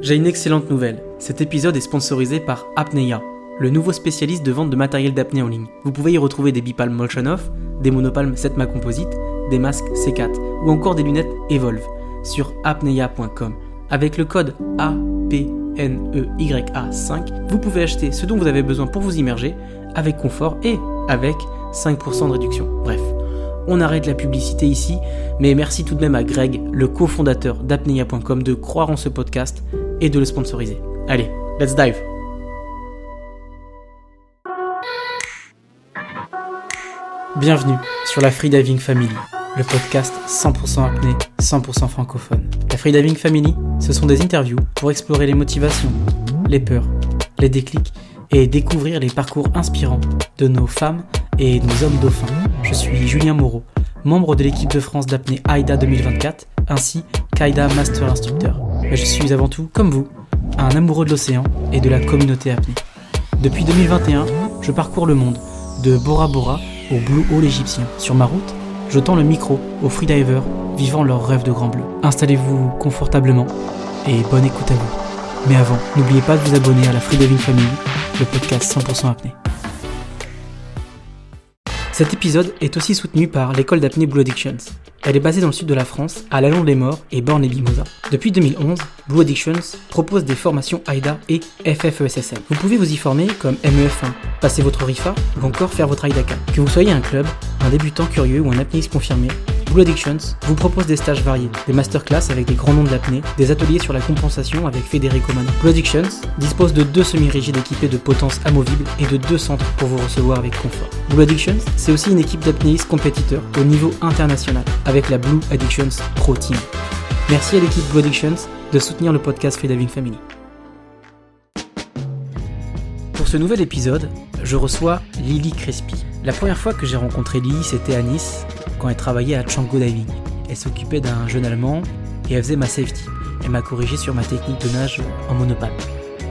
J'ai une excellente nouvelle. Cet épisode est sponsorisé par Apnea, le nouveau spécialiste de vente de matériel d'apnée en ligne. Vous pouvez y retrouver des bipalmes Motion Off, des monopalmes 7 Composite, des masques C4 ou encore des lunettes Evolve sur apnea.com. Avec le code APNEYA5, vous pouvez acheter ce dont vous avez besoin pour vous immerger avec confort et avec 5% de réduction. Bref, on arrête la publicité ici, mais merci tout de même à Greg, le cofondateur d'apnea.com, de croire en ce podcast et de le sponsoriser. Allez, let's dive! Bienvenue sur la Freediving Family, le podcast 100% apnée, 100% francophone. La Freediving Family, ce sont des interviews pour explorer les motivations, les peurs, les déclics et découvrir les parcours inspirants de nos femmes et nos hommes dauphins. Je suis Julien Moreau, membre de l'équipe de France d'apnée AIDA 2024, ainsi qu'AIDA Master Instructeur. Mais je suis avant tout, comme vous, un amoureux de l'océan et de la communauté apnée. Depuis 2021, je parcours le monde, de Bora Bora au Blue Hole égyptien. Sur ma route, je tends le micro aux freedivers vivant leur rêve de grand bleu. Installez-vous confortablement et bonne écoute à vous. Mais avant, n'oubliez pas de vous abonner à la Freediving Family, le podcast 100% apnée. Cet épisode est aussi soutenu par l'école d'apnée Blue Addictions. Elle est basée dans le sud de la France, à La Londe-les-Morts et Bornes-les-Mimosas. Depuis 2011, Blue Addictions propose des formations AIDA et FFESSM. Vous pouvez vous y former comme MEF1, passer votre RIFA ou encore faire votre AIDA 4. Que vous soyez un club, un débutant curieux ou un apnéiste confirmé, Blue Addictions vous propose des stages variés, des masterclass avec des grands noms de l'apnée, des ateliers sur la compensation avec Federico Mano. Blue Addictions dispose de 2 semi-rigides équipés de potence amovible et de 2 centres pour vous recevoir avec confort. Blue Addictions, c'est aussi une équipe d'apnéistes compétiteurs au niveau international, avec la Blue Addictions Pro Team. Merci à l'équipe Blue Addictions de soutenir le podcast Freediving Family. Pour ce nouvel épisode, je reçois Lily Crespi. La première fois que j'ai rencontré Lily, c'était à Nice, quand elle travaillait à Django Diving. Elle s'occupait d'un jeune Allemand et elle faisait ma safety. Elle m'a corrigé sur ma technique de nage en monopale.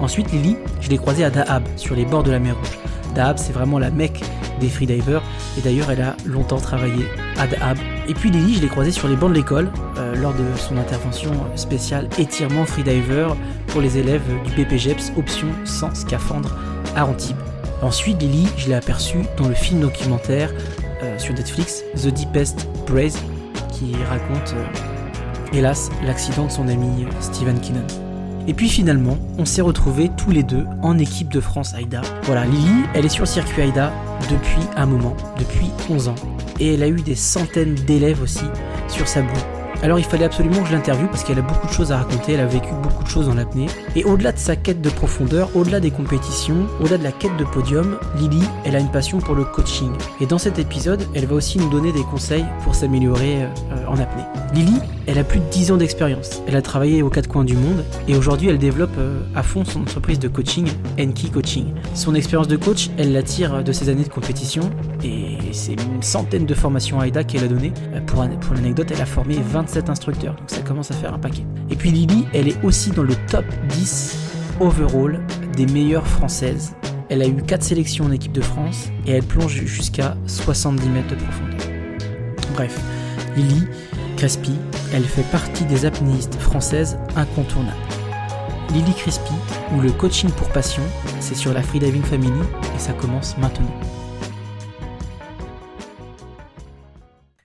Ensuite, Lily, je l'ai croisée à Dahab, sur les bords de la mer Rouge. Dahab, c'est vraiment la mecque des freedivers, et d'ailleurs, elle a longtemps travaillé à Dahab. Et puis Lily, je l'ai croisée sur les bancs de l'école, lors de son intervention spéciale étirement freediver pour les élèves du BPGEPS, option sans scaphandre à Antibes. Ensuite, Lily, je l'ai aperçue dans le film documentaire sur Netflix, The Deepest Braze, qui raconte, hélas, l'accident de son ami Stephen Keenan. Et puis finalement, on s'est retrouvés tous les deux en équipe de France AIDA. Voilà, Lily, elle est sur le circuit AIDA depuis un moment, depuis 11 ans. Et elle a eu des centaines d'élèves aussi sur sa bouée. Alors il fallait absolument que je l'interviewe parce qu'elle a beaucoup de choses à raconter, elle a vécu beaucoup de choses dans l'apnée. Et au-delà de sa quête de profondeur, au-delà des compétitions, au-delà de la quête de podium, Lily, elle a une passion pour le coaching. Et dans cet épisode, elle va aussi nous donner des conseils pour s'améliorer en apnée. Lily, elle a plus de 10 ans d'expérience. Elle a travaillé aux 4 coins du monde et aujourd'hui elle développe à fond son entreprise de coaching, Enki Coaching. Son expérience de coach, elle la tire de ses années de compétition et c'est une centaine de formations AIDA qu'elle a données. Pour l'anecdote, elle a formé 27 instructeurs, donc ça commence à faire un paquet. Et puis Lily, elle est aussi dans le top 10 overall des meilleures françaises. Elle a eu 4 sélections en équipe de France et elle plonge jusqu'à 70 mètres de profondeur. Bref, Lily Crespi, elle fait partie des apnéistes françaises incontournables. Lily Crespi, ou le coaching pour passion, c'est sur la Freediving Family et ça commence maintenant.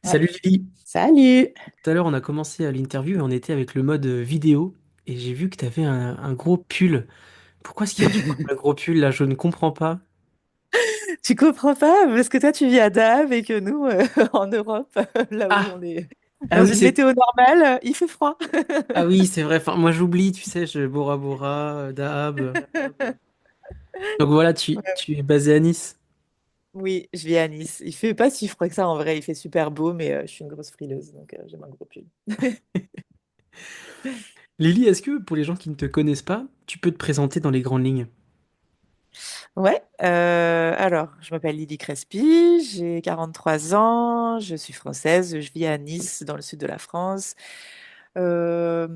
Salut Lily. Salut! Tout à l'heure on a commencé à l'interview et on était avec le mode vidéo et j'ai vu que tu avais un gros pull. Pourquoi est-ce qu'il y a du un gros pull là? Je ne comprends pas. Tu comprends pas? Parce que toi, tu vis à Dahab et que nous, en Europe, là où Ah, on est ah dans oui, une météo normale, il fait froid. ah oui, c'est vrai. Enfin, moi j'oublie, tu sais, Bora Bora, Dahab. Donc voilà, Ouais. tu es basé à Nice. Oui, je vis à Nice. Il fait pas si froid que ça en vrai, il fait super beau, mais je suis une grosse frileuse, donc j'ai un gros pull. Lily, est-ce que pour les gens qui ne te connaissent pas, tu peux te présenter dans les grandes lignes? Ouais, alors, je m'appelle Lily Crespi, j'ai 43 ans, je suis française, je vis à Nice, dans le sud de la France. Euh,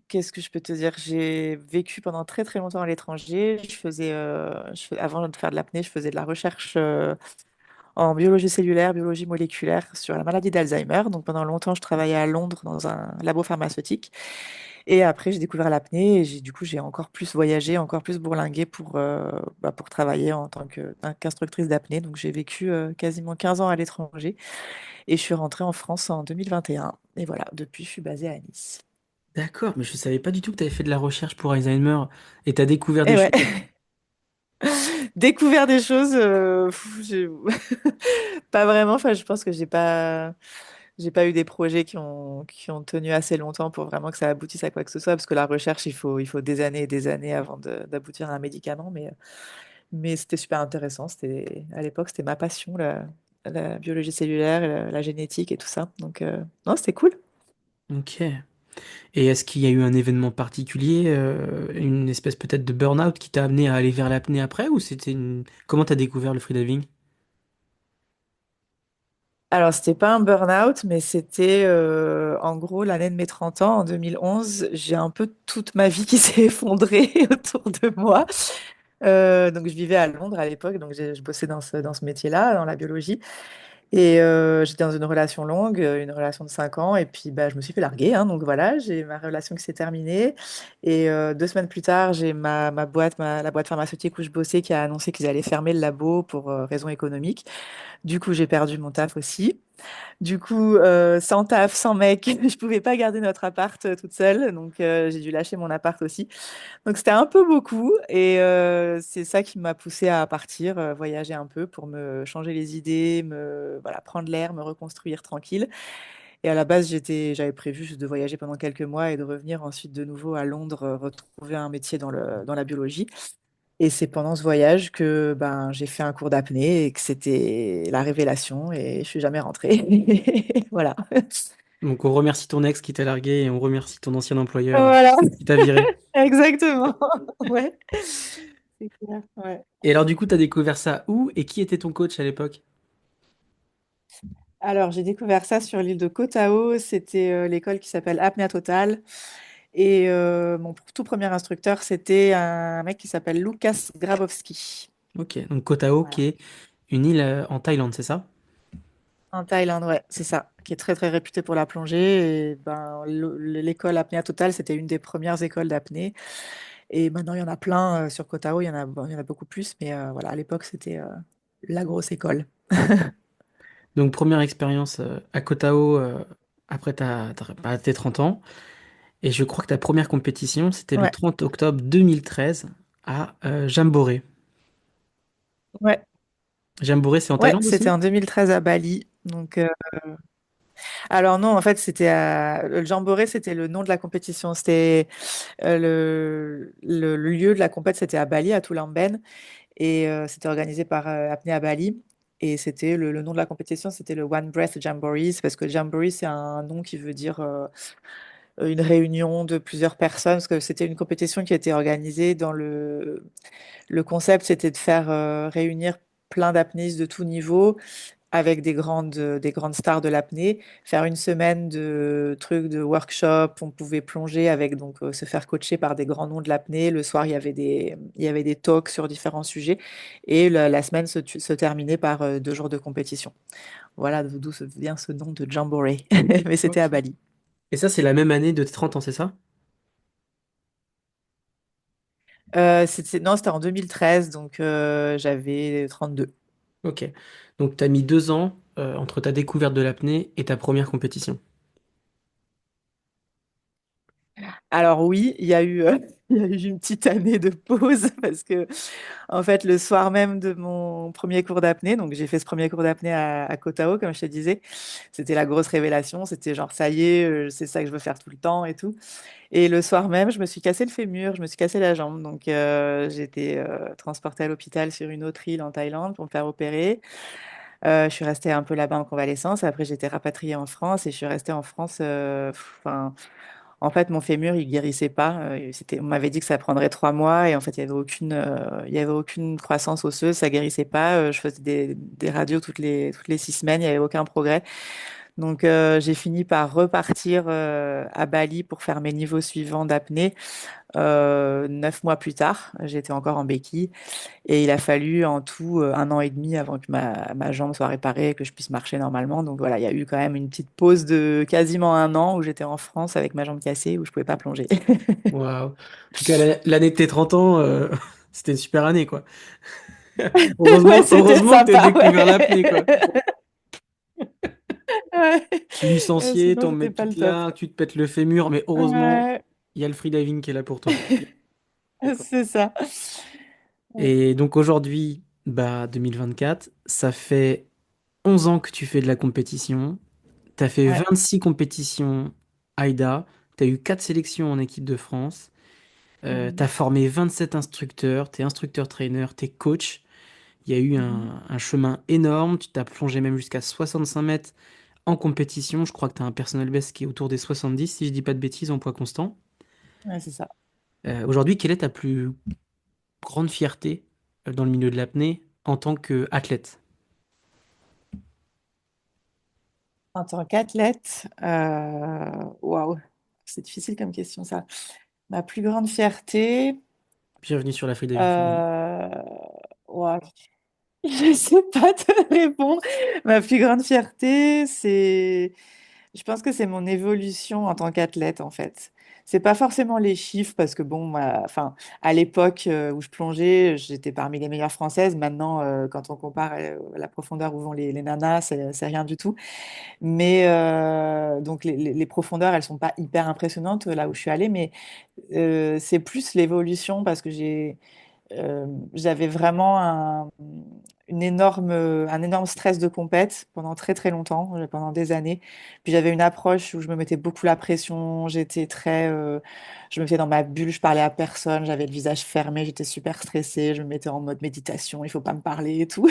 Qu'est-ce que je peux te dire? J'ai vécu pendant très très longtemps à l'étranger. Avant de faire de l'apnée, je faisais de la recherche en biologie cellulaire, biologie moléculaire sur la maladie d'Alzheimer. Donc pendant longtemps, je travaillais à Londres dans un labo pharmaceutique. Et après, j'ai découvert l'apnée et du coup, j'ai encore plus voyagé, encore plus bourlingué pour travailler en tant qu'instructrice d'apnée. Donc, j'ai vécu quasiment 15 ans à l'étranger et je suis rentrée en France en 2021. Et un. Et voilà, depuis, je suis basée à Nice. D'accord, mais je savais pas du tout que tu avais fait de la recherche pour Alzheimer et tu as découvert des Et ouais, choses. découvert des choses, pas vraiment. Enfin, je pense que j'ai pas eu des projets qui ont tenu assez longtemps pour vraiment que ça aboutisse à quoi que ce soit, parce que la recherche, il faut des années et des années avant d'aboutir à un médicament. Mais c'était super intéressant. À l'époque, c'était ma passion, la biologie cellulaire, et la génétique et tout ça. Donc, non, c'était cool. Ok. Et est-ce qu'il y a eu un événement particulier, une espèce peut-être de burn-out qui t'a amené à aller vers l'apnée après, ou c'était une... Comment t'as découvert le freediving? Alors, c'était pas un burn-out, mais c'était en gros l'année de mes 30 ans, en 2011. J'ai un peu toute ma vie qui s'est effondrée autour de moi. Donc, je vivais à Londres à l'époque, donc je bossais dans ce métier-là, dans la biologie. Et j'étais dans une relation longue, une relation de 5 ans, et puis bah, je me suis fait larguer, hein, donc voilà, j'ai ma relation qui s'est terminée. Et 2 semaines plus tard, j'ai ma boîte, la boîte pharmaceutique où je bossais qui a annoncé qu'ils allaient fermer le labo pour raisons économiques. Du coup, j'ai perdu mon taf aussi. Du coup, sans taf, sans mec, je pouvais pas garder notre appart toute seule, donc j'ai dû lâcher mon appart aussi. Donc c'était un peu beaucoup et c'est ça qui m'a poussée à partir, voyager un peu pour me changer les idées, voilà, prendre l'air, me reconstruire tranquille. Et à la base, j'avais prévu juste de voyager pendant quelques mois et de revenir ensuite de nouveau à Londres, retrouver un métier dans la biologie. Et c'est pendant ce voyage que ben, j'ai fait un cours d'apnée et que c'était la révélation et je suis jamais rentrée. Voilà. Donc on remercie ton ex qui t'a largué et on remercie ton ancien employeur Voilà, qui t'a viré. exactement. Ouais. C'est clair. Ouais. Et alors du coup, t'as découvert ça où et qui était ton coach à l'époque? Alors, j'ai découvert ça sur l'île de Koh Tao. C'était l'école qui s'appelle Apnea Total. Et mon tout premier instructeur, c'était un mec qui s'appelle Lukas Grabowski. Ok, donc Koh Tao qui Voilà. est une île en Thaïlande, c'est ça? En Thaïlande, ouais, c'est ça, qui est très très réputée pour la plongée. Et ben, l'école Apnea Total, c'était une des premières écoles d'apnée. Et maintenant, il y en a plein sur Koh Tao. Bon, il y en a beaucoup plus, mais voilà, à l'époque, c'était la grosse école. Donc première expérience à Koh Tao après bah, tes 30 ans. Et je crois que ta première compétition, c'était le Ouais, 30 octobre 2013 à Jamboree. ouais, Jamboree, c'est en ouais, Thaïlande c'était aussi? en 2013 à Bali. Donc, alors non, en fait, le Jamboree, c'était le nom de la compétition. C'était le lieu de la compète, c'était à Bali, à Tulamben, et c'était organisé par Apnea Bali. Et c'était le nom de la compétition, c'était le One Breath Jamboree. C'est parce que Jamboree, c'est un nom qui veut dire une réunion de plusieurs personnes, parce que c'était une compétition qui a été organisée le concept, c'était de faire réunir plein d'apnéistes de tout niveau avec des grandes stars de l'apnée, faire une semaine de trucs de workshop, on pouvait plonger avec donc se faire coacher par des grands noms de l'apnée. Le soir, il y avait des talks sur différents sujets et la semaine se terminait par 2 jours de compétition. Voilà d'où vient ce nom de Jamboree, mais c'était à Ok. Bali. Et ça, c'est la même année de tes 30 ans, c'est ça? Non, c'était en 2013, donc j'avais 32. Ok. Donc tu as mis 2 ans entre ta découverte de l'apnée et ta première compétition. Alors oui, il y a eu, il y a eu une petite année de pause parce que en fait, le soir même de mon premier cours d'apnée, donc j'ai fait ce premier cours d'apnée à Koh Tao, comme je te disais, c'était la grosse révélation. C'était genre, ça y est, c'est ça que je veux faire tout le temps et tout. Et le soir même, je me suis cassé le fémur, je me suis cassé la jambe. Donc j'ai été transportée à l'hôpital sur une autre île en Thaïlande pour me faire opérer. Je suis restée un peu là-bas en convalescence. Après, j'ai été rapatriée en France et je suis restée en France. Enfin, en fait, mon fémur, il guérissait pas. On m'avait dit que ça prendrait 3 mois et en fait, il y avait aucune croissance osseuse, ça guérissait pas. Je faisais des radios toutes les 6 semaines, il y avait aucun progrès. Donc, j'ai fini par repartir à Bali pour faire mes niveaux suivants d'apnée. 9 mois plus tard, j'étais encore en béquille et il a fallu en tout 1 an et demi avant que ma jambe soit réparée et que je puisse marcher normalement. Donc voilà, il y a eu quand même une petite pause de quasiment 1 an où j'étais en France avec ma jambe cassée, où je pouvais pas plonger. Waouh. En tout cas, l'année de tes 30 ans, c'était une super année, quoi. Ouais, Heureusement, c'était heureusement que tu as sympa, découvert l'apnée, ouais. quoi. Ouais. Licencié, Sinon, t'en c'était mets pas toute le top. là, tu te pètes le fémur, mais heureusement, Ouais, il y a le freediving qui est là pour toi. D'accord. c'est ça. Ouais. Et donc aujourd'hui, bah 2024, ça fait 11 ans que tu fais de la compétition. Tu as fait Ouais. 26 compétitions AIDA. Tu as eu 4 sélections en équipe de France. Tu as Mhm. formé 27 instructeurs. Tu es instructeur-trainer, tu es coach. Il y a eu Mhm. un chemin énorme. Tu t'as plongé même jusqu'à 65 mètres en compétition. Je crois que tu as un personnel best qui est autour des 70, si je dis pas de bêtises, en poids constant. Ouais, c'est ça. Aujourd'hui, quelle est ta plus grande fierté dans le milieu de l'apnée en tant qu'athlète? En tant qu'athlète, waouh, c'est difficile comme question ça. Ma plus grande fierté, Bienvenue sur la Freediving Family. euh, waouh, je sais pas te répondre. Ma plus grande fierté, je pense que c'est mon évolution en tant qu'athlète, en fait. C'est pas forcément les chiffres, parce que bon, enfin, à l'époque où je plongeais, j'étais parmi les meilleures françaises. Maintenant, quand on compare la profondeur où vont les nanas, c'est rien du tout. Mais donc les profondeurs, elles sont pas hyper impressionnantes là où je suis allée, mais c'est plus l'évolution parce que j'avais vraiment un énorme stress de compète pendant très très longtemps, pendant des années. Puis j'avais une approche où je me mettais beaucoup la pression, je me mettais dans ma bulle, je parlais à personne, j'avais le visage fermé, j'étais super stressée, je me mettais en mode méditation, il faut pas me parler et tout.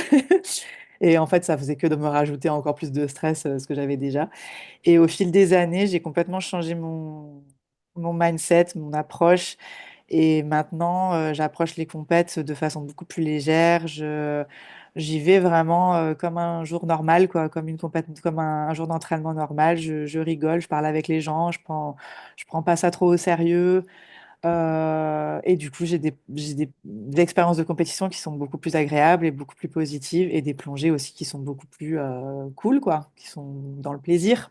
Et en fait, ça faisait que de me rajouter encore plus de stress, ce que j'avais déjà. Et au fil des années, j'ai complètement changé mon mindset, mon approche. Et maintenant, j'approche les compètes de façon beaucoup plus légère. J'y vais vraiment comme un jour normal, quoi, comme une compète, comme un jour d'entraînement normal. Je rigole, je parle avec les gens, je prends pas ça trop au sérieux. Et du coup, des expériences de compétition qui sont beaucoup plus agréables et beaucoup plus positives, et des plongées aussi qui sont beaucoup plus cool, quoi, qui sont dans le plaisir.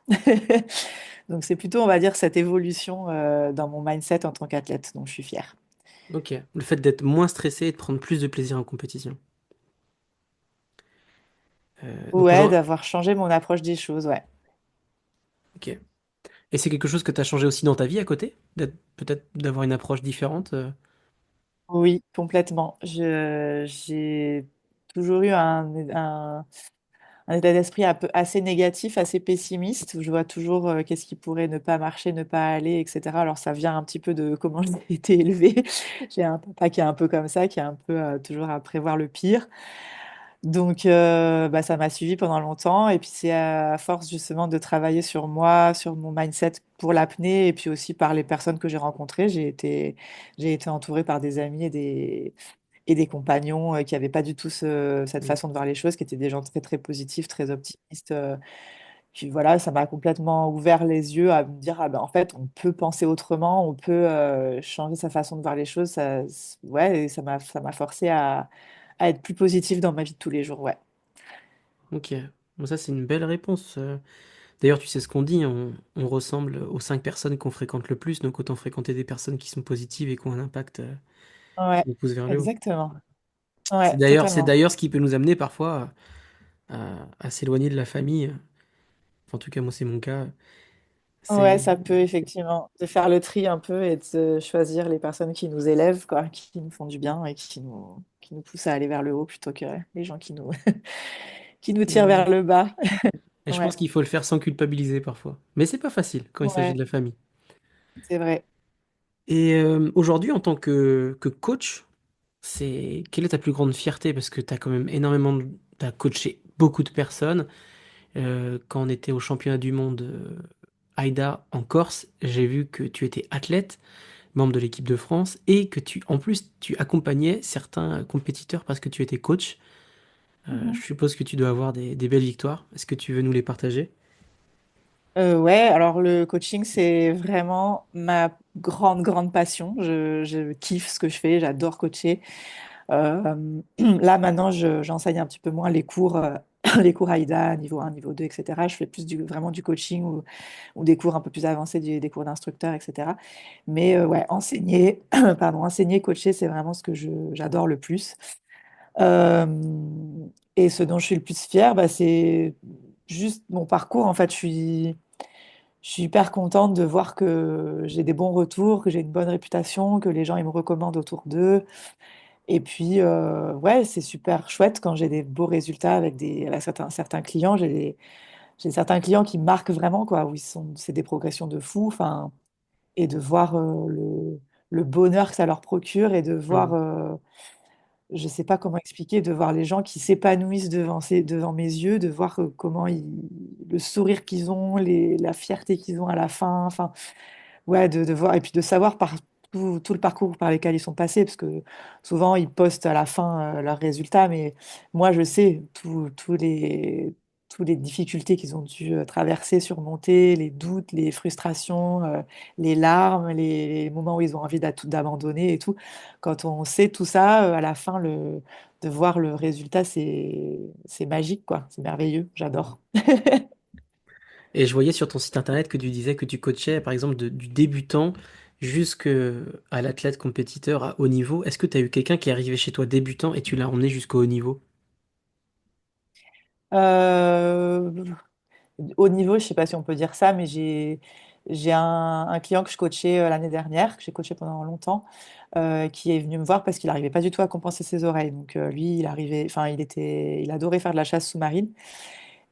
Donc, c'est plutôt, on va dire, cette évolution dans mon mindset en tant qu'athlète dont je suis fière. Ok. Le fait d'être moins stressé et de prendre plus de plaisir en compétition. Donc Ouais, aujourd'hui, d'avoir changé mon approche des choses, ouais. ok. Et c'est quelque chose que tu as changé aussi dans ta vie à côté? Peut-être d'avoir une approche différente? Oui, complètement. J'ai toujours eu un état d'esprit assez négatif, assez pessimiste, où je vois toujours qu'est-ce qui pourrait ne pas marcher, ne pas aller, etc. Alors ça vient un petit peu de comment j'ai été élevée. J'ai un papa qui est un peu comme ça, qui est un peu toujours à prévoir le pire. Donc bah, ça m'a suivi pendant longtemps. Et puis c'est à force justement de travailler sur moi, sur mon mindset pour l'apnée, et puis aussi par les personnes que j'ai rencontrées. J'ai été entourée par des amis et des compagnons qui n'avaient pas du tout cette Mm. façon de voir les choses, qui étaient des gens très très positifs, très optimistes. Puis voilà, ça m'a complètement ouvert les yeux à me dire, ah ben en fait, on peut penser autrement, on peut changer sa façon de voir les choses. Ouais, et ça m'a forcé à être plus positif dans ma vie de tous les jours, ouais. Ok. Bon, ça, c'est une belle réponse. D'ailleurs, tu sais ce qu'on dit, on ressemble aux 5 personnes qu'on fréquente le plus, donc autant fréquenter des personnes qui sont positives et qui ont un impact Ouais, qui nous pousse vers le haut. exactement. Ouais, C'est totalement. d'ailleurs ce qui peut nous amener parfois à s'éloigner de la famille. Enfin, en tout cas, moi, c'est mon cas. Ouais, C'est ça peut effectivement de faire le tri un peu et de choisir les personnes qui nous élèvent, quoi, qui nous font du bien et qui nous poussent à aller vers le haut plutôt que les gens qui nous tirent Ouais. vers le bas. Et je pense Ouais, qu'il faut le faire sans culpabiliser parfois. Mais c'est pas facile quand il s'agit de ouais, la famille. c'est vrai. Et aujourd'hui, en tant que coach, quelle est ta plus grande fierté? Parce que tu as quand même t'as coaché beaucoup de personnes. Quand on était au championnat du monde AIDA en Corse, j'ai vu que tu étais athlète, membre de l'équipe de France, et que en plus, tu accompagnais certains compétiteurs parce que tu étais coach. Je Mhm. suppose que tu dois avoir des belles victoires. Est-ce que tu veux nous les partager? Ouais, alors le coaching, c'est vraiment ma grande, grande passion. Je kiffe ce que je fais, j'adore coacher. Là, maintenant, j'enseigne un petit peu moins les cours, les cours AIDA, niveau 1, niveau 2, etc. Je fais plus vraiment du coaching ou des cours un peu plus avancés, des cours d'instructeur, etc. Mais ouais, enseigner, pardon, enseigner, coacher, c'est vraiment ce que j'adore le plus. Euh, et ce dont je suis le plus fière, bah, c'est juste mon parcours. En fait, je suis hyper contente de voir que j'ai des bons retours, que j'ai une bonne réputation, que les gens ils me recommandent autour d'eux. Et puis, ouais, c'est super chouette quand j'ai des beaux résultats avec certains clients. J'ai certains clients qui marquent vraiment, quoi, où c'est des progressions de fou. Enfin, et de voir le bonheur que ça leur procure et de voir, Hmm. je sais pas comment expliquer, de voir les gens qui s'épanouissent devant mes yeux, de voir le sourire qu'ils ont, la fierté qu'ils ont à la fin. Enfin, ouais, de voir, et puis de savoir tout le parcours par lesquels ils sont passés, parce que souvent ils postent à la fin leurs résultats, mais moi je sais toutes les difficultés qu'ils ont dû traverser, surmonter, les doutes, les frustrations, les larmes, les moments où ils ont envie d'abandonner et tout. Quand on sait tout ça, à la fin, de voir le résultat, c'est magique, quoi. C'est merveilleux, j'adore. Et je voyais sur ton site internet que tu disais que tu coachais, par exemple, du débutant jusqu'à l'athlète compétiteur à haut niveau. Est-ce que tu as eu quelqu'un qui est arrivé chez toi débutant et tu l'as emmené jusqu'au haut niveau? Euh, Au niveau, je sais pas si on peut dire ça, mais j'ai un client que je coachais l'année dernière, que j'ai coaché pendant longtemps, qui est venu me voir parce qu'il n'arrivait pas du tout à compenser ses oreilles. Donc lui, enfin il adorait faire de la chasse sous-marine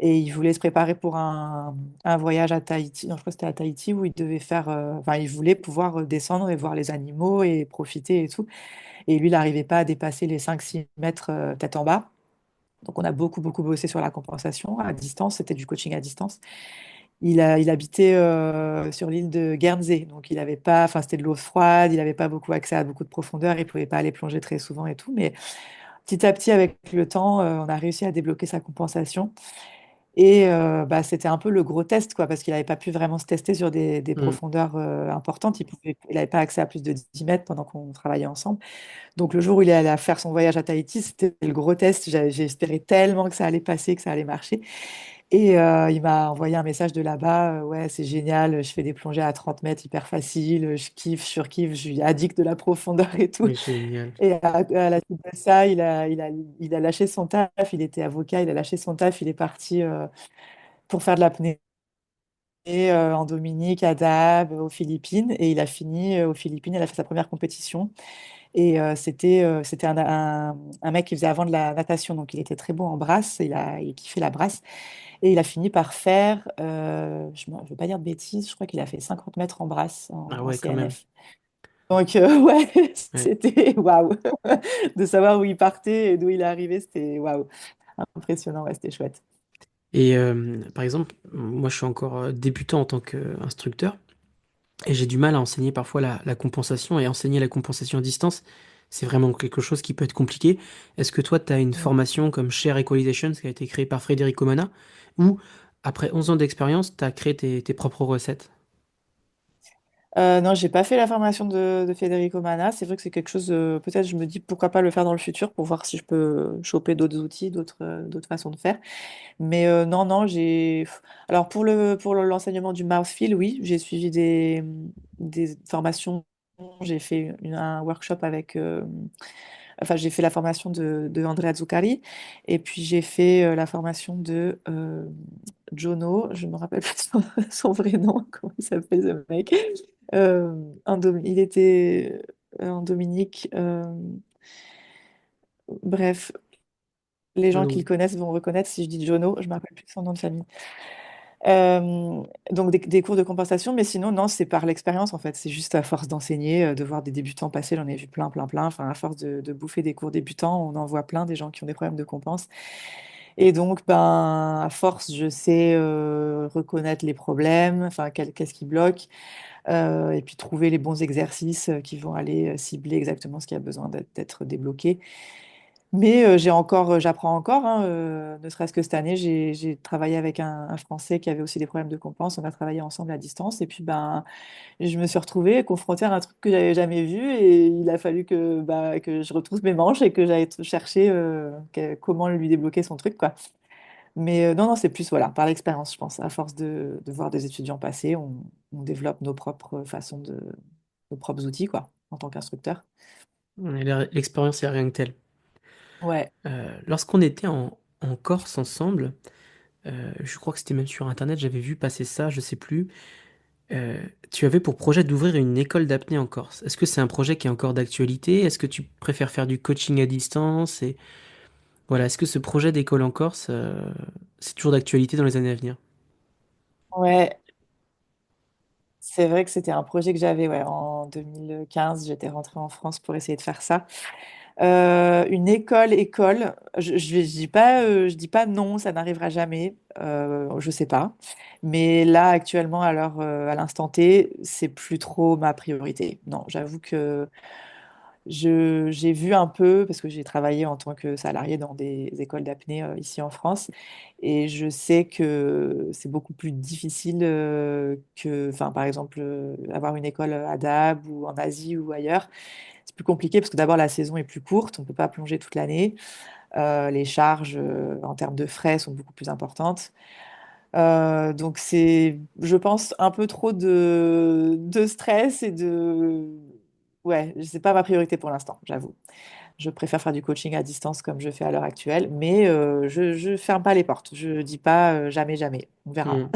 et il voulait se préparer pour un voyage à Tahiti. Non, je crois que c'était à Tahiti où il devait faire, enfin il voulait pouvoir descendre et voir les animaux et profiter et tout. Et lui, il n'arrivait pas à dépasser les 5-6 mètres tête en bas. Donc on a beaucoup, beaucoup bossé sur la compensation à distance. C'était du coaching à distance. Il habitait sur l'île de Guernsey, donc il avait pas, enfin c'était de l'eau froide, il n'avait pas beaucoup accès à beaucoup de profondeur, il pouvait pas aller plonger très souvent et tout, mais petit à petit avec le temps, on a réussi à débloquer sa compensation et bah, c'était un peu le gros test quoi, parce qu'il n'avait pas pu vraiment se tester sur des Hmm. profondeurs importantes, il n'avait pas accès à plus de 10 mètres pendant qu'on travaillait ensemble. Donc le jour où il est allé faire son voyage à Tahiti, c'était le gros test. J'ai espéré tellement que ça allait passer, que ça allait marcher. Et il m'a envoyé un message de là-bas. Ouais, c'est génial. Je fais des plongées à 30 mètres hyper facile. Je kiffe, je surkiffe. Je suis addict de la profondeur et tout. Génial. Et à la suite de ça, il a lâché son taf. Il était avocat. Il a lâché son taf. Il est parti pour faire de l'apnée en Dominique, à Dahab, aux Philippines. Et il a fini aux Philippines. Il a fait sa première compétition. Et c'était un mec qui faisait avant de la natation. Donc il était très bon en brasse. Il kiffait la brasse. Et il a fini par faire, je ne veux pas dire de bêtises, je crois qu'il a fait 50 mètres en brasse, Ah en ouais, quand même. CNF. Donc, ouais, Ouais. c'était waouh. De savoir où il partait et d'où il est arrivé, c'était waouh. Impressionnant, ouais, c'était chouette. Et par exemple, moi je suis encore débutant en tant qu'instructeur et j'ai du mal à enseigner parfois la compensation et enseigner la compensation à distance, c'est vraiment quelque chose qui peut être compliqué. Est-ce que toi tu as une Mm. formation comme Share Equalization qui a été créée par Frédéric Omana ou après 11 ans d'expérience, tu as créé tes propres recettes? Non, j'ai pas fait la formation de Federico Mana. C'est vrai que c'est quelque chose, peut-être je me dis pourquoi pas le faire dans le futur pour voir si je peux choper d'autres outils, d'autres façons de faire. Mais non, non, Alors pour l'enseignement du mouthfeel, oui, j'ai suivi des formations. J'ai fait un workshop avec... Enfin, j'ai fait la formation de Andrea Zuccari. Et puis j'ai fait la formation de Jono. Je me rappelle plus son vrai nom. Comment il s'appelle ce mec? Il était en Dominique. Bref, les gens qui le Jono. connaissent vont reconnaître si je dis Jono. Je me rappelle plus de son nom de famille. Donc des cours de compensation, mais sinon, non, c'est par l'expérience en fait. C'est juste à force d'enseigner, de voir des débutants passer, j'en ai vu plein, plein, plein. Enfin, à force de bouffer des cours débutants, on en voit plein des gens qui ont des problèmes de compense. Et donc, ben, à force, je sais reconnaître les problèmes, enfin, qu'est-ce qui bloque, et puis trouver les bons exercices qui vont aller cibler exactement ce qui a besoin d'être débloqué. Mais j'apprends encore, hein, ne serait-ce que cette année, j'ai travaillé avec un Français qui avait aussi des problèmes de compense. On a travaillé ensemble à distance. Et puis, ben, je me suis retrouvée confrontée à un truc que j'avais jamais vu. Et il a fallu que je retrousse mes manches et que j'aille chercher comment lui débloquer son truc, quoi. Mais non, non, c'est plus voilà, par l'expérience, je pense. À force de voir des étudiants passer, on développe nos propres façons nos propres outils, quoi, en tant qu'instructeur. Et l'expérience est rien que telle. Ouais. Lorsqu'on était en Corse ensemble, je crois que c'était même sur Internet, j'avais vu passer ça, je sais plus. Tu avais pour projet d'ouvrir une école d'apnée en Corse. Est-ce que c'est un projet qui est encore d'actualité? Est-ce que tu préfères faire du coaching à distance? Et voilà, est-ce que ce projet d'école en Corse, c'est toujours d'actualité dans les années à venir? Ouais, c'est vrai que c'était un projet que j'avais ouais, en 2015. J'étais rentrée en France pour essayer de faire ça. Une école, je dis pas non, ça n'arrivera jamais. Je sais pas. Mais là, actuellement, à l'instant T, c'est plus trop ma priorité. Non, j'avoue que j'ai vu un peu, parce que j'ai travaillé en tant que salarié dans des écoles d'apnée ici en France, et je sais que c'est beaucoup plus difficile enfin, par exemple, avoir une école à Dab ou en Asie ou ailleurs. C'est plus compliqué parce que d'abord, la saison est plus courte, on ne peut pas plonger toute l'année. Les charges en termes de frais sont beaucoup plus importantes. Donc c'est, je pense, un peu trop de stress et de... Ouais, c'est pas ma priorité pour l'instant, j'avoue. Je préfère faire du coaching à distance comme je fais à l'heure actuelle, mais je ferme pas les portes. Je dis pas jamais, jamais. On verra. Hmm.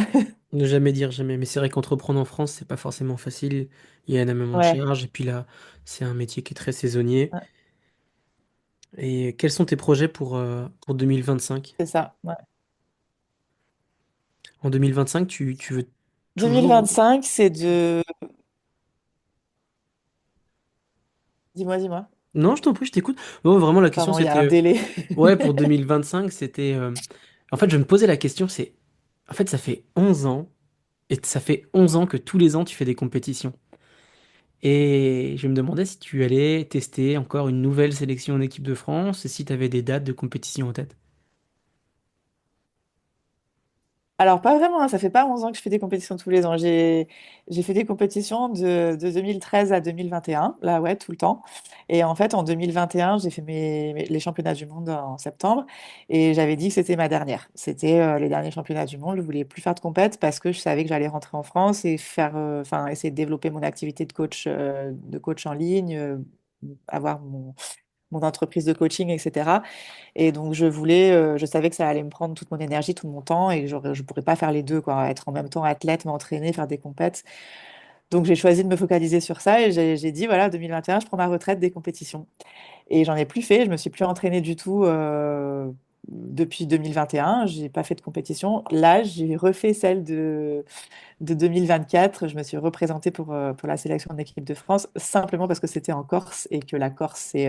Ne jamais dire jamais. Mais c'est vrai qu'entreprendre en France, c'est pas forcément facile. Il y a énormément de Ouais, charges. Et puis là, c'est un métier qui est très saisonnier. ouais, Et quels sont tes projets pour 2025? c'est ça. Ouais. En 2025, tu veux toujours... 2025, c'est de... Dis-moi, dis-moi. Non, je t'en prie, je t'écoute. Non, vraiment, la question Pardon, il y a c'était... un délai. ouais, pour 2025, c'était... En fait, je me posais la question, c'est... En fait, ça fait 11 ans, et ça fait 11 ans que tous les ans, tu fais des compétitions. Et je me demandais si tu allais tester encore une nouvelle sélection en équipe de France, et si tu avais des dates de compétition en tête. Alors, pas vraiment, hein, ça fait pas 11 ans que je fais des compétitions tous les ans. J'ai fait des compétitions de 2013 à 2021, là, ouais, tout le temps. Et en fait, en 2021, j'ai fait les championnats du monde en septembre et j'avais dit que c'était ma dernière. C'était les derniers championnats du monde. Je voulais plus faire de compète parce que je savais que j'allais rentrer en France et faire, enfin, essayer de développer mon activité de coach en ligne, avoir mon entreprise de coaching, etc. Et donc, je savais que ça allait me prendre toute mon énergie, tout mon temps, et je pourrais pas faire les deux, quoi, être en même temps athlète, m'entraîner, faire des compètes. Donc, j'ai choisi de me focaliser sur ça, et j'ai dit, voilà, 2021, je prends ma retraite des compétitions. Et j'en ai plus fait, je me suis plus entraînée du tout depuis 2021, j'ai pas fait de compétition. Là, j'ai refait celle de 2024, je me suis représentée pour la sélection d'équipe de France, simplement parce que c'était en Corse, et que la Corse, c'est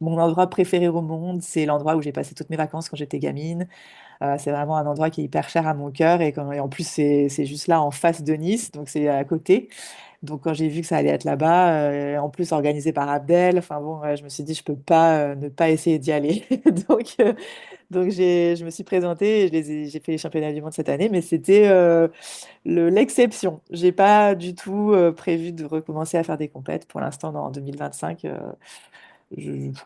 mon endroit préféré au monde, c'est l'endroit où j'ai passé toutes mes vacances quand j'étais gamine. C'est vraiment un endroit qui est hyper cher à mon cœur et en plus c'est juste là en face de Nice, donc c'est à côté. Donc quand j'ai vu que ça allait être là-bas, en plus organisé par Abdel, enfin bon, ouais, je me suis dit je peux pas ne pas essayer d'y aller. Donc je me suis présentée, et j'ai fait les championnats du monde cette année, mais c'était l'exception. J'ai pas du tout prévu de recommencer à faire des compètes pour l'instant dans 2025.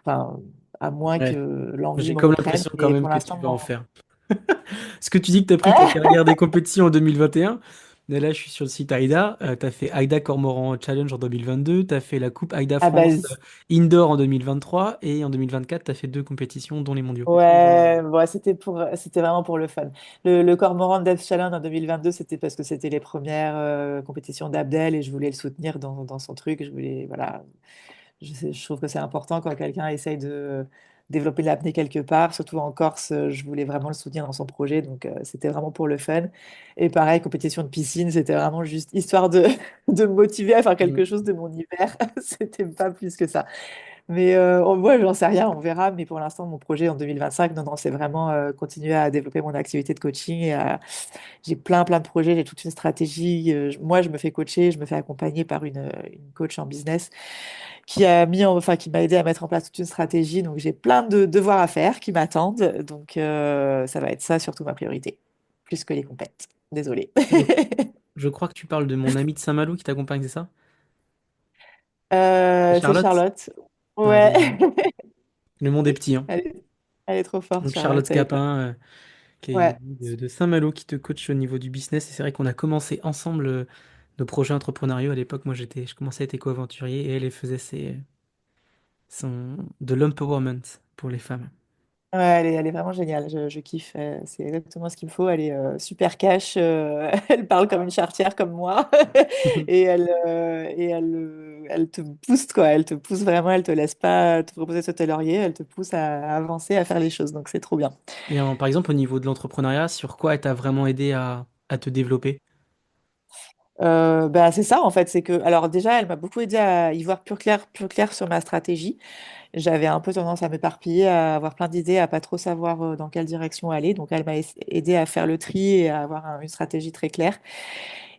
Enfin, à moins que Ouais. l'envie J'ai me comme reprenne. l'impression quand Et même pour que l'instant, tu vas en non. faire. Parce que tu dis que tu as pris ta carrière des compétitions en 2021. Mais là, je suis sur le site AIDA. Tu as fait AIDA Cormoran Challenge en 2022. Tu as fait la Coupe AIDA Ah France bah, Indoor en 2023. Et en 2024, tu as fait deux compétitions, dont les mondiaux. ouais, bon, c'était vraiment pour le fun. Le Cormoran Death Challenge en 2022, c'était parce que c'était les premières compétitions d'Abdel et je voulais le soutenir dans son truc. Je voulais, voilà, je trouve que c'est important quand quelqu'un essaye de développer l'apnée quelque part, surtout en Corse, je voulais vraiment le soutenir dans son projet, donc c'était vraiment pour le fun. Et pareil, compétition de piscine, c'était vraiment juste histoire de me motiver à faire Mm. quelque chose de mon hiver, c'était pas plus que ça. Mais ouais, j'en sais rien, on verra. Mais pour l'instant, mon projet en 2025, non, non, c'est vraiment continuer à développer mon activité de coaching. J'ai plein de projets, j'ai toute une stratégie. Moi, je me fais coacher, je me fais accompagner par une coach en business enfin, qui m'a aidé à mettre en place toute une stratégie. Donc, j'ai plein de devoirs à faire qui m'attendent. Donc, ça va être ça surtout ma priorité, plus que les compètes. Désolée. Je, je crois que tu parles de mon ami de Saint-Malo qui t'accompagne, c'est ça? C'est C'est Charlotte? Charlotte. Ouais, Ouais. le monde est petit, hein. Elle est, elle est trop forte, Donc Charlotte Charlotte. Elle est top. Scapin, qui est Ouais. de Saint-Malo, qui te coach au niveau du business. Et c'est vrai qu'on a commencé ensemble nos projets entrepreneuriaux. À l'époque, moi, je commençais à être éco-aventurier et elle faisait de l'empowerment pour les femmes. Ouais, elle est vraiment géniale. Je kiffe. C'est exactement ce qu'il me faut. Elle est super cash. Elle parle comme une charretière, comme moi. Elle te pousse, quoi. Elle te pousse vraiment. Elle te laisse pas te reposer sur tes lauriers. Elle te pousse à avancer, à faire les choses. Donc, c'est trop bien. Et par exemple, au niveau de l'entrepreneuriat, sur quoi elle t'a vraiment aidé à te développer? Bah, c'est ça, en fait. C'est que, alors, déjà, elle m'a beaucoup aidé à y voir plus clair sur ma stratégie. J'avais un peu tendance à m'éparpiller, à avoir plein d'idées, à pas trop savoir dans quelle direction aller. Donc, elle m'a aidé à faire le tri et à avoir une stratégie très claire.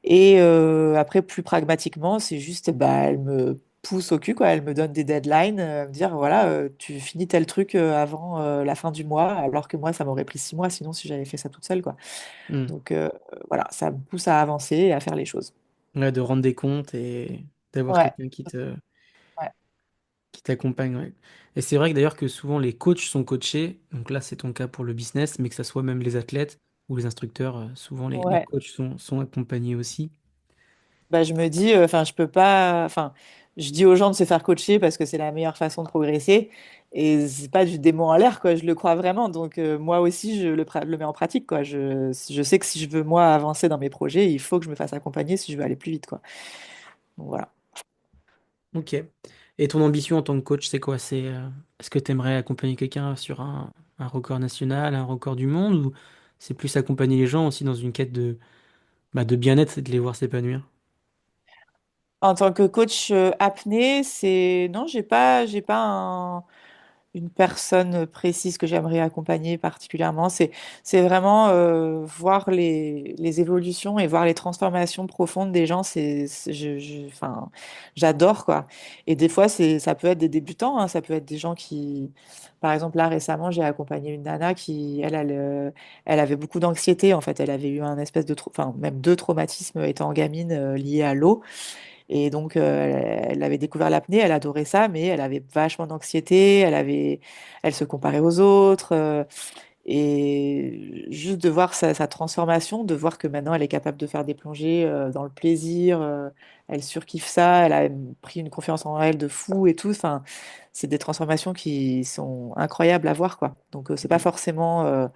Et après, plus pragmatiquement, c'est juste, bah, elle me pousse au cul, quoi. Elle me donne des deadlines, me dire, voilà, tu finis tel truc avant la fin du mois, alors que moi, ça m'aurait pris 6 mois, sinon, si j'avais fait ça toute seule, quoi. Hmm. Donc, voilà, ça me pousse à avancer et à faire les choses. Ouais, de rendre des comptes et d'avoir Ouais, quelqu'un ouais, qui t'accompagne. Ouais. Et c'est vrai que d'ailleurs que souvent les coachs sont coachés, donc là c'est ton cas pour le business, mais que ça soit même les athlètes ou les instructeurs, souvent les ouais. coachs sont accompagnés aussi. Bah, je me dis, enfin, je peux pas, enfin, je dis aux gens de se faire coacher parce que c'est la meilleure façon de progresser. Et c'est pas du démon en l'air, quoi. Je le crois vraiment. Donc, moi aussi, le mets en pratique, quoi. Je sais que si je veux, moi, avancer dans mes projets, il faut que je me fasse accompagner si je veux aller plus vite, quoi. Donc, voilà. Ok. Et ton ambition en tant que coach, c'est quoi? Est-ce que tu aimerais accompagner quelqu'un sur un record national, un record du monde, ou c'est plus accompagner les gens aussi dans une quête de bien-être et de les voir s'épanouir? En tant que coach apnée, c'est, non, j'ai pas une personne précise que j'aimerais accompagner particulièrement. C'est vraiment voir les évolutions et voir les transformations profondes des gens. Enfin, j'adore, quoi. Et des fois, ça peut être des débutants, hein, ça peut être des gens qui, par exemple, là récemment, j'ai accompagné une nana qui, elle avait beaucoup d'anxiété. En fait, elle avait eu un espèce enfin, même deux traumatismes étant gamine liés à l'eau. Et donc, elle avait découvert l'apnée, elle adorait ça, mais elle avait vachement d'anxiété, elle se comparait aux autres. Et juste de voir sa transformation, de voir que maintenant elle est capable de faire des plongées dans le plaisir, elle surkiffe ça, elle a pris une confiance en elle de fou et tout. Enfin, c'est des transformations qui sont incroyables à voir, quoi. Donc, c'est pas forcément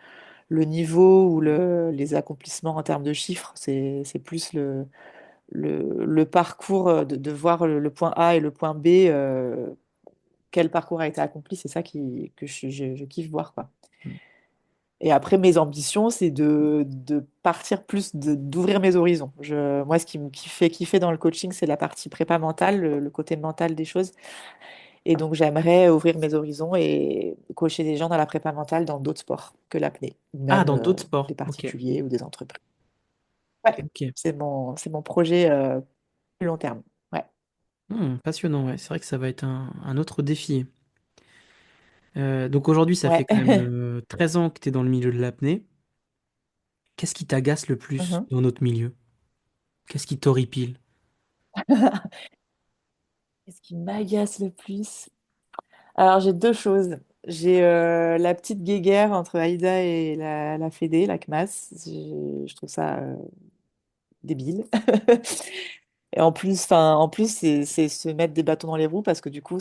le niveau ou les accomplissements en termes de chiffres, c'est plus le parcours, de voir le point A et le point B, quel parcours a été accompli, c'est ça que je kiffe voir, quoi. Et après, mes ambitions, c'est de partir plus, d'ouvrir mes horizons. Moi, qui fait kiffer dans le coaching, c'est la partie prépa mentale, le côté mental des choses. Et donc, j'aimerais ouvrir mes horizons et coacher des gens dans la prépa mentale dans d'autres sports que l'apnée, ou Ah, même dans d'autres des sports. Ok. particuliers ou des entreprises. Ouais, Ok. c'est mon projet plus long terme. Ouais, Passionnant, ouais. C'est vrai que ça va être un autre défi. Donc aujourd'hui, ça fait ouais. quand même 13 ans que tu es dans le milieu de l'apnée. Qu'est-ce qui t'agace le plus Mhm. dans notre milieu? Qu'est-ce qui t'horripile? Qu'est-ce qui m'agace le plus? Alors, j'ai deux choses. J'ai la petite guéguerre entre Aïda et la Fédé, la CMAS. Je trouve ça débile. Et en plus c'est se mettre des bâtons dans les roues parce que du coup,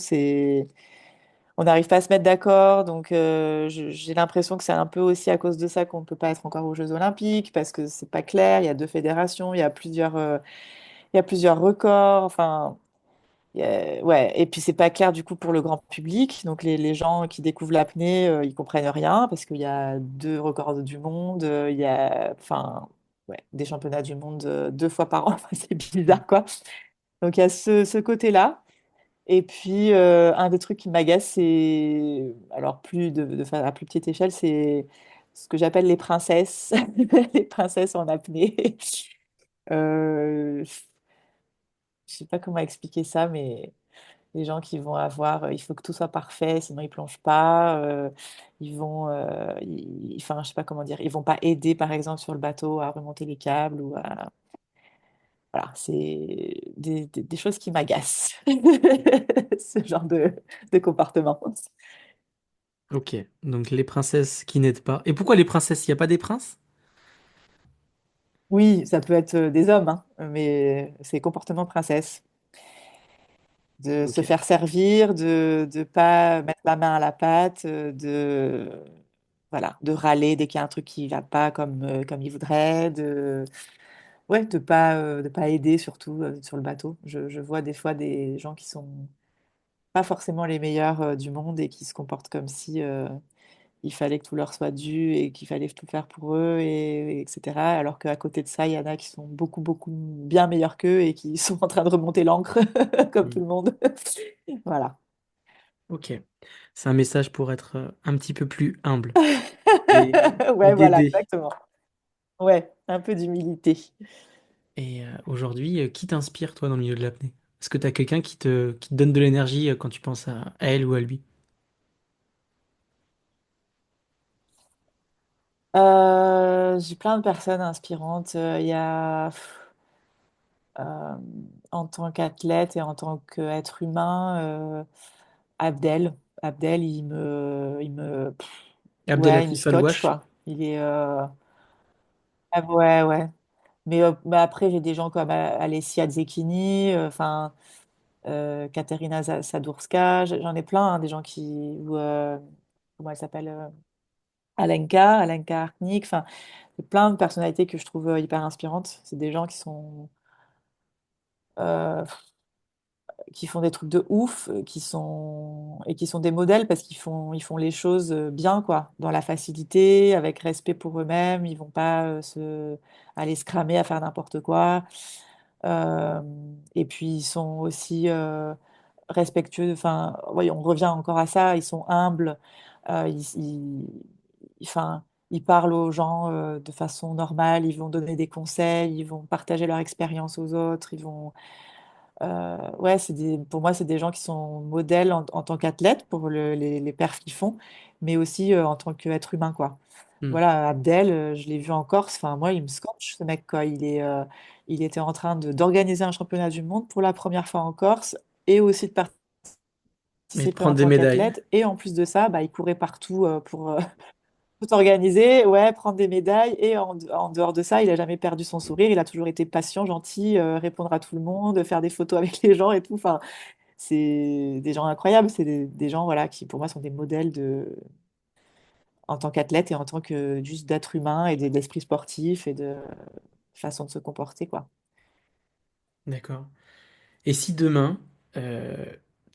on n'arrive pas à se mettre d'accord. Donc, j'ai l'impression que c'est un peu aussi à cause de ça qu'on ne peut pas être encore aux Jeux Olympiques parce que c'est pas clair. Il y a deux fédérations, il y a plusieurs records. Enfin. Ouais, et puis c'est pas clair du coup pour le grand public. Donc les gens qui découvrent l'apnée, ils comprennent rien parce qu'il y a deux records du monde, il y a enfin ouais, des championnats du monde deux fois par an. Enfin, c'est bizarre quoi. Donc il y a ce côté-là. Et puis un des trucs qui m'agace, c'est alors plus à plus petite échelle, c'est ce que j'appelle les princesses, les princesses en apnée. Euh, je sais pas comment expliquer ça, mais des gens qui vont avoir, il faut que tout soit parfait, sinon ils plongent pas. Ils vont, enfin, je sais pas comment dire, ils vont pas aider, par exemple, sur le bateau à remonter les câbles ou à, voilà, c'est des choses qui m'agacent, ce genre de comportement. Ok, donc les princesses qui n'aident pas. Et pourquoi les princesses? Il n'y a pas des princes? Oui, ça peut être des hommes, hein, mais c'est comportement de princesse. De se Ok. faire servir, de ne pas mettre la main à la pâte, voilà, de râler dès qu'il y a un truc qui va pas comme il voudrait, ouais, de pas aider surtout sur le bateau. Je vois des fois des gens qui sont pas forcément les meilleurs du monde et qui se comportent comme si il fallait que tout leur soit dû et qu'il fallait tout faire pour eux, etc. Alors qu'à côté de ça, il y en a qui sont beaucoup, beaucoup bien meilleurs qu'eux et qui sont en train de remonter l'ancre comme tout Hmm. le monde. Voilà. Ok. C'est un message pour être un petit peu plus humble et, et Ouais, voilà, d'aider. exactement. Ouais, un peu d'humilité. Et aujourd'hui, qui t'inspire toi dans le milieu de l'apnée? Est-ce que tu as quelqu'un qui te donne de l'énergie quand tu penses à elle ou à lui? J'ai plein de personnes inspirantes. Il y a, euh, en tant qu'athlète et en tant qu'être humain, Abdel. Abdel, ouais, il me Abdelatif scotche, Alouache, quoi. Il est, ah ouais, ouais. Mais après, j'ai des gens comme Alessia Zecchini, enfin, Katerina Sadurska, j'en ai plein, hein, des gens qui, ou, comment elle s'appelle, Alenka Hartnik, enfin, c'est plein de personnalités que je trouve hyper inspirantes. C'est des gens euh, qui font des trucs de ouf, qui sont des modèles parce ils font les choses bien, quoi, dans la facilité, avec respect pour eux-mêmes. Ils vont pas aller se cramer à faire n'importe quoi. Euh, et puis ils sont aussi respectueux. Enfin, ouais, on revient encore à ça. Ils sont humbles. Enfin, ils parlent aux gens de façon normale. Ils vont donner des conseils. Ils vont partager leur expérience aux autres. Ouais, pour moi, c'est des gens qui sont modèles en tant qu'athlètes pour les perfs qu'ils font, mais aussi en tant qu'être humain, quoi. hmm. Voilà, Abdel, je l'ai vu en Corse. Enfin, moi, il me scotche, ce mec, quoi. Il était en train d'organiser un championnat du monde pour la première fois en Corse et aussi de Et de participer en prendre des tant médailles. qu'athlète. Et en plus de ça, bah, il courait partout pour tout organiser, ouais, prendre des médailles. Et en dehors de ça, il a jamais perdu son sourire. Il a toujours été patient, gentil, répondre à tout le monde, faire des photos avec les gens et tout. Enfin, c'est des gens incroyables. C'est des gens, voilà, qui pour moi sont des modèles en tant qu'athlète et en tant que juste d'être humain et d'esprit sportif et de façon de se comporter, quoi. D'accord. Et si demain, euh,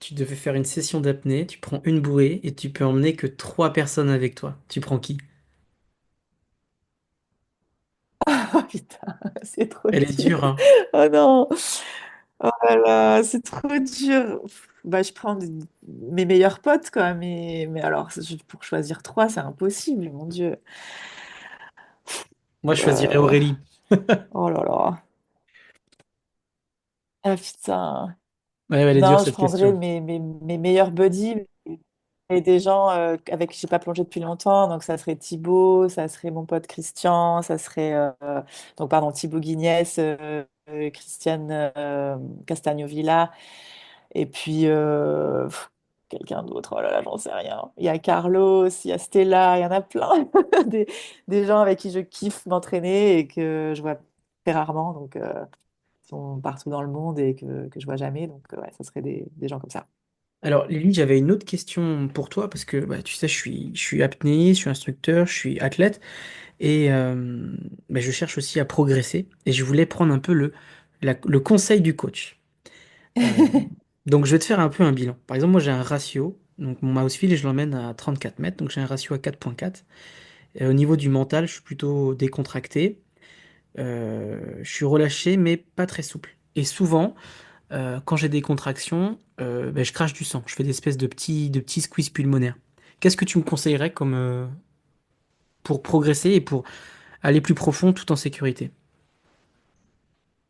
tu devais faire une session d'apnée, tu prends une bouée et tu peux emmener que trois personnes avec toi, tu prends qui? Oh putain, c'est trop Elle est dur. dure, hein? Oh non, oh là là, c'est trop dur. Bah, je prends mes meilleurs potes, quoi. Mais alors, pour choisir trois, c'est impossible, mon Dieu. Moi, je choisirais Euh, Aurélie. oh là là. Ah putain. Ouais, elle est dure Non, je cette prendrais question. mes meilleurs buddies et des gens avec qui j'ai pas plongé depuis longtemps. Donc, ça serait Thibaut, ça serait mon pote Christian, ça serait, donc, pardon, Thibaut Guignès, Christiane Castagnovilla, et puis quelqu'un d'autre. Oh là là, j'en sais rien. Il y a Carlos, il y a Stella, il y en a plein. Des, des gens avec qui je kiffe m'entraîner et que je vois très rarement. Donc, ils sont partout dans le monde et que je vois jamais. Donc, ouais, ça serait des gens comme ça. Alors, Lily, j'avais une autre question pour toi parce que bah, tu sais, je suis apnéiste, je suis instructeur, je suis athlète et bah, je cherche aussi à progresser et je voulais prendre un peu le conseil du coach. Euh, donc, je vais te faire un peu un bilan. Par exemple, moi, j'ai un ratio. Donc, mon Mousefeel, je l'emmène à 34 mètres. Donc, j'ai un ratio à 4,4. Et au niveau du mental, je suis plutôt décontracté. Je suis relâché, mais pas très souple. Et souvent, quand j'ai des contractions, ben, je crache du sang. Je fais des espèces de petits squeeze pulmonaires. Qu'est-ce que tu me conseillerais comme, pour progresser et pour aller plus profond tout en sécurité?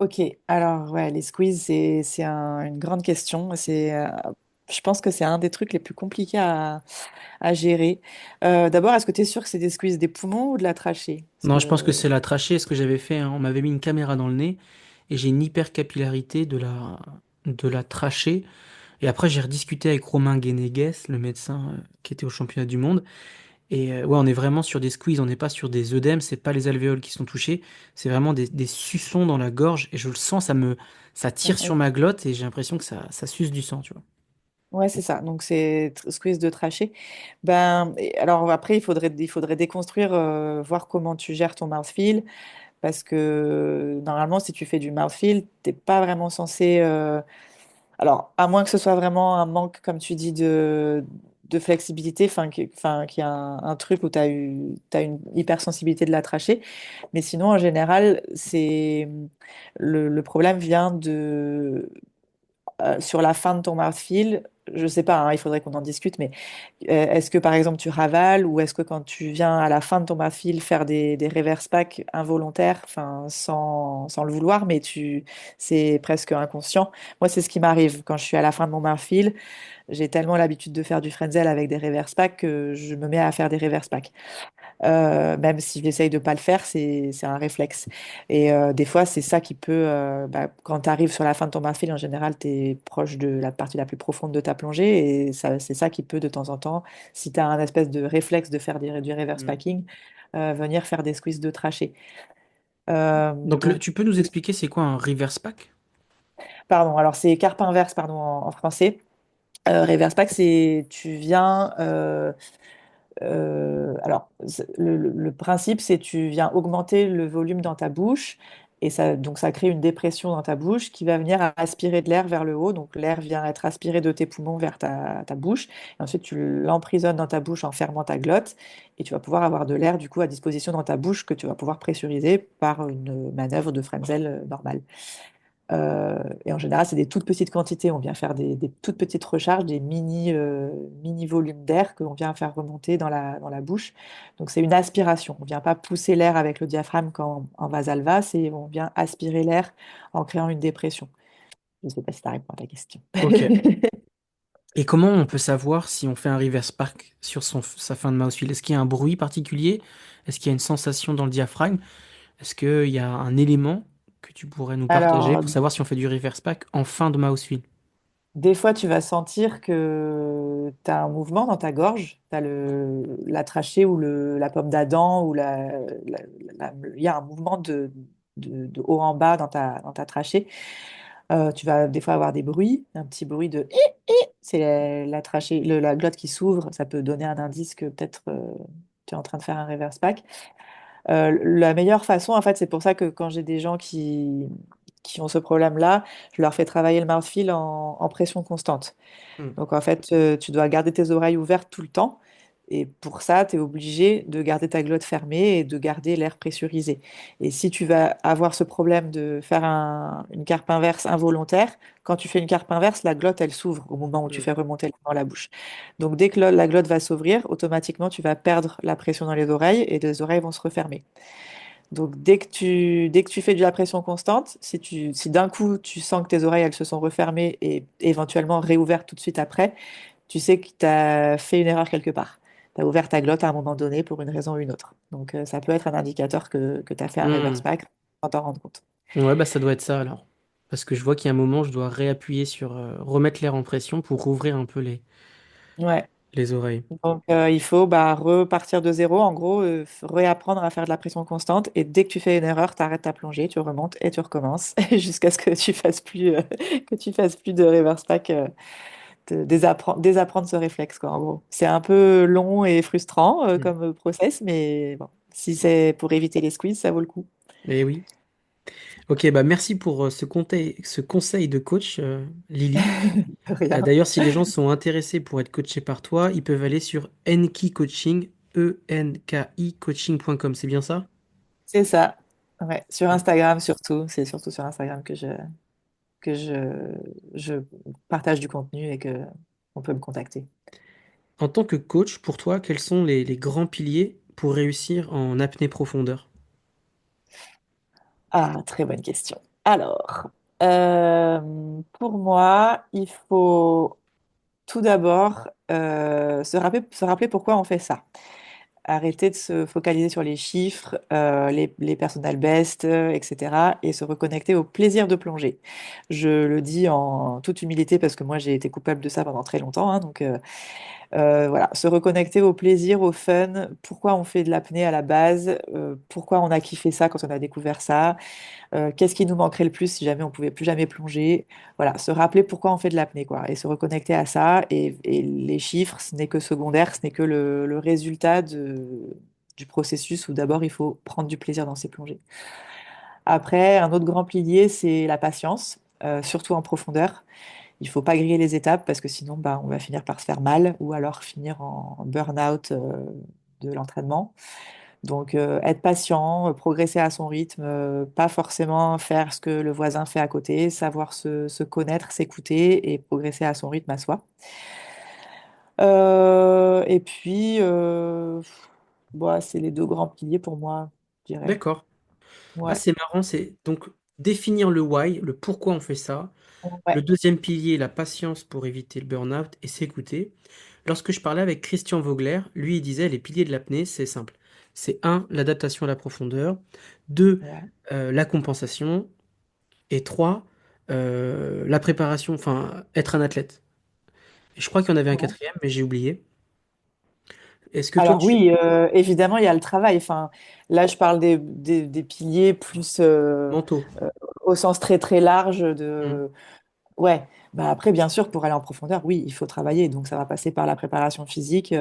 Ok, alors ouais, les squeezes, une grande question. Je pense que c'est un des trucs les plus compliqués à gérer. D'abord, est-ce que tu es sûr que c'est des squeezes des poumons ou de la trachée? Parce Non, je pense que que c'est la trachée, ce que j'avais fait, hein. On m'avait mis une caméra dans le nez et j'ai une hypercapillarité de la trachée. Et après, j'ai rediscuté avec Romain Guénéguès, le médecin qui était au championnat du monde. Et ouais, on est vraiment sur des squeezes, on n'est pas sur des œdèmes, c'est pas les alvéoles qui sont touchés, c'est vraiment des suçons dans la gorge et je le sens, ça tire sur ma glotte et j'ai l'impression que ça suce du sang, tu vois. ouais, c'est ça. Donc, c'est squeeze de trachée. Alors après, il faudrait déconstruire, voir comment tu gères ton mouthfeel. Parce que normalement, si tu fais du mouthfeel, t'es pas vraiment censé. Alors, à moins que ce soit vraiment un manque, comme tu dis, de flexibilité, enfin, qu'il y a un truc où t'as une hypersensibilité de la trachée. Mais sinon, en général, le problème vient sur la fin de ton mouthfeel. Je sais pas, hein, il faudrait qu'on en discute, mais est-ce que par exemple tu ravales ou est-ce que quand tu viens à la fin de ton mafile faire des reverse packs involontaires, enfin sans le vouloir, mais c'est presque inconscient. Moi, c'est ce qui m'arrive quand je suis à la fin de mon mafile. J'ai tellement l'habitude de faire du frenzel avec des reverse packs que je me mets à faire des reverse packs. Même si j'essaye de pas le faire, c'est un réflexe. Et des fois, c'est ça qui peut, quand tu arrives sur la fin de ton marathon, en général, tu es proche de la partie la plus profonde de ta plongée. Et ça, c'est ça qui peut, de temps en temps, si tu as un espèce de réflexe de faire du reverse Mm. packing, venir faire des squeezes de trachée. Donc Donc, tu peux nous expliquer c'est quoi un reverse pack? pardon, alors c'est carpe inverse, pardon, en français. Reverse pack, c'est tu viens. Alors, le principe, c'est tu viens augmenter le volume dans ta bouche et donc ça crée une dépression dans ta bouche qui va venir aspirer de l'air vers le haut. Donc l'air vient être aspiré de tes poumons vers ta bouche. Et ensuite, tu l'emprisonnes dans ta bouche en fermant ta glotte et tu vas pouvoir avoir de l'air du coup à disposition dans ta bouche que tu vas pouvoir pressuriser par une manœuvre de Frenzel normale. Et en général, c'est des toutes petites quantités. On vient faire des toutes petites recharges, des mini volumes d'air que l'on vient faire remonter dans la bouche. Donc, c'est une aspiration. On ne vient pas pousser l'air avec le diaphragme quand en Valsalva, on vient aspirer l'air en créant une dépression. Je ne sais pas si ça répond à ta question. Ok. Et comment on peut savoir si on fait un reverse pack sur sa fin de mouthfeel? Est-ce qu'il y a un bruit particulier? Est-ce qu'il y a une sensation dans le diaphragme? Est-ce qu'il y a un élément que tu pourrais nous partager Alors, pour savoir si on fait du reverse pack en fin de mouthfeel? des fois, tu vas sentir que tu as un mouvement dans ta gorge, tu as la trachée ou la pomme d'Adam, il y a un mouvement de haut en bas dans ta trachée. Tu vas des fois avoir des bruits, un petit bruit de c'est la trachée, la glotte qui s'ouvre, ça peut donner un indice que peut-être tu es en train de faire un reverse pack. La meilleure façon, en fait, c'est pour ça que quand j'ai des gens qui ont ce problème-là, je leur fais travailler le mouthfeel en pression constante. Hmm. Donc en fait, tu dois garder tes oreilles ouvertes tout le temps. Et pour ça, tu es obligé de garder ta glotte fermée et de garder l'air pressurisé. Et si tu vas avoir ce problème de faire une carpe inverse involontaire, quand tu fais une carpe inverse, la glotte, elle s'ouvre au moment où tu Hmm. fais remonter l'air dans la bouche. Donc dès que la glotte va s'ouvrir, automatiquement, tu vas perdre la pression dans les oreilles et les oreilles vont se refermer. Donc dès que tu fais de la pression constante, si d'un coup tu sens que tes oreilles elles se sont refermées et éventuellement réouvertes tout de suite après, tu sais que tu as fait une erreur quelque part. Tu as ouvert ta glotte à un moment donné pour une raison ou une autre. Donc ça peut être un indicateur que tu as fait un reverse Hmm. pack sans t'en rendre compte. Ouais, bah ça doit être ça alors. Parce que je vois qu'il y a un moment, je dois réappuyer sur remettre l'air en pression pour rouvrir un peu Ouais. les oreilles. Donc il faut repartir de zéro, en gros, réapprendre à faire de la pression constante. Et dès que tu fais une erreur, tu arrêtes ta plongée, tu remontes et tu recommences jusqu'à ce que tu fasses plus, que tu fasses plus de reverse pack. Désapprendre ce réflexe, quoi, en gros. C'est un peu long et frustrant Hmm. comme process, mais bon, si c'est pour éviter les squeezes, ça vaut le coup. Eh oui. Ok, bah merci pour ce conseil de coach, Lily. Rien. D'ailleurs, si les gens sont intéressés pour être coachés par toi, ils peuvent aller sur Enki Coaching, ENKI coaching.com, c'est bien ça? C'est ça. Ouais. Sur Ouais. Instagram surtout. C'est surtout sur Instagram que je partage du contenu et que on peut me contacter. En tant que coach, pour toi, quels sont les grands piliers pour réussir en apnée profondeur? Ah, très bonne question. Alors, pour moi, il faut tout d'abord se rappeler pourquoi on fait ça. Arrêter de se focaliser sur les chiffres, les personal best, etc. et se reconnecter au plaisir de plonger. Je le dis en toute humilité parce que moi j'ai été coupable de ça pendant très longtemps, hein, donc voilà, se reconnecter au plaisir, au fun, pourquoi on fait de l'apnée à la base, pourquoi on a kiffé ça quand on a découvert ça, qu'est-ce qui nous manquerait le plus si jamais on pouvait plus jamais plonger. Voilà, se rappeler pourquoi on fait de l'apnée, quoi, et se reconnecter à ça. Et les chiffres, ce n'est que secondaire, ce n'est que le résultat du processus où d'abord il faut prendre du plaisir dans ces plongées. Après, un autre grand pilier, c'est la patience, surtout en profondeur. Il faut pas griller les étapes parce que sinon, bah, on va finir par se faire mal ou alors finir en burn-out de l'entraînement. Donc, être patient, progresser à son rythme, pas forcément faire ce que le voisin fait à côté, savoir se connaître, s'écouter et progresser à son rythme à soi. Et puis, bon, c'est les deux grands piliers pour moi, je dirais. D'accord. Ah, Ouais, c'est marrant, c'est donc définir le why, le pourquoi on fait ça. Le ouais, deuxième pilier, la patience pour éviter le burn-out et s'écouter. Lorsque je parlais avec Christian Vogler, lui, il disait les piliers de l'apnée, c'est simple. C'est un, l'adaptation à la profondeur. Deux, ouais. la compensation. Et trois, la préparation, enfin, être un athlète. Et je crois qu'il y en avait un Ouais. quatrième, mais j'ai oublié. Est-ce que toi, Alors tu... oui, évidemment, il y a le travail. Enfin, là, je parle des piliers plus Manteau. euh, au sens très très large Hmm. de. Ouais, bah après, bien sûr, pour aller en profondeur, oui, il faut travailler. Donc, ça va passer par la préparation physique,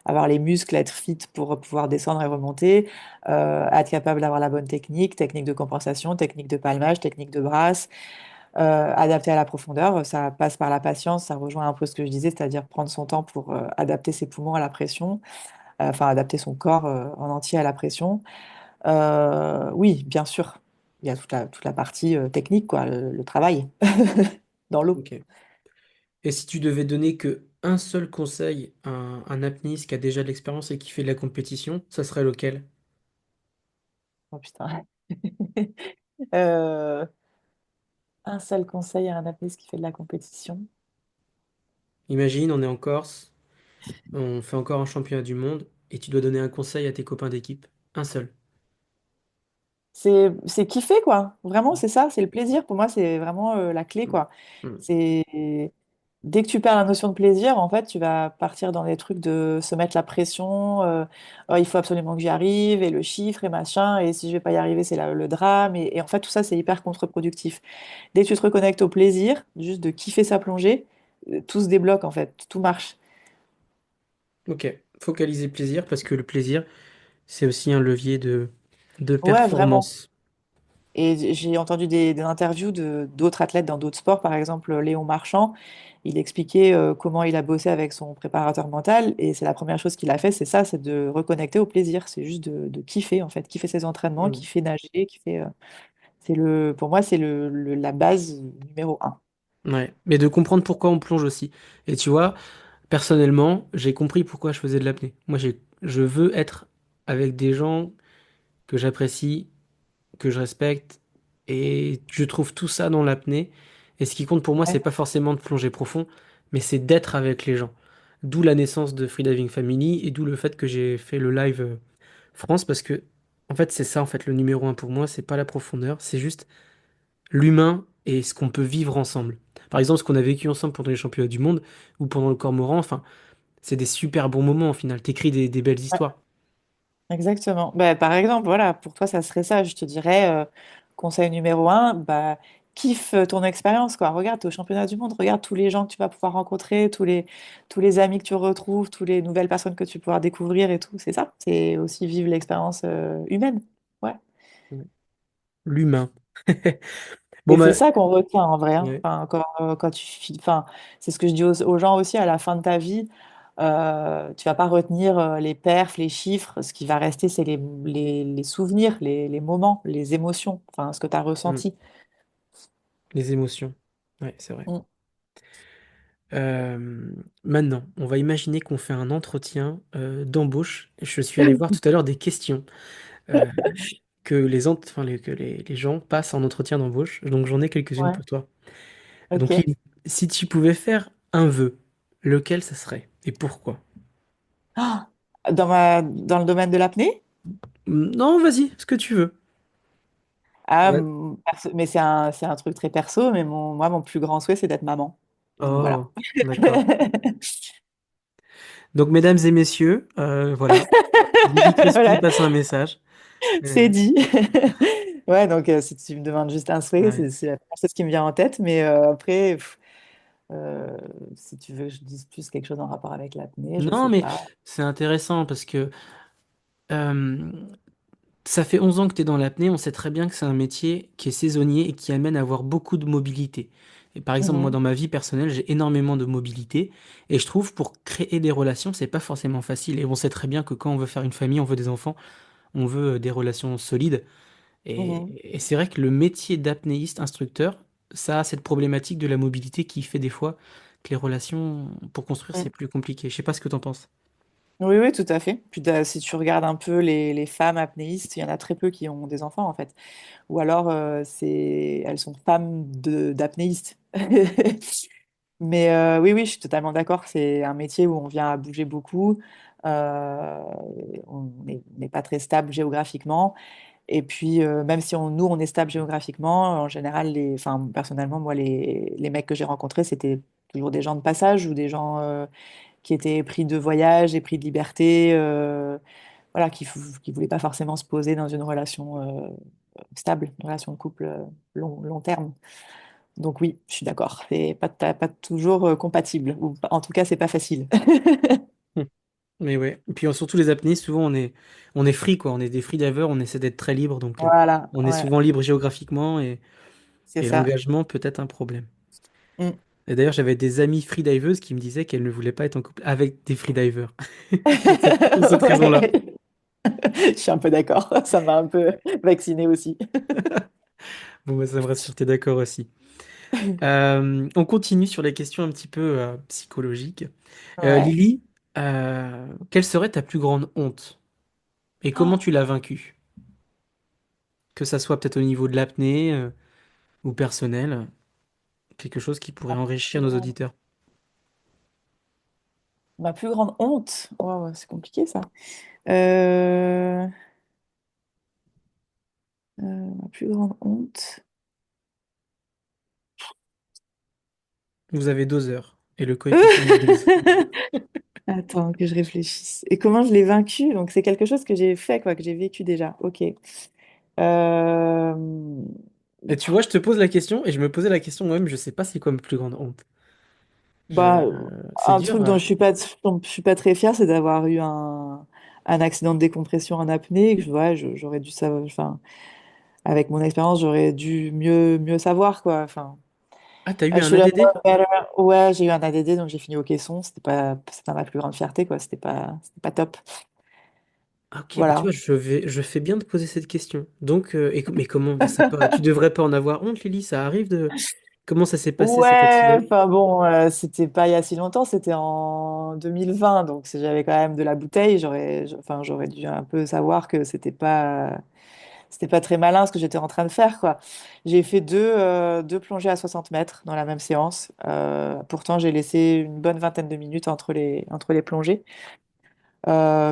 avoir les muscles, être fit pour pouvoir descendre et remonter, être capable d'avoir la bonne technique, technique de compensation, technique de palmage, technique de brasse, adapter à la profondeur. Ça passe par la patience, ça rejoint un peu ce que je disais, c'est-à-dire prendre son temps pour adapter ses poumons à la pression, enfin, adapter son corps en entier à la pression. Oui, bien sûr, il y a toute la partie technique, quoi, le travail dans l'eau. Ok. Et si tu devais donner que un seul conseil à un apnéiste qui a déjà de l'expérience et qui fait de la compétition, ça serait lequel? Oh putain. Euh, un seul conseil à un apnéiste qui fait de la compétition. Imagine, on est en Corse, on fait encore un championnat du monde, et tu dois donner un conseil à tes copains d'équipe. Un seul. C'est kiffer, quoi. Vraiment, c'est ça, c'est le plaisir. Pour moi, c'est vraiment la clé, Mm. quoi. Mm. C'est dès que tu perds la notion de plaisir, en fait, tu vas partir dans des trucs de se mettre la pression. Oh, il faut absolument que j'y arrive, et le chiffre, et machin. Et si je vais pas y arriver, c'est le drame. Et en fait, tout ça, c'est hyper contre-productif. Dès que tu te reconnectes au plaisir, juste de kiffer sa plongée, tout se débloque, en fait. Tout marche. Ok, focaliser plaisir, parce que le plaisir, c'est aussi un levier de Ouais, vraiment. performance. Et j'ai entendu des interviews de d'autres athlètes dans d'autres sports, par exemple Léon Marchand. Il expliquait comment il a bossé avec son préparateur mental. Et c'est la première chose qu'il a fait, c'est ça, c'est de reconnecter au plaisir. C'est juste de kiffer, en fait, kiffer ses entraînements, Mm. kiffer nager, kiffer. Pour moi, c'est la base numéro un. Ouais, mais de comprendre pourquoi on plonge aussi. Et tu vois, personnellement, j'ai compris pourquoi je faisais de l'apnée. Moi, je veux être avec des gens que j'apprécie, que je respecte, et je trouve tout ça dans l'apnée. Et ce qui compte pour moi, c'est Ouais, pas forcément de plonger profond, mais c'est d'être avec les gens. D'où la naissance de Freediving Family et d'où le fait que j'ai fait le live France, parce que en fait, c'est ça en fait le numéro un pour moi, c'est pas la profondeur, c'est juste l'humain et ce qu'on peut vivre ensemble. Par exemple, ce qu'on a vécu ensemble pendant les championnats du monde ou pendant le Cormoran, enfin, c'est des super bons moments au final. T'écris des belles ouais, histoires. exactement. Bah, par exemple, voilà, pour toi, ça serait ça. Je te dirais, conseil numéro un, bah, kiffe ton expérience, quoi. Regarde, t'es au championnat du monde, regarde tous les gens que tu vas pouvoir rencontrer, tous les amis que tu retrouves, toutes les nouvelles personnes que tu vas pouvoir découvrir et tout. C'est ça. C'est aussi vivre l'expérience humaine. Ouais. L'humain. Bon Et c'est bah, ça qu'on retient en vrai, hein. ouais. Enfin, quand enfin, c'est ce que je dis aux gens aussi à la fin de ta vie. Tu vas pas retenir les perfs, les chiffres. Ce qui va rester, c'est les souvenirs, les moments, les émotions, enfin, ce que tu as Hmm. ressenti. Les émotions. Ouais, c'est vrai. Mm. Euh, Maintenant, on va imaginer qu'on fait un entretien d'embauche. Je suis allé voir tout à l'heure des questions. Euh, que les gens passent en entretien d'embauche. Donc j'en ai quelques-unes Ouais, pour toi. Donc ok. Lily, si tu pouvais faire un vœu, lequel ça serait et pourquoi? Ah, dans le domaine de l'apnée? Non, vas-y, ce que tu veux. Ah, Ouais. mais c'est un truc très perso, mais mon plus grand souhait, c'est d'être maman. Donc voilà. Oh, d'accord. Donc mesdames et messieurs, voilà, Lily Crespi Voilà, passe un message. c'est Euh, dit. Ouais, donc si tu me demandes juste un souhait, ouais. c'est la première chose qui me vient en tête, mais après, euh, si tu veux que je dise plus quelque chose en rapport avec l'apnée, je Non, sais mais pas. c'est intéressant parce que euh, ça fait 11 ans que tu es dans l'apnée, on sait très bien que c'est un métier qui est saisonnier et qui amène à avoir beaucoup de mobilité. Et par exemple, moi, Mhm, dans ma vie personnelle, j'ai énormément de mobilité et je trouve pour créer des relations, c'est pas forcément facile. Et on sait très bien que quand on veut faire une famille, on veut des enfants, on veut des relations solides. mhm, Et c'est vrai que le métier d'apnéiste instructeur, ça a cette problématique de la mobilité qui fait des fois que les relations pour construire, c'est mhm. plus compliqué. Je sais pas ce que t'en penses. Oui, oui, tout à fait. Puis si tu regardes un peu les femmes apnéistes, il y en a très peu qui ont des enfants en fait. Ou alors elles sont femmes d'apnéistes. Mais oui, oui, je suis totalement d'accord. C'est un métier où on vient à bouger beaucoup. Euh, on n'est pas très stable géographiquement. Et puis, même si nous, on est stable géographiquement, en général, enfin, personnellement, moi, les mecs que j'ai rencontrés, c'était toujours des gens de passage ou des gens qui étaient pris de voyage et pris de liberté, voilà, qui voulaient pas forcément se poser dans une relation stable, une relation de couple long terme. Donc oui, je suis d'accord. C'est pas toujours compatible, ou en tout cas, c'est pas facile. Hmm. Mais ouais. Et puis surtout les apnéistes, souvent on est free quoi, on est des freedivers, on essaie d'être très libre, donc Voilà, on est ouais, souvent libre géographiquement c'est et ça. l'engagement peut être un problème. Mm. Et d'ailleurs j'avais des amies freediveuses qui me disaient qu'elles ne voulaient pas être en couple avec des freedivers pour cette raison-là. Ouais. Je suis un peu d'accord. Ça m'a un peu vaccinée aussi. Bon bah, ça me rassure, t'es d'accord aussi. On continue sur les questions un petit peu psychologiques. Ouais. Lily, quelle serait ta plus grande honte et comment Oh, tu l'as vaincue? Que ça soit peut-être au niveau de l'apnée ou personnel, quelque chose qui pourrait ma enrichir plus nos grande, auditeurs. ma plus grande honte. Wow, c'est compliqué ça. Euh, ma plus grande honte. Vous avez 2 heures et le coefficient est 12. Attends, que je réfléchisse. Et comment je l'ai vaincu? Donc, c'est quelque chose que j'ai fait, quoi, que j'ai vécu déjà. Ok. Euh, Et tu vois, je te pose la question et je me posais la question moi-même, je sais pas c'est quoi ma plus grande honte. bah, C'est un dur. truc dont je suis pas très fière, c'est d'avoir eu un accident de décompression en apnée. Ouais, j'aurais dû savoir. Enfin, avec mon expérience, j'aurais dû mieux savoir, quoi. Enfin, Ah, t'as eu I un should have known ADD? better. Ouais, j'ai eu un ADD, donc j'ai fini au caisson. C'est pas ma plus grande fierté, quoi. C'était pas top. Ah, ok, bah tu vois, Voilà. je fais bien de poser cette question. Donc, mais comment, bah, tu devrais pas en avoir honte, Lily, ça arrive de. Comment ça s'est passé cet Ouais, accident? enfin bon, c'était pas il y a si longtemps, c'était en 2020, donc si j'avais quand même de la bouteille, enfin, j'aurais dû un peu savoir que c'était pas très malin ce que j'étais en train de faire, quoi. J'ai fait deux plongées à 60 mètres dans la même séance. Pourtant, j'ai laissé une bonne vingtaine de minutes entre les plongées.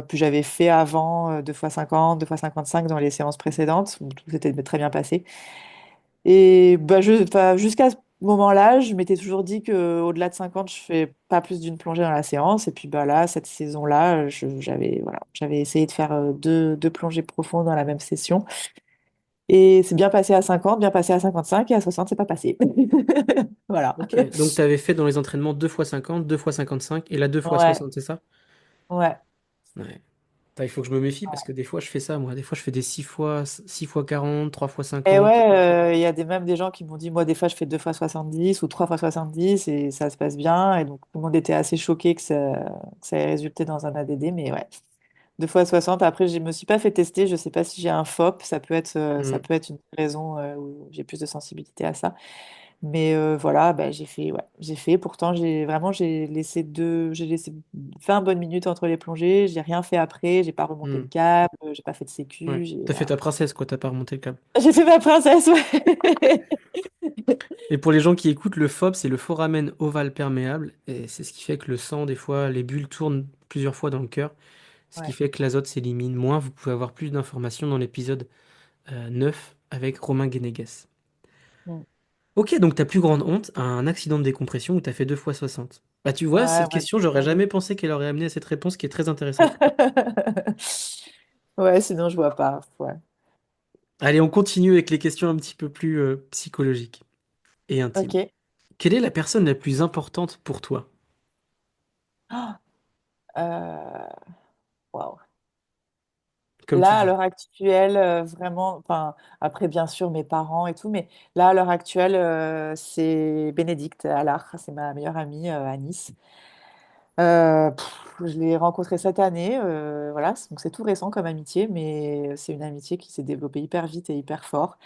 Puis j'avais fait avant 2 fois 50, 2 fois 55 dans les séances précédentes, où tout s'était très bien passé. Et bah, enfin, jusqu'à ce moment-là, je m'étais toujours dit qu'au-delà de 50, je fais pas plus d'une plongée dans la séance. Et puis bah, là, cette saison-là, j'avais essayé de faire deux plongées profondes dans la même session. Et c'est bien passé à 50, bien passé à 55, et à 60, c'est pas passé. Voilà. Ok, donc tu avais fait dans les entraînements 2 fois 50, 2 fois 55 et là 2 fois Ouais, 60, c'est ça? ouais. Ouais. Putain, il faut que je me méfie parce que des fois je fais ça, moi. Des fois je fais des 6 fois 40, 3 fois Et 50. ouais, il y a même des gens qui m'ont dit, moi, des fois, je fais 2 fois 70 ou 3 fois 70 et ça se passe bien. Et donc, tout le monde était assez choqué que ça ait résulté dans un ADD. Mais ouais, 2 fois 60. Après, je me suis pas fait tester. Je sais pas si j'ai un FOP. Ça peut être Hmm. une raison où j'ai plus de sensibilité à ça. Mais voilà, bah, j'ai fait, ouais, j'ai fait. Pourtant, j'ai laissé 20 bonnes minutes entre les plongées. J'ai rien fait après. J'ai pas remonté le Hmm. câble. J'ai pas fait de Ouais. sécu. T'as fait ta princesse, quoi, t'as pas remonté le câble. J'ai fait ma princesse, ouais. Et pour les gens qui écoutent, le FOB, c'est le foramen ovale perméable. Et c'est ce qui fait que le sang, des fois, les bulles tournent plusieurs fois dans le cœur. Ce qui Ouais. fait que l'azote s'élimine moins. Vous pouvez avoir plus d'informations dans l'épisode 9 avec Romain Guénéguès. Mm. Ok, donc ta plus grande honte, un accident de décompression où t'as fait 2 fois 60. Bah tu vois, Ouais, cette ouais, question, j'aurais jamais pensé qu'elle aurait amené à cette réponse qui est très intéressante. ouais, sinon je vois pas. Ouais. Allez, on continue avec les questions un petit peu plus psychologiques et intimes. Ok. Quelle est la personne la plus importante pour toi? Ah, euh, waouh. Comme tu Là, à dis. l'heure actuelle, vraiment, enfin, après, bien sûr, mes parents et tout, mais là, à l'heure actuelle, c'est Bénédicte Allard, c'est ma meilleure amie à Nice. Je l'ai rencontrée cette année, voilà, donc c'est tout récent comme amitié, mais c'est une amitié qui s'est développée hyper vite et hyper fort.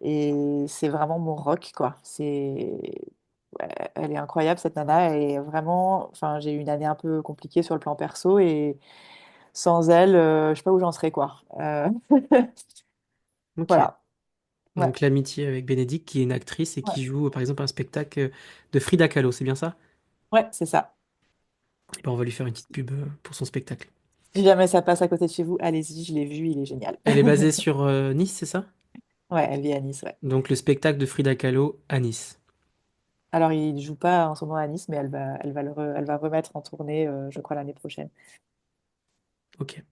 Et c'est vraiment mon rock, quoi. Ouais, elle est incroyable, cette nana. Elle est vraiment, enfin, j'ai eu une année un peu compliquée sur le plan perso et sans elle, je sais pas où j'en serais, quoi. Ok. Voilà. Ouais. Donc l'amitié avec Bénédicte, qui est une actrice et Ouais, qui joue par exemple un spectacle de Frida Kahlo, c'est bien ça? ouais, c'est ça. Et ben, on va lui faire une petite pub pour son spectacle. Si jamais ça passe à côté de chez vous, allez-y, je l'ai vu, il est génial. Elle est basée sur Nice, c'est ça? Ouais, elle vit à Nice, ouais. Donc le spectacle de Frida Kahlo à Nice. Alors, il joue pas en ce moment à Nice, mais elle va remettre en tournée, je crois, l'année prochaine. Ok.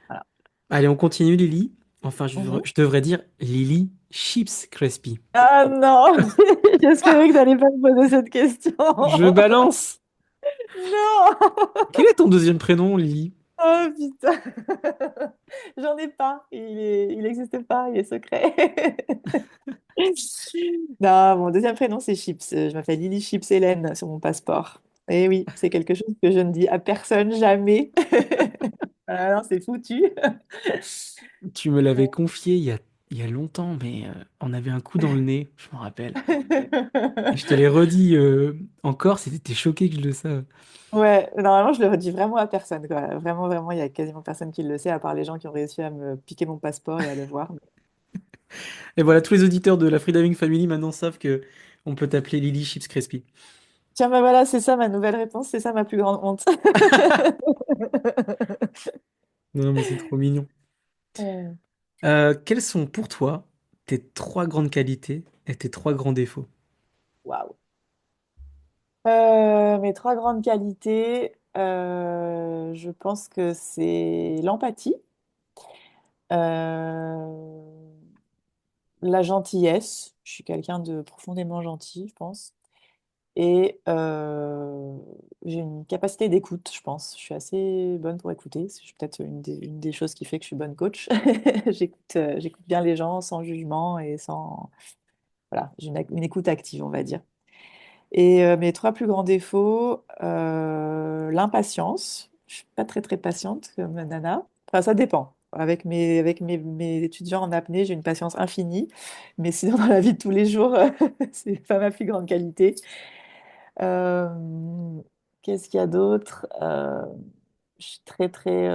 Voilà. Allez, on continue, Lily. Enfin, Mhm. je devrais dire Lily Chips Crespi. Ah non! J'espérais que t'allais pas me poser cette question. Je balance! Non! Quel est ton deuxième prénom, Lily? Oh putain! J'en ai pas. Il n'existe pas, il est secret. Non, mon deuxième prénom, c'est Chips. Je m'appelle Lily Chips Hélène sur mon passeport. Et oui, c'est quelque chose que je ne dis à personne jamais. Ah non, c'est foutu. Tu me l'avais confié il y a longtemps, mais on avait un coup dans le nez, je me rappelle. Et je te l'ai redit encore, t'es choqué que je le sache. Ouais, normalement, je le redis vraiment à personne, quoi. Vraiment, vraiment, il y a quasiment personne qui le sait, à part les gens qui ont réussi à me piquer mon passeport et à le voir. Et voilà, tous les auditeurs de la Freediving Family maintenant savent que on peut t'appeler Lily Chips Crespi. Tiens, bah voilà, c'est ça ma nouvelle réponse, c'est ça ma plus grande honte. Non, mais c'est trop mignon. Euh, Quelles sont pour toi tes trois grandes qualités et tes trois grands défauts? Waouh. Mes trois grandes qualités, je pense que c'est l'empathie, euh, la gentillesse. Je suis quelqu'un de profondément gentil, je pense. Et j'ai une capacité d'écoute, je pense. Je suis assez bonne pour écouter. C'est peut-être une des choses qui fait que je suis bonne coach. J'écoute bien les gens sans jugement et sans... Voilà, j'ai une écoute active, on va dire. Et mes trois plus grands défauts, l'impatience. Je suis pas très très patiente comme nana. Enfin, ça dépend. Mes étudiants en apnée, j'ai une patience infinie. Mais sinon, dans la vie de tous les jours, c'est pas ma plus grande qualité. Euh, Qu'est-ce qu'il y a d'autre? Je suis très très,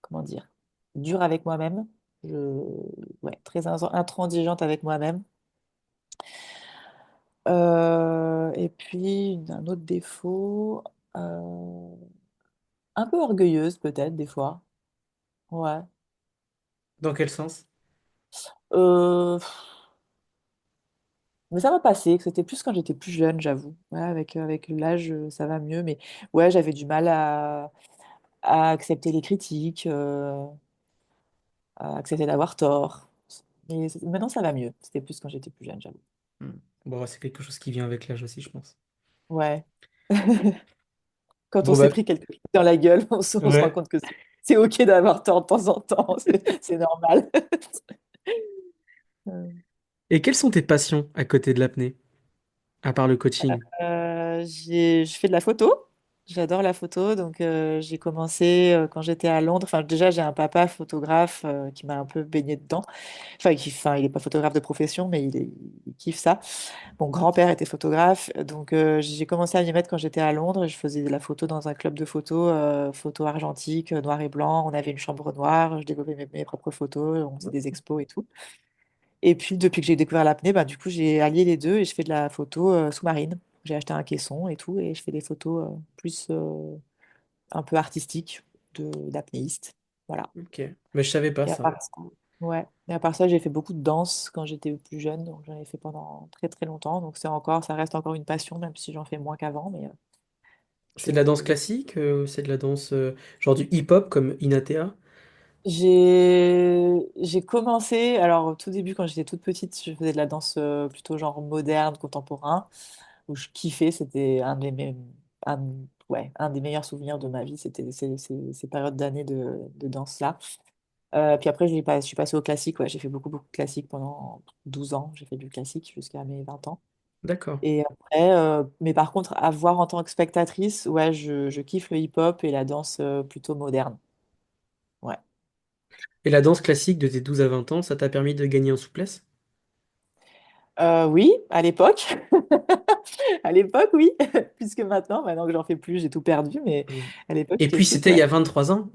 comment dire, dure avec moi-même. Je, ouais, très intransigeante avec moi-même. Et puis, un autre défaut, euh, un peu orgueilleuse peut-être des fois. Ouais. Dans quel sens? Euh, mais ça va passer, que c'était plus quand j'étais plus jeune, j'avoue. Ouais, avec l'âge, ça va mieux. Mais ouais, j'avais du mal à accepter les critiques, à accepter d'avoir tort. Mais maintenant, ça va mieux. C'était plus quand j'étais plus jeune, j'avoue. Hmm. Bon, c'est quelque chose qui vient avec l'âge aussi, je pense. Ouais. Quand on Bon s'est bah, pris quelque chose dans la gueule, on se rend ouais. compte que c'est OK d'avoir tort de temps en temps. C'est normal. Et quelles sont tes passions à côté de l'apnée, à part le coaching? Je fais de la photo. J'adore la photo, donc j'ai commencé quand j'étais à Londres. Enfin, déjà, j'ai un papa photographe qui m'a un peu baigné dedans. Enfin, il n'est pas photographe de profession, mais il kiffe ça. Mon grand-père était photographe, donc j'ai commencé à m'y mettre quand j'étais à Londres. Je faisais de la photo dans un club de photo, photo argentique, noir et blanc. On avait une chambre noire, je développais mes propres photos, on faisait des expos et tout. Et puis, depuis que j'ai découvert l'apnée, bah, du coup, j'ai allié les deux et je fais de la photo sous-marine. J'ai acheté un caisson et tout, et je fais des photos plus un peu artistiques d'apnéiste. Voilà. Ok. Mais je savais pas Et à ça. part ça, ouais. Et à part ça, j'ai fait beaucoup de danse quand j'étais plus jeune, donc j'en ai fait pendant très très longtemps. Donc ça reste encore une passion, même si j'en fais moins qu'avant. Mais C'est de la danse je, classique, c'est de la danse genre du hip-hop comme Inatea. j'ai commencé, alors au tout début, quand j'étais toute petite, je faisais de la danse plutôt genre moderne, contemporain, où je kiffais. C'était un, ouais, un des meilleurs souvenirs de ma vie. C'était ces périodes d'années de danse-là. Puis après, je suis passée au classique. Ouais, j'ai fait beaucoup, beaucoup de classiques pendant 12 ans. J'ai fait du classique jusqu'à mes 20 ans. D'accord. Et après, mais par contre, à voir en tant que spectatrice, ouais, je kiffe le hip-hop et la danse plutôt moderne. Ouais. Et la danse classique de tes 12 à 20 ans, ça t'a permis de gagner en souplesse? Oui, à l'époque. À l'époque, oui. Puisque maintenant que j'en fais plus, j'ai tout perdu. Mais Mm. à l'époque, Et j'étais puis fit, c'était il y ouais. a 23 ans.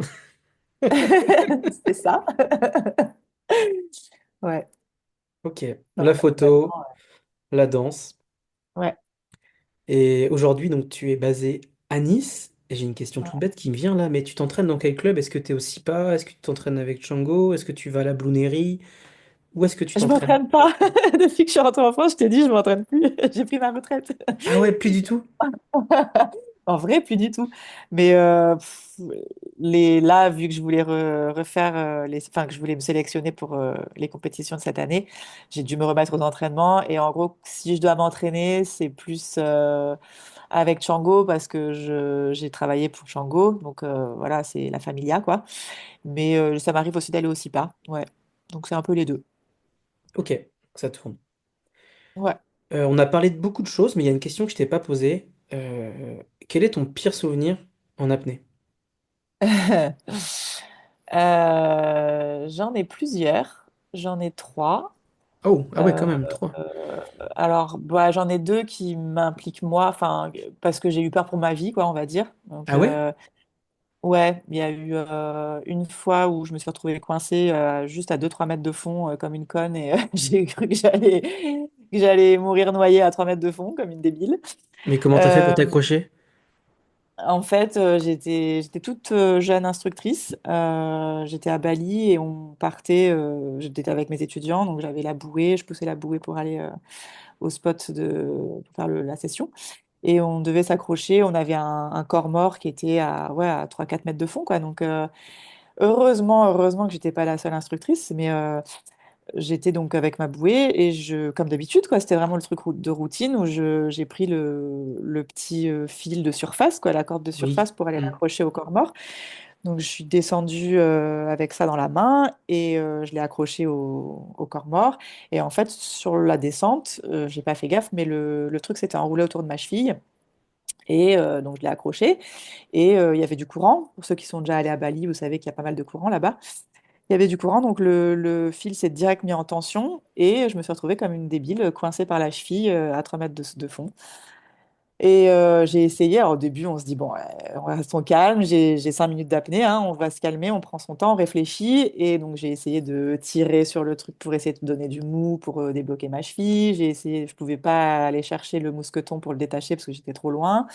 C'est ça. Ouais. Ok. Non, La maintenant, photo, la danse. ouais. Et aujourd'hui, donc, tu es basé à Nice. Et j'ai une question toute Ouais. bête qui me vient là, mais tu t'entraînes dans quel club? Est-ce que tu es au SIPA? Est-ce que tu t'entraînes avec Django? Est-ce que tu vas à la Bloonerie? Où est-ce que tu Je t'entraînes? m'entraîne pas. Depuis que je suis rentrée en France, je t'ai dit, je m'entraîne plus. J'ai pris ma retraite. Ah ouais, plus du tout? En vrai, plus du tout. Mais là, vu que je voulais refaire enfin, que je voulais me sélectionner pour les compétitions de cette année, j'ai dû me remettre aux entraînements. Et en gros, si je dois m'entraîner, c'est plus avec Django parce que j'ai travaillé pour Django. Donc voilà, c'est la familia, quoi. Mais ça m'arrive aussi d'aller au SIPA. Ouais. Donc c'est un peu les deux. Ok, ça tourne. Ouais. On a parlé de beaucoup de choses, mais il y a une question que je t'ai pas posée. Quel est ton pire souvenir en apnée? J'en ai plusieurs. J'en ai trois. Oh, ah ouais, quand Euh, même, 3. alors, bah, j'en ai deux qui m'impliquent moi, enfin, parce que j'ai eu peur pour ma vie, quoi, on va dire. Donc, Ah ouais? ouais, il y a eu une fois où je me suis retrouvée coincée juste à 2-3 mètres de fond, comme une conne, et j'ai cru que j'allais mourir noyée à 3 mètres de fond, comme une débile. Mais comment t'as fait pour Euh, t'accrocher? En fait, j'étais toute jeune instructrice. J'étais à Bali et on partait. J'étais avec mes étudiants, donc j'avais la bouée. Je poussais la bouée pour aller au spot pour faire la session. Et on devait s'accrocher. On avait un corps mort qui était ouais, à 3-4 mètres de fond, quoi. Donc, heureusement que j'étais pas la seule instructrice, mais j'étais donc avec ma bouée et comme d'habitude, quoi, c'était vraiment le truc de routine où j'ai pris le petit fil de surface, quoi, la corde de Oui. surface pour aller Hmm. l'accrocher au corps mort. Donc je suis descendue avec ça dans la main et je l'ai accroché au corps mort. Et en fait, sur la descente, j'ai pas fait gaffe, mais le truc s'était enroulé autour de ma cheville. Et donc je l'ai accroché et il y avait du courant. Pour ceux qui sont déjà allés à Bali, vous savez qu'il y a pas mal de courant là-bas. Il y avait du courant, donc le fil s'est direct mis en tension et je me suis retrouvée comme une débile, coincée par la cheville à 3 mètres de fond. Et j'ai essayé. Alors au début, on se dit, bon, on reste calme, j'ai 5 minutes d'apnée, hein, on va se calmer, on prend son temps, on réfléchit. Et donc j'ai essayé de tirer sur le truc pour essayer de donner du mou, pour débloquer ma cheville. J'ai essayé, je pouvais pas aller chercher le mousqueton pour le détacher parce que j'étais trop loin.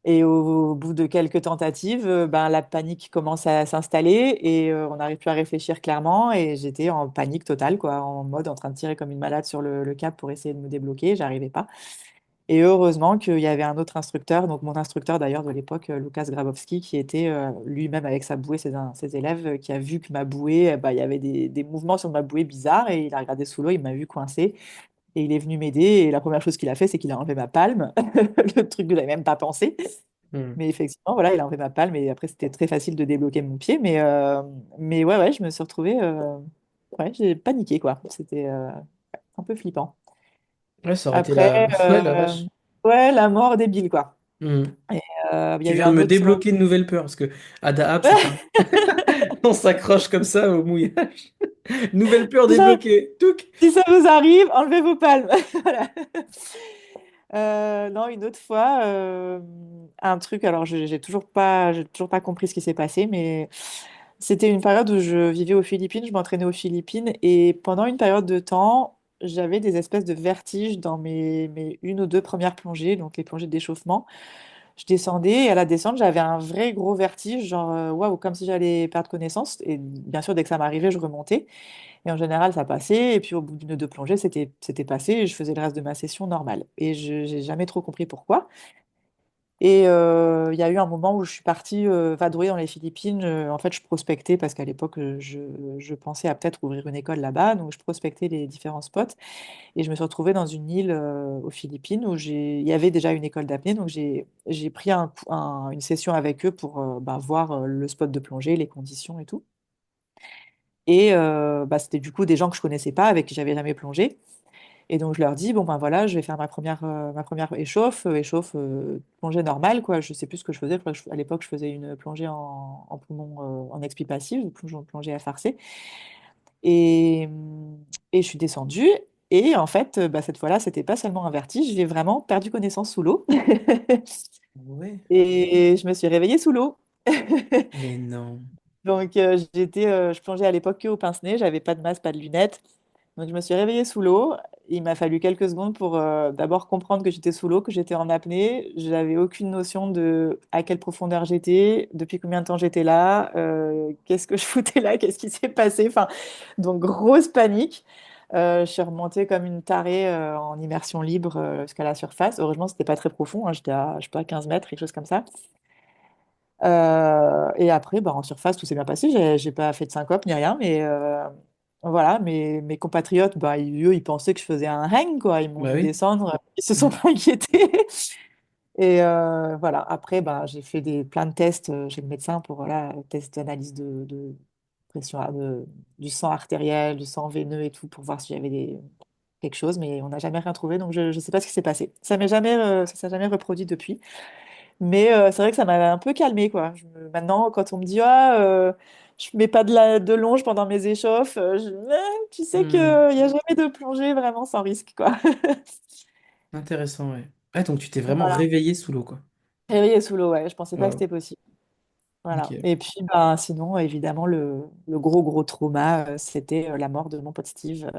Et au bout de quelques tentatives, ben, la panique commence à s'installer et on n'arrive plus à réfléchir clairement. Et j'étais en panique totale, quoi, en mode en train de tirer comme une malade sur le câble pour essayer de me débloquer. J'arrivais pas. Et heureusement qu'il y avait un autre instructeur, donc mon instructeur d'ailleurs de l'époque, Lucas Grabowski, qui était lui-même avec sa bouée, ses élèves, qui a vu que ma bouée, bah, il y avait des mouvements sur ma bouée bizarres et il a regardé sous l'eau, il m'a vu coincée et il est venu m'aider. Et la première chose qu'il a fait, c'est qu'il a enlevé ma palme, le truc que j'avais même pas pensé. Hmm. Mais effectivement, voilà, il a enlevé ma palme et après c'était très facile de débloquer mon pied. Mais ouais, je me suis retrouvée, ouais, j'ai paniqué quoi. C'était un peu flippant. Ouais, ça aurait été Après, la... Ouais, la vache. ouais, la mort débile quoi. Hmm. Il y Tu a eu viens de un me autre tournoi. débloquer une nouvelle peur parce que à Dahab, c'est pas. On s'accroche comme ça au mouillage. Nouvelle peur Si ça, débloquée. Touc. si ça vous arrive, enlevez vos palmes. Voilà. Non, une autre fois, un truc, alors j'ai toujours pas compris ce qui s'est passé, mais c'était une période où je vivais aux Philippines, je m'entraînais aux Philippines, et pendant une période de temps, j'avais des espèces de vertiges dans mes une ou deux premières plongées, donc les plongées d'échauffement. Je descendais et à la descente, j'avais un vrai gros vertige, genre waouh, comme si j'allais perdre connaissance. Et bien sûr, dès que ça m'arrivait, je remontais. Et en général, ça passait. Et puis au bout d'une ou deux plongées, c'était passé et je faisais le reste de ma session normale. Et je j'ai jamais trop compris pourquoi. Et il y a eu un moment où je suis partie vadrouiller dans les Philippines. En fait, je prospectais parce qu'à l'époque, je pensais à peut-être ouvrir une école là-bas. Donc, je prospectais les différents spots. Et je me suis retrouvée dans une île aux Philippines où il y avait déjà une école d'apnée. Donc, j'ai pris une session avec eux pour voir le spot de plongée, les conditions et tout. Et c'était du coup des gens que je connaissais pas, avec qui j'avais jamais plongé. Et donc je leur dis, bon ben voilà, je vais faire ma première plongée normale, quoi. Je sais plus ce que je faisais. Je crois que à l'époque, je faisais une plongée en poumon, en expie passive, une plongée FRC. Et, et je suis descendue. Et en fait, cette fois-là, c'était pas seulement un vertige, j'ai vraiment perdu connaissance sous l'eau. Ouais. Et je me suis réveillée sous l'eau. Mais non. Donc je plongeais à l'époque que au pince-nez, j'avais pas de masque, pas de lunettes. Donc je me suis réveillée sous l'eau. Il m'a fallu quelques secondes pour d'abord comprendre que j'étais sous l'eau, que j'étais en apnée. J'avais aucune notion de à quelle profondeur j'étais, depuis combien de temps j'étais là, qu'est-ce que je foutais là, qu'est-ce qui s'est passé. Enfin, donc grosse panique. Je suis remontée comme une tarée en immersion libre jusqu'à la surface. Heureusement, c'était pas très profond, hein. J'étais à, je sais pas, 15 mètres, quelque chose comme ça. Et après, en surface, tout s'est bien passé. J'ai pas fait de syncope ni rien, mais voilà, mes compatriotes, eux, ils pensaient que je faisais un hang, quoi. Ils m'ont Bah vu oui. descendre, ils se sont Mm. pas inquiétés. Et voilà, après, j'ai fait plein de tests chez le médecin pour voilà, test d'analyse de pression, du sang artériel, du sang veineux et tout, pour voir si j'avais quelque chose, mais on n'a jamais rien trouvé, donc je ne sais pas ce qui s'est passé. Ça s'est jamais reproduit depuis. Mais c'est vrai que ça m'avait un peu calmé, quoi. Maintenant, quand on me dit, ah, je mets pas de longe pendant mes échauffes, tu sais qu'il Hmm. n'y a jamais de plongée vraiment sans risque, quoi. Intéressant, ouais. Ah, donc tu t'es vraiment Voilà. réveillé sous l'eau, quoi. Réveillée sous l'eau, ouais. Je pensais pas que Waouh. c'était possible. Voilà. Ok. Et puis, sinon, évidemment, le gros trauma, c'était la mort de mon pote Steve,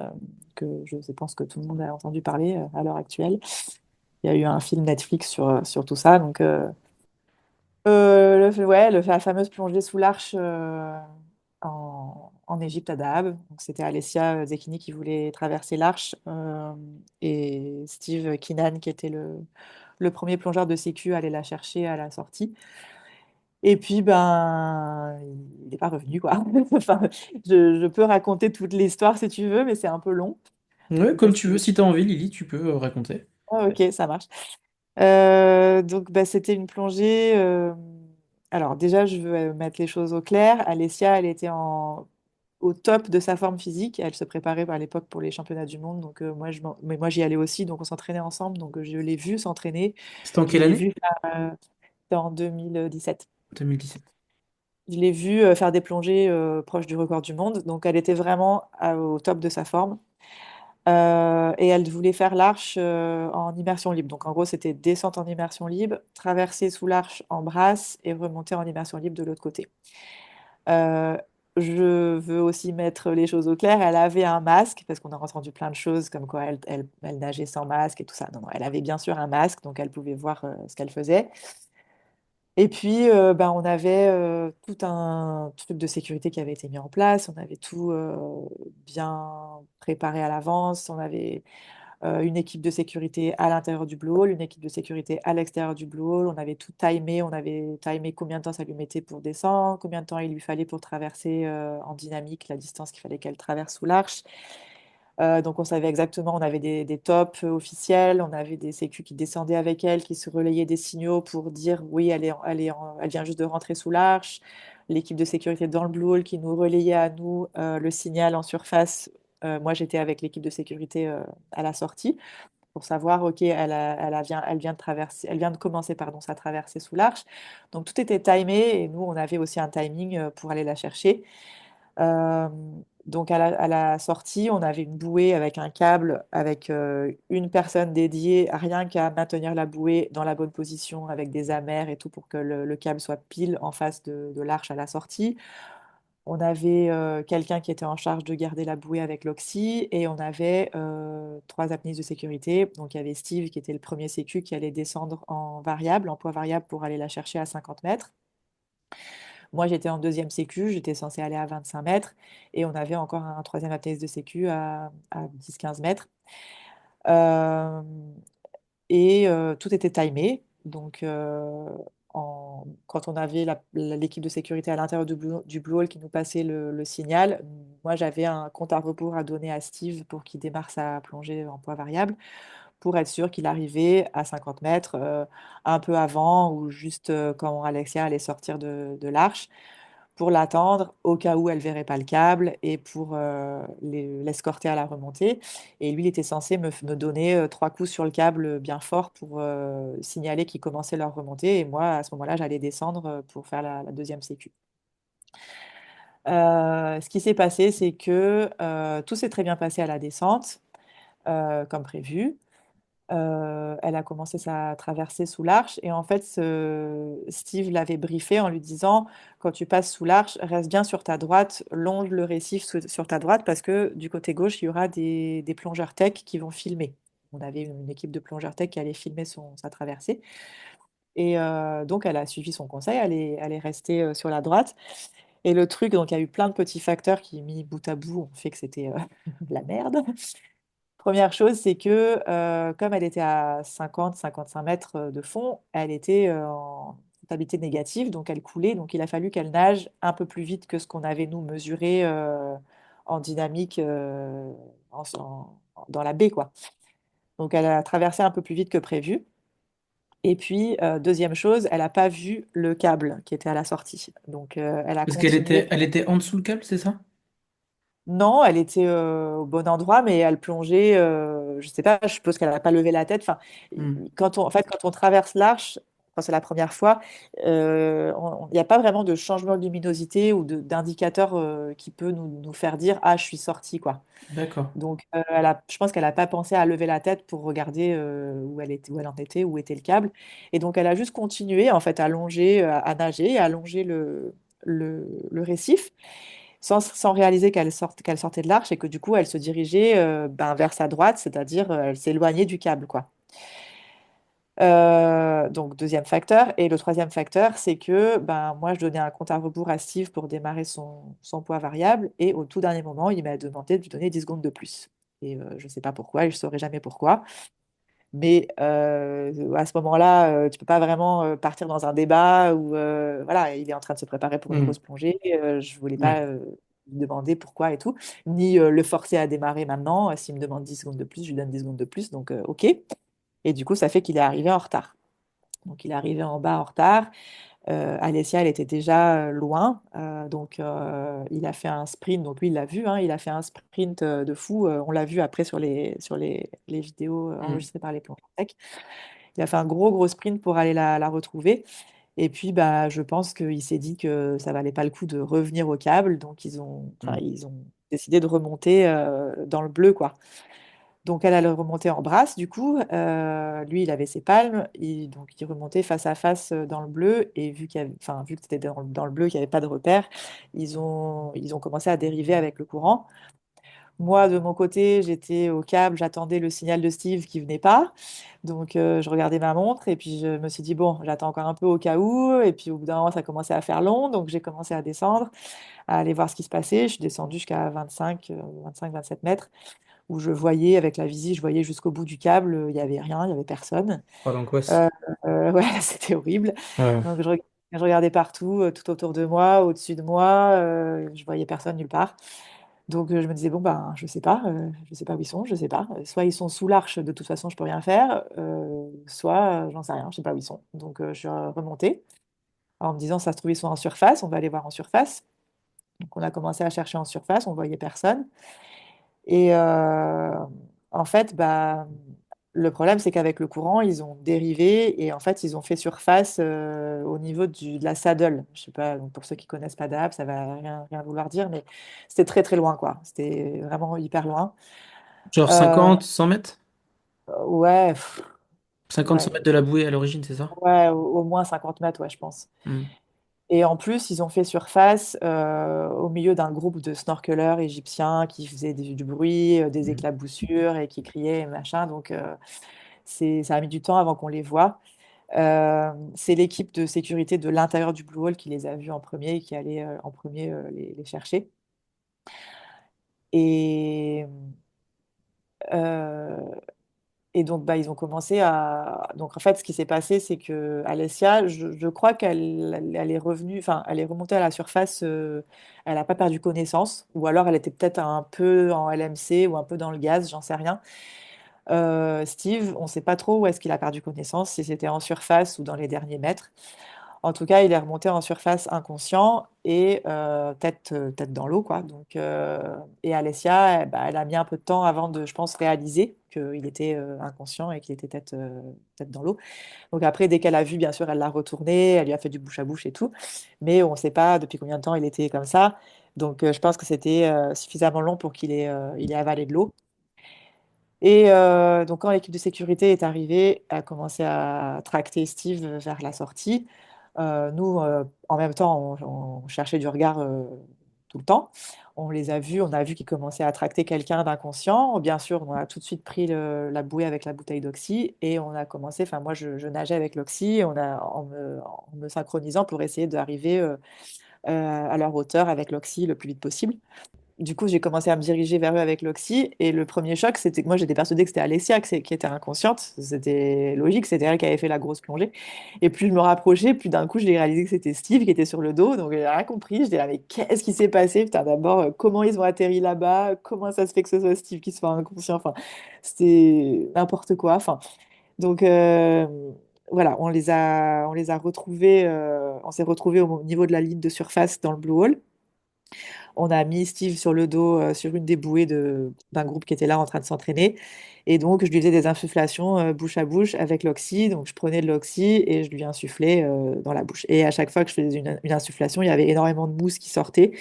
que je pense que tout le monde a entendu parler à l'heure actuelle. Il y a eu un film Netflix sur tout ça, donc la fameuse plongée sous l'arche en Égypte à Dahab. Donc, c'était Alessia Zekini qui voulait traverser l'arche et Steve Keenan, qui était le premier plongeur de sécu, allait la chercher à la sortie. Et puis, il n'est pas revenu, quoi. Enfin, je peux raconter toute l'histoire si tu veux, mais c'est un peu long. Je Ouais, sais pas comme si tu tu veux. veux. Si t'as envie, Lily, tu peux raconter. Ah, ok, ça marche. Donc, c'était une plongée. Alors, déjà, je veux mettre les choses au clair. Alessia, elle était au top de sa forme physique. Elle se préparait à l'époque pour les championnats du monde. Donc, mais moi, j'y allais aussi. Donc, on s'entraînait ensemble. Donc, je l'ai vue s'entraîner. C'était en Je quelle l'ai année? vue faire, c'était en 2017. 2017. Je l'ai vue faire des plongées proches du record du monde. Donc, elle était vraiment au top de sa forme. Et elle voulait faire l'arche en immersion libre. Donc en gros, c'était descente en immersion libre, traverser sous l'arche en brasse et remonter en immersion libre de l'autre côté. Euh, je veux aussi mettre les choses au clair. Elle avait un masque, parce qu'on a entendu plein de choses, comme quoi elle nageait sans masque et tout ça. Non, non, elle avait bien sûr un masque, donc elle pouvait voir ce qu'elle faisait. Et puis, on avait tout un truc de sécurité qui avait été mis en place. On avait tout bien préparé à l'avance. On avait une équipe de sécurité à l'intérieur du Blue Hole, une équipe de sécurité à l'extérieur du Blue Hole. On avait tout timé, on avait timé combien de temps ça lui mettait pour descendre, combien de temps il lui fallait pour traverser en dynamique la distance qu'il fallait qu'elle traverse sous l'arche. Donc on savait exactement, on avait des tops officiels, on avait des sécu qui descendaient avec elle, qui se relayaient des signaux pour dire oui, elle vient juste de rentrer sous l'arche. L'équipe de sécurité dans le Blue Hole qui nous relayait à nous le signal en surface. Moi, j'étais avec l'équipe de sécurité à la sortie pour savoir, ok, elle vient de traverser, elle vient de commencer, pardon, sa traversée sous l'Arche. Donc tout était timé et nous, on avait aussi un timing pour aller la chercher. Euh, donc à la sortie, on avait une bouée avec un câble, avec une personne dédiée à rien qu'à maintenir la bouée dans la bonne position avec des amers et tout pour que le câble soit pile en face de l'arche à la sortie. On avait quelqu'un qui était en charge de garder la bouée avec l'oxy et on avait trois apnéistes de sécurité. Donc il y avait Steve qui était le premier sécu qui allait descendre en variable, en poids variable pour aller la chercher à 50 mètres. Moi j'étais en deuxième sécu, j'étais censée aller à 25 mètres et on avait encore un troisième apnéiste de sécu à 10-15 mètres. Euh, tout était timé. Donc, quand on avait l'équipe de sécurité à l'intérieur du Blue Hole qui nous passait le signal, moi j'avais un compte à rebours à donner à Steve pour qu'il démarre sa plongée en poids variable, pour être sûr qu'il arrivait à 50 mètres un peu avant ou juste quand Alexia allait sortir de l'arche pour l'attendre au cas où elle verrait pas le câble et pour l'escorter à la remontée. Et lui, il était censé me donner trois coups sur le câble bien fort pour signaler qu'il commençait leur remontée. Et moi, à ce moment-là, j'allais descendre pour faire la deuxième sécu. Ce qui s'est passé, c'est que tout s'est très bien passé à la descente, comme prévu. Elle a commencé sa traversée sous l'arche et en fait, Steve l'avait briefé en lui disant, quand tu passes sous l'arche, reste bien sur ta droite, longe le récif sur ta droite parce que du côté gauche, il y aura des plongeurs tech qui vont filmer. On avait une équipe de plongeurs tech qui allait filmer sa traversée. Et donc, elle a suivi son conseil, elle est restée sur la droite. Et le truc, donc il y a eu plein de petits facteurs qui, mis bout à bout, ont fait que c'était la merde. Première chose, c'est que comme elle était à 50-55 mètres de fond, elle était en stabilité négative, donc elle coulait. Donc il a fallu qu'elle nage un peu plus vite que ce qu'on avait nous mesuré en dynamique dans la baie, quoi. Donc elle a traversé un peu plus vite que prévu. Et puis, deuxième chose, elle n'a pas vu le câble qui était à la sortie. Donc elle a Parce continué. elle était en dessous le câble, c'est ça? Non, elle était au bon endroit, mais elle plongeait. Je sais pas, je suppose qu'elle n'a pas levé la tête. Enfin, Hmm. en fait, quand on traverse l'arche, quand c'est la première fois, il n'y a pas vraiment de changement de luminosité ou d'indicateur qui peut nous faire dire, ah, je suis sortie, quoi. D'accord. Donc, je pense qu'elle n'a pas pensé à lever la tête pour regarder où elle était, où elle en était, où était le câble. Et donc, elle a juste continué, en fait, à longer, à nager, à longer le récif sans réaliser qu'elle sortait de l'arche et que du coup, elle se dirigeait ben, vers sa droite, c'est-à-dire elle s'éloignait du câble, quoi. Donc, deuxième facteur. Et le troisième facteur, c'est que ben, moi, je donnais un compte à rebours à Steve pour démarrer son poids variable. Et au tout dernier moment, il m'a demandé de lui donner 10 secondes de plus. Et je ne sais pas pourquoi, et je ne saurais jamais pourquoi. Mais à ce moment-là, tu peux pas vraiment partir dans un débat où voilà, il est en train de se préparer pour une Hmm. grosse plongée. Je voulais pas Ouais. lui demander pourquoi et tout, ni le forcer à démarrer maintenant. S'il me demande 10 secondes de plus, je lui donne 10 secondes de plus. Donc, OK. Et du coup, ça fait qu'il est arrivé en retard. Donc, il est arrivé en bas en retard. Alessia, elle était déjà loin. Donc, il a fait un sprint. Donc, lui, il l'a vu. Hein, il a fait un sprint de fou. On l'a vu après sur les vidéos Hmm. enregistrées par les plongeurs tech. Il a fait un gros sprint pour aller la retrouver. Et puis, bah, je pense qu'il s'est dit que ça valait pas le coup de revenir au câble. Donc, enfin, Hmm. ils ont décidé de remonter dans le bleu, quoi. Donc, elle allait remonter en brasse, du coup. Lui, il avait ses palmes. Donc, il remontait face à face dans le bleu. Et enfin, vu que c'était dans le bleu, qu'il n'y avait pas de repère, ils ont commencé à dériver avec le courant. Moi, de mon côté, j'étais au câble, j'attendais le signal de Steve qui venait pas. Donc, je regardais ma montre et puis je me suis dit, bon, j'attends encore un peu au cas où. Et puis, au bout d'un moment, ça commençait à faire long. Donc, j'ai commencé à descendre, à aller voir ce qui se passait. Je suis descendue jusqu'à 27 mètres, où je voyais, avec la visie, je voyais jusqu'au bout du câble. Il n'y avait rien, il n'y avait personne. Oh, l'angoisse. Euh, ouais, c'était horrible. Ouais. Donc, je regardais partout, tout autour de moi, au-dessus de moi. Je voyais personne nulle part. Donc je me disais, bon, ben, je sais pas où ils sont, je sais pas. Soit ils sont sous l'arche, de toute façon, je peux rien faire, soit j'en sais rien, je sais pas où ils sont. Donc je suis remontée en me disant, ça se trouve, ils sont en surface, on va aller voir en surface. Donc on a commencé à chercher en surface, on voyait personne. Et en fait, bah, Le problème, c'est qu'avec le courant, ils ont dérivé et en fait, ils ont fait surface au niveau de la saddle. Je sais pas, donc pour ceux qui connaissent pas d'App, ça va rien vouloir dire, mais c'était très très loin, quoi. C'était vraiment hyper loin. Genre Euh, 50, 100 mètres? ouais, 50, 100 ouais, mètres de la bouée à l'origine, c'est ça? ouais, au moins 50 mètres, ouais, je pense. Hmm. Et en plus, ils ont fait surface au milieu d'un groupe de snorkeleurs égyptiens qui faisaient du bruit, des Mhm. éclaboussures et qui criaient et machin. Donc, ça a mis du temps avant qu'on les voie. C'est l'équipe de sécurité de l'intérieur du Blue Hole qui les a vus en premier et qui allait en premier les chercher. Et, euh, et donc, bah, ils ont commencé à. Donc, en fait, ce qui s'est passé, c'est que Alessia, je crois elle est revenue, enfin, elle est remontée à la surface. Elle n'a pas perdu connaissance, ou alors elle était peut-être un peu en LMC ou un peu dans le gaz, j'en sais rien. Steve, on ne sait pas trop où est-ce qu'il a perdu connaissance, si c'était en surface ou dans les derniers mètres. En tout cas, il est remonté en surface inconscient et tête dans l'eau, quoi. Donc, et Alessia, bah, elle a mis un peu de temps avant de, je pense, réaliser qu'il était inconscient et qu'il était tête dans l'eau. Donc après, dès qu'elle a vu, bien sûr, elle l'a retourné, elle lui a fait du bouche à bouche et tout. Mais on ne sait pas depuis combien de temps il était comme ça. Donc, je pense que c'était suffisamment long pour il ait avalé de l'eau. Et donc, quand l'équipe de sécurité est arrivée, elle a commencé à tracter Steve vers la sortie. Nous, en même temps, on cherchait du regard tout le temps. On les a vus, on a vu qu'ils commençaient à tracter quelqu'un d'inconscient. Bien sûr, on a tout de suite pris la bouée avec la bouteille d'oxy et on a commencé. Enfin, moi, je nageais avec l'oxy en me synchronisant pour essayer d'arriver à leur hauteur avec l'oxy le plus vite possible. Du coup, j'ai commencé à me diriger vers eux avec l'oxy. Et le premier choc, c'était que moi, j'étais persuadée que c'était Alessia qui était inconsciente. C'était logique, c'était elle qui avait fait la grosse plongée. Et plus je me rapprochais, plus d'un coup, j'ai réalisé que c'était Steve qui était sur le dos. Donc, j'ai rien compris. Je disais, ah, mais qu'est-ce qui s'est passé? Putain, d'abord, comment ils ont atterri là-bas? Comment ça se fait que ce soit Steve qui soit inconscient? Enfin, c'était n'importe quoi. Enfin, donc, voilà, on les a retrouvés. On s'est retrouvés au niveau de la ligne de surface dans le Blue Hole. On a mis Steve sur le dos, sur une des bouées d'un groupe qui était là en train de s'entraîner. Et donc, je lui faisais des insufflations bouche à bouche avec l'oxy. Donc, je prenais de l'oxy et je lui insufflais dans la bouche. Et à chaque fois que je faisais une insufflation, il y avait énormément de mousse qui sortait.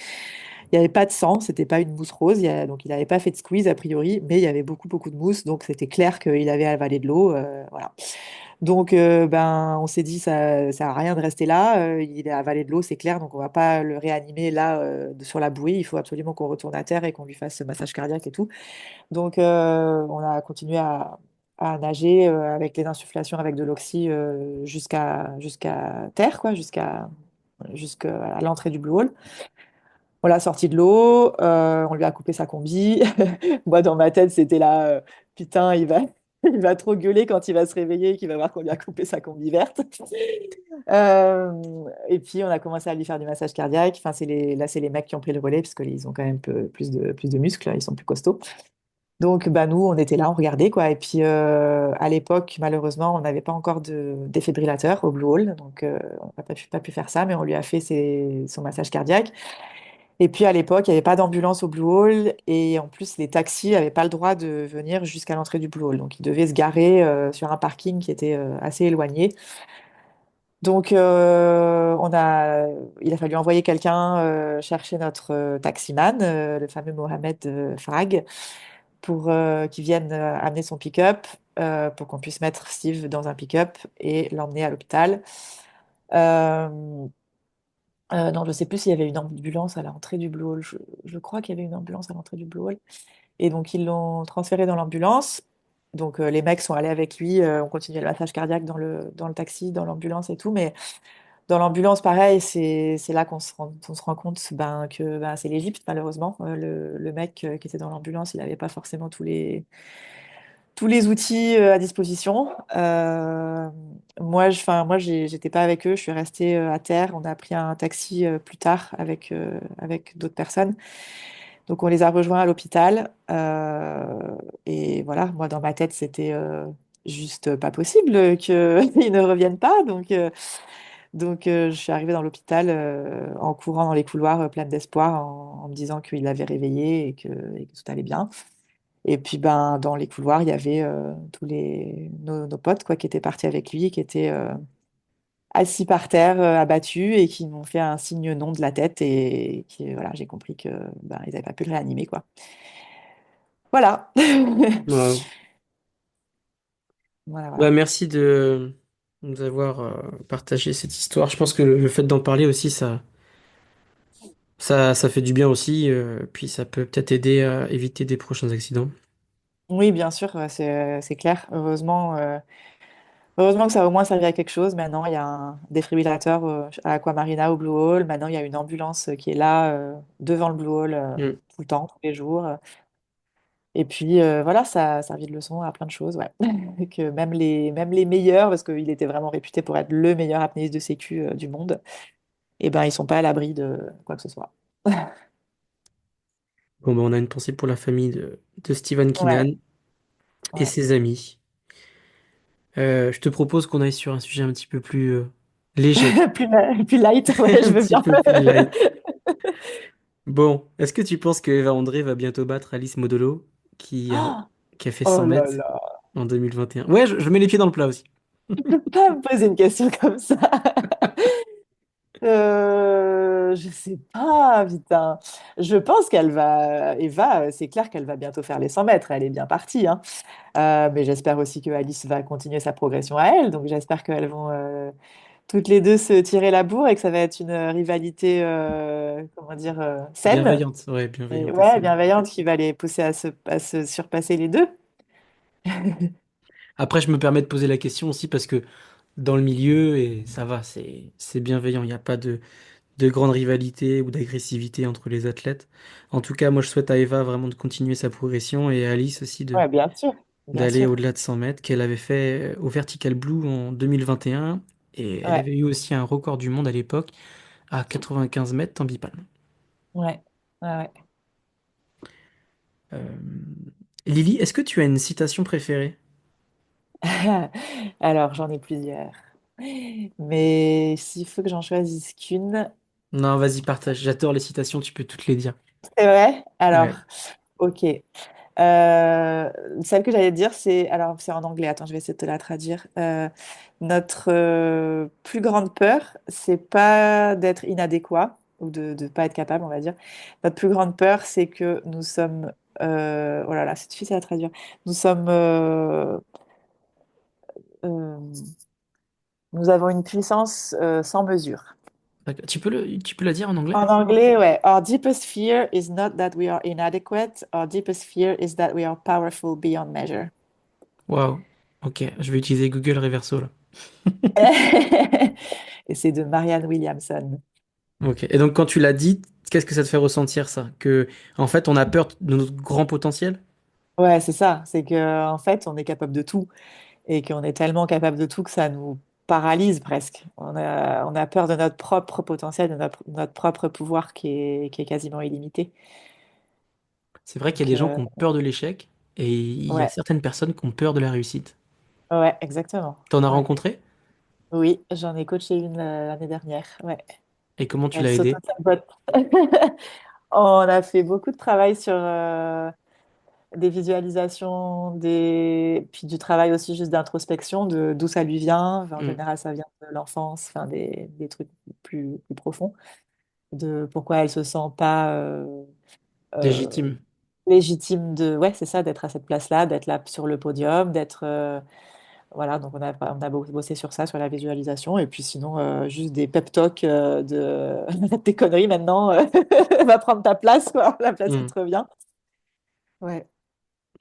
Il n'y avait pas de sang, c'était pas une mousse rose. Donc, il n'avait pas fait de squeeze a priori, mais il y avait beaucoup, beaucoup de mousse. Donc, c'était clair qu'il avait avalé de l'eau. Voilà. Donc, ben, on s'est dit, ça ne sert à rien de rester là. Il a avalé de l'eau, c'est clair. Donc, on va pas le réanimer là, sur la bouée. Il faut absolument qu'on retourne à terre et qu'on lui fasse ce massage cardiaque et tout. Donc, on a continué à nager avec les insufflations avec de l'oxy jusqu'à terre, quoi, jusqu'à l'entrée du Blue Hole. On l'a sorti de l'eau, on lui a coupé sa combi. Moi, dans ma tête, c'était là, putain, il va trop gueuler quand il va se réveiller et qu'il va voir qu'on lui a coupé sa combi verte. Et puis, on a commencé à lui faire du massage cardiaque. Enfin, là, c'est les mecs qui ont pris le relais parce qu'ils ont quand même plus de muscles, ils sont plus costauds. Donc, bah, nous, on était là, on regardait, quoi. Et puis, à l'époque, malheureusement, on n'avait pas encore de défibrillateur au Blue Hole. Donc, on n'a pas pu faire ça, mais on lui a fait son massage cardiaque. Et puis à l'époque, il n'y avait pas d'ambulance au Blue Hole et en plus, les taxis n'avaient pas le droit de venir jusqu'à l'entrée du Blue Hole. Donc ils devaient se garer sur un parking qui était assez éloigné. Donc il a fallu envoyer quelqu'un chercher notre taximan, le fameux Mohamed Farag, pour qu'il vienne amener son pick-up pour qu'on puisse mettre Steve dans un pick-up et l'emmener à l'hôpital. Euh, non, je ne sais plus s'il y avait une ambulance à l'entrée du Blue Hole. Je crois qu'il y avait une ambulance à l'entrée du Blue Hole. Et donc, ils l'ont transféré dans l'ambulance. Donc, les mecs sont allés avec lui. On continuait le massage cardiaque dans le taxi, dans l'ambulance et tout. Mais dans l'ambulance, pareil, c'est là qu'on se rend compte que c'est l'Égypte, malheureusement. Le mec qui était dans l'ambulance, il n'avait pas forcément tous les outils à disposition. Moi, j'étais pas avec eux, je suis restée à terre. On a pris un taxi plus tard avec d'autres personnes. Donc, on les a rejoints à l'hôpital. Et voilà, moi, dans ma tête, c'était juste pas possible qu'ils ne reviennent pas. Donc, je suis arrivée dans l'hôpital en courant dans les couloirs pleine d'espoir, en me disant qu'ils l'avaient réveillé et que tout allait bien. Et puis ben, dans les couloirs, il y avait tous nos potes quoi, qui étaient partis avec lui, qui étaient assis par terre, abattus, et qui m'ont fait un signe non de la tête. Et qui, voilà, j'ai compris que ben, ils n'avaient pas pu le réanimer, quoi. Voilà. Waouh. Voilà, Bah, voilà. merci de nous avoir partagé cette histoire. Je pense que le fait d'en parler aussi, ça fait du bien aussi. Puis ça peut peut-être aider à éviter des prochains accidents. Oui, bien sûr, c'est clair. Heureusement que ça a au moins servi à quelque chose. Maintenant, il y a un défibrillateur à Aquamarina au Blue Hall. Maintenant, il y a une ambulance qui est là devant le Blue Hall Mm. tout le temps, tous les jours. Et puis voilà, ça a servi de leçon à plein de choses, ouais. Que même les meilleurs, parce qu'il était vraiment réputé pour être le meilleur apnéiste de sécu du monde, et ben ils sont pas à l'abri de quoi que ce soit. Bon, bah, on a une pensée pour la famille de Stephen Ouais, Keenan et ouais. ses amis. Je te propose qu'on aille sur un sujet un petit peu plus léger, Plus light, ouais, je un veux petit bien. peu plus light. Bon, est-ce que tu penses que Eva André va bientôt battre Alice Modolo qui a, Ah, qui a fait oh 100 là mètres là, en 2021? Ouais, je mets les pieds dans le plat aussi. tu peux pas me poser une question comme ça. Je sais pas, putain. Je pense qu'elle va, Eva, c'est clair qu'elle va bientôt faire les 100 mètres. Elle est bien partie, hein. Mais j'espère aussi que Alice va continuer sa progression à elle. Donc j'espère qu'elles vont toutes les deux se tirer la bourre et que ça va être une rivalité, comment dire, saine Bienveillante, ouais, et bienveillante et ouais, saine. bienveillante qui va les pousser à se surpasser les deux. Après, je me permets de poser la question aussi parce que dans le milieu, et ça va, c'est bienveillant. Il n'y a pas de grande rivalité ou d'agressivité entre les athlètes. En tout cas, moi, je souhaite à Eva vraiment de continuer sa progression et à Alice aussi Ouais, bien sûr, bien d'aller sûr. au-delà de 100 mètres qu'elle avait fait au Vertical Blue en 2021. Et elle Ouais, avait eu aussi un record du monde à l'époque à 95 mètres en bipalme. ouais, ouais, ouais. Euh, Lily, est-ce que tu as une citation préférée? Alors, j'en ai plusieurs. Mais s'il faut que j'en choisisse qu'une, Non, vas-y, partage. J'adore les citations, tu peux toutes les dire. c'est vrai? Alors, Ouais, ok. Celle que j'allais te dire, c'est en anglais. Attends, je vais essayer de te la traduire. Notre plus grande peur, c'est pas d'être inadéquat ou de pas être capable, on va dire. Notre plus grande peur, c'est que nous sommes, oh là là, c'est difficile à traduire. Nous sommes, euh, nous avons une puissance sans mesure. d'accord. Tu peux la dire en anglais? En anglais, ouais. Our deepest fear is not that we are inadequate. Our deepest fear is that we are powerful beyond measure. Waouh. Ok, je vais utiliser Google Reverso là. Et c'est de Marianne Williamson. Ok. Et donc quand tu l'as dit, qu'est-ce que ça te fait ressentir ça? Que en fait on a peur de notre grand potentiel? Ouais, c'est ça. C'est que en fait, on est capable de tout et qu'on est tellement capable de tout que ça nous paralyse presque. On a peur de notre propre potentiel, de notre propre pouvoir qui est quasiment illimité. C'est vrai qu'il y a Donc, des gens qui ont peur de l'échec et il y a ouais, certaines personnes qui ont peur de la réussite. ouais, exactement. T'en as Ouais. rencontré? Oui, j'en ai coaché une l'année dernière. Ouais. Et comment tu Elle l'as aidé? s'auto-sabote. On a fait beaucoup de travail sur des visualisations, puis du travail aussi juste d'introspection, de d'où ça lui vient. Enfin, en Hmm. général, ça vient de l'enfance, enfin, des trucs plus profonds, de pourquoi elle se sent pas euh, Légitime. légitime ouais, c'est ça, d'être à cette place-là, d'être là sur le podium, d'être, voilà, donc on a bossé sur ça, sur la visualisation, et puis sinon, juste des pep talks de arrête tes conneries maintenant, va prendre ta place, quoi, la place qui Hmm. te revient. Ouais.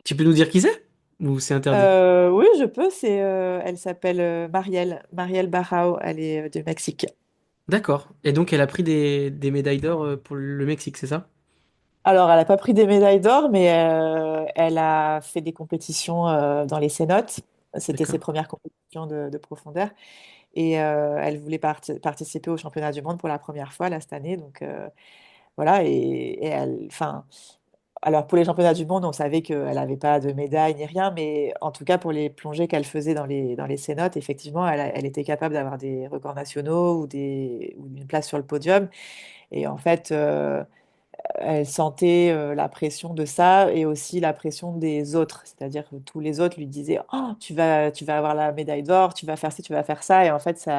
Tu peux nous dire qui c'est? Ou c'est interdit? Oui, je peux. Elle s'appelle Marielle Barrao. Elle est du Mexique. D'accord. Et donc elle a pris des médailles d'or pour le Mexique, c'est ça? Alors, elle n'a pas pris des médailles d'or, mais elle a fait des compétitions dans les cénotes. C'était ses D'accord. premières compétitions de profondeur. Et elle voulait participer au championnat du monde pour la première fois là, cette année. Donc, voilà. Et elle, enfin, alors, pour les championnats du monde, on savait qu'elle n'avait pas de médaille ni rien, mais en tout cas, pour les plongées qu'elle faisait dans les cénotes, effectivement, elle était capable d'avoir des records nationaux ou une place sur le podium. Et en fait, elle sentait la pression de ça et aussi la pression des autres. C'est-à-dire que tous les autres lui disaient, oh, tu vas avoir la médaille d'or, tu vas faire ci, tu vas faire ça. Et en fait,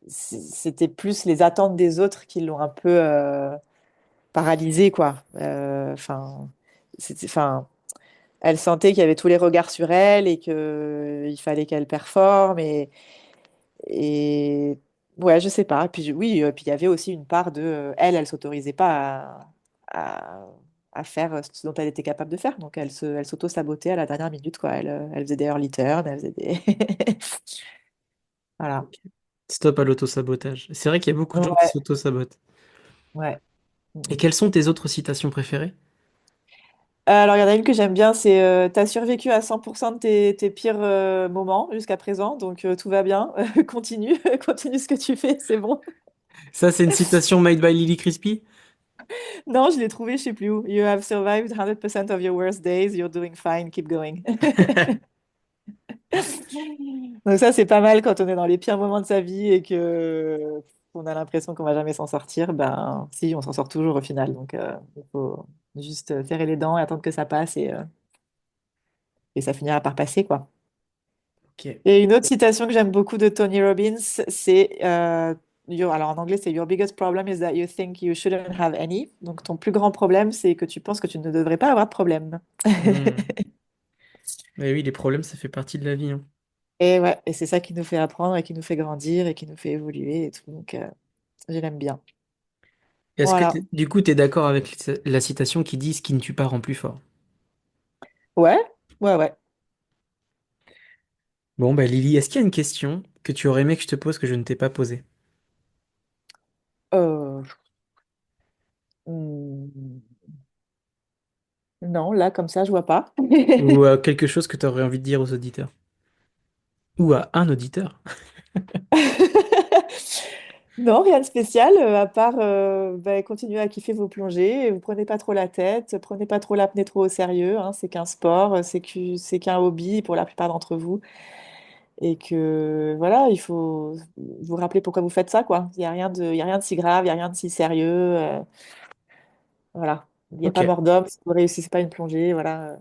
c'était plus les attentes des autres qui l'ont un peu paralysée, quoi. Enfin, elle sentait qu'il y avait tous les regards sur elle et qu'il fallait qu'elle performe. Et ouais, je sais pas. Et puis oui, puis il y avait aussi une part de elle s'autorisait pas à faire ce dont elle était capable de faire. Donc elle s'auto-sabotait à la dernière minute, quoi. Elle faisait des early turns, elle faisait des. Voilà. Ok. Stop à l'auto-sabotage. C'est vrai qu'il y a beaucoup de gens qui Ouais, s'auto-sabotent. ouais. Et quelles sont tes autres citations préférées? Alors, il y en a une que j'aime bien, c'est t'as survécu à 100% de tes pires moments jusqu'à présent, donc tout va bien. Continue, continue ce que tu fais, c'est bon. Ça, c'est une citation made by Lily Crispy? Non, je l'ai trouvé, je sais plus où. You have survived 100% of your worst days, you're doing fine, keep going. Donc ça, c'est pas mal quand on est dans les pires moments de sa vie et que on a l'impression qu'on va jamais s'en sortir. Ben si, on s'en sort toujours au final. Donc il faut juste serrer les dents et attendre que ça passe et ça finira par passer, quoi. Ok. Et une autre citation que j'aime beaucoup de Tony Robbins, c'est alors en anglais, c'est Your biggest problem is that you think you shouldn't have any. Donc ton plus grand problème, c'est que tu penses que tu ne devrais pas avoir de problème. Hmm. Mais oui, les problèmes, ça fait partie de la vie, hein. Et ouais, et c'est ça qui nous fait apprendre et qui nous fait grandir et qui nous fait évoluer et tout. Donc je l'aime bien. Est-ce que Voilà. du coup, tu es d'accord avec la citation qui dit ce qui ne tue pas rend plus fort? Ouais, ouais, ouais. Bon, bah Lily, est-ce qu'il y a une question que tu aurais aimé que je te pose que je ne t'ai pas posée? Euh, hmm, non, là, comme ça, je vois pas. Ou quelque chose que tu aurais envie de dire aux auditeurs? Ou à un auditeur? Non, rien de spécial, à part bah, continuer à kiffer vos plongées. Et vous prenez pas trop la tête, prenez pas trop l'apnée trop au sérieux, hein, c'est qu'un sport, c'est qu'un hobby pour la plupart d'entre vous. Et que voilà, il faut vous rappeler pourquoi vous faites ça, quoi. Il y a rien de si grave, il y a rien de si sérieux. Voilà. Il n'y a Ok. pas mort d'homme si vous réussissez pas une plongée. Voilà.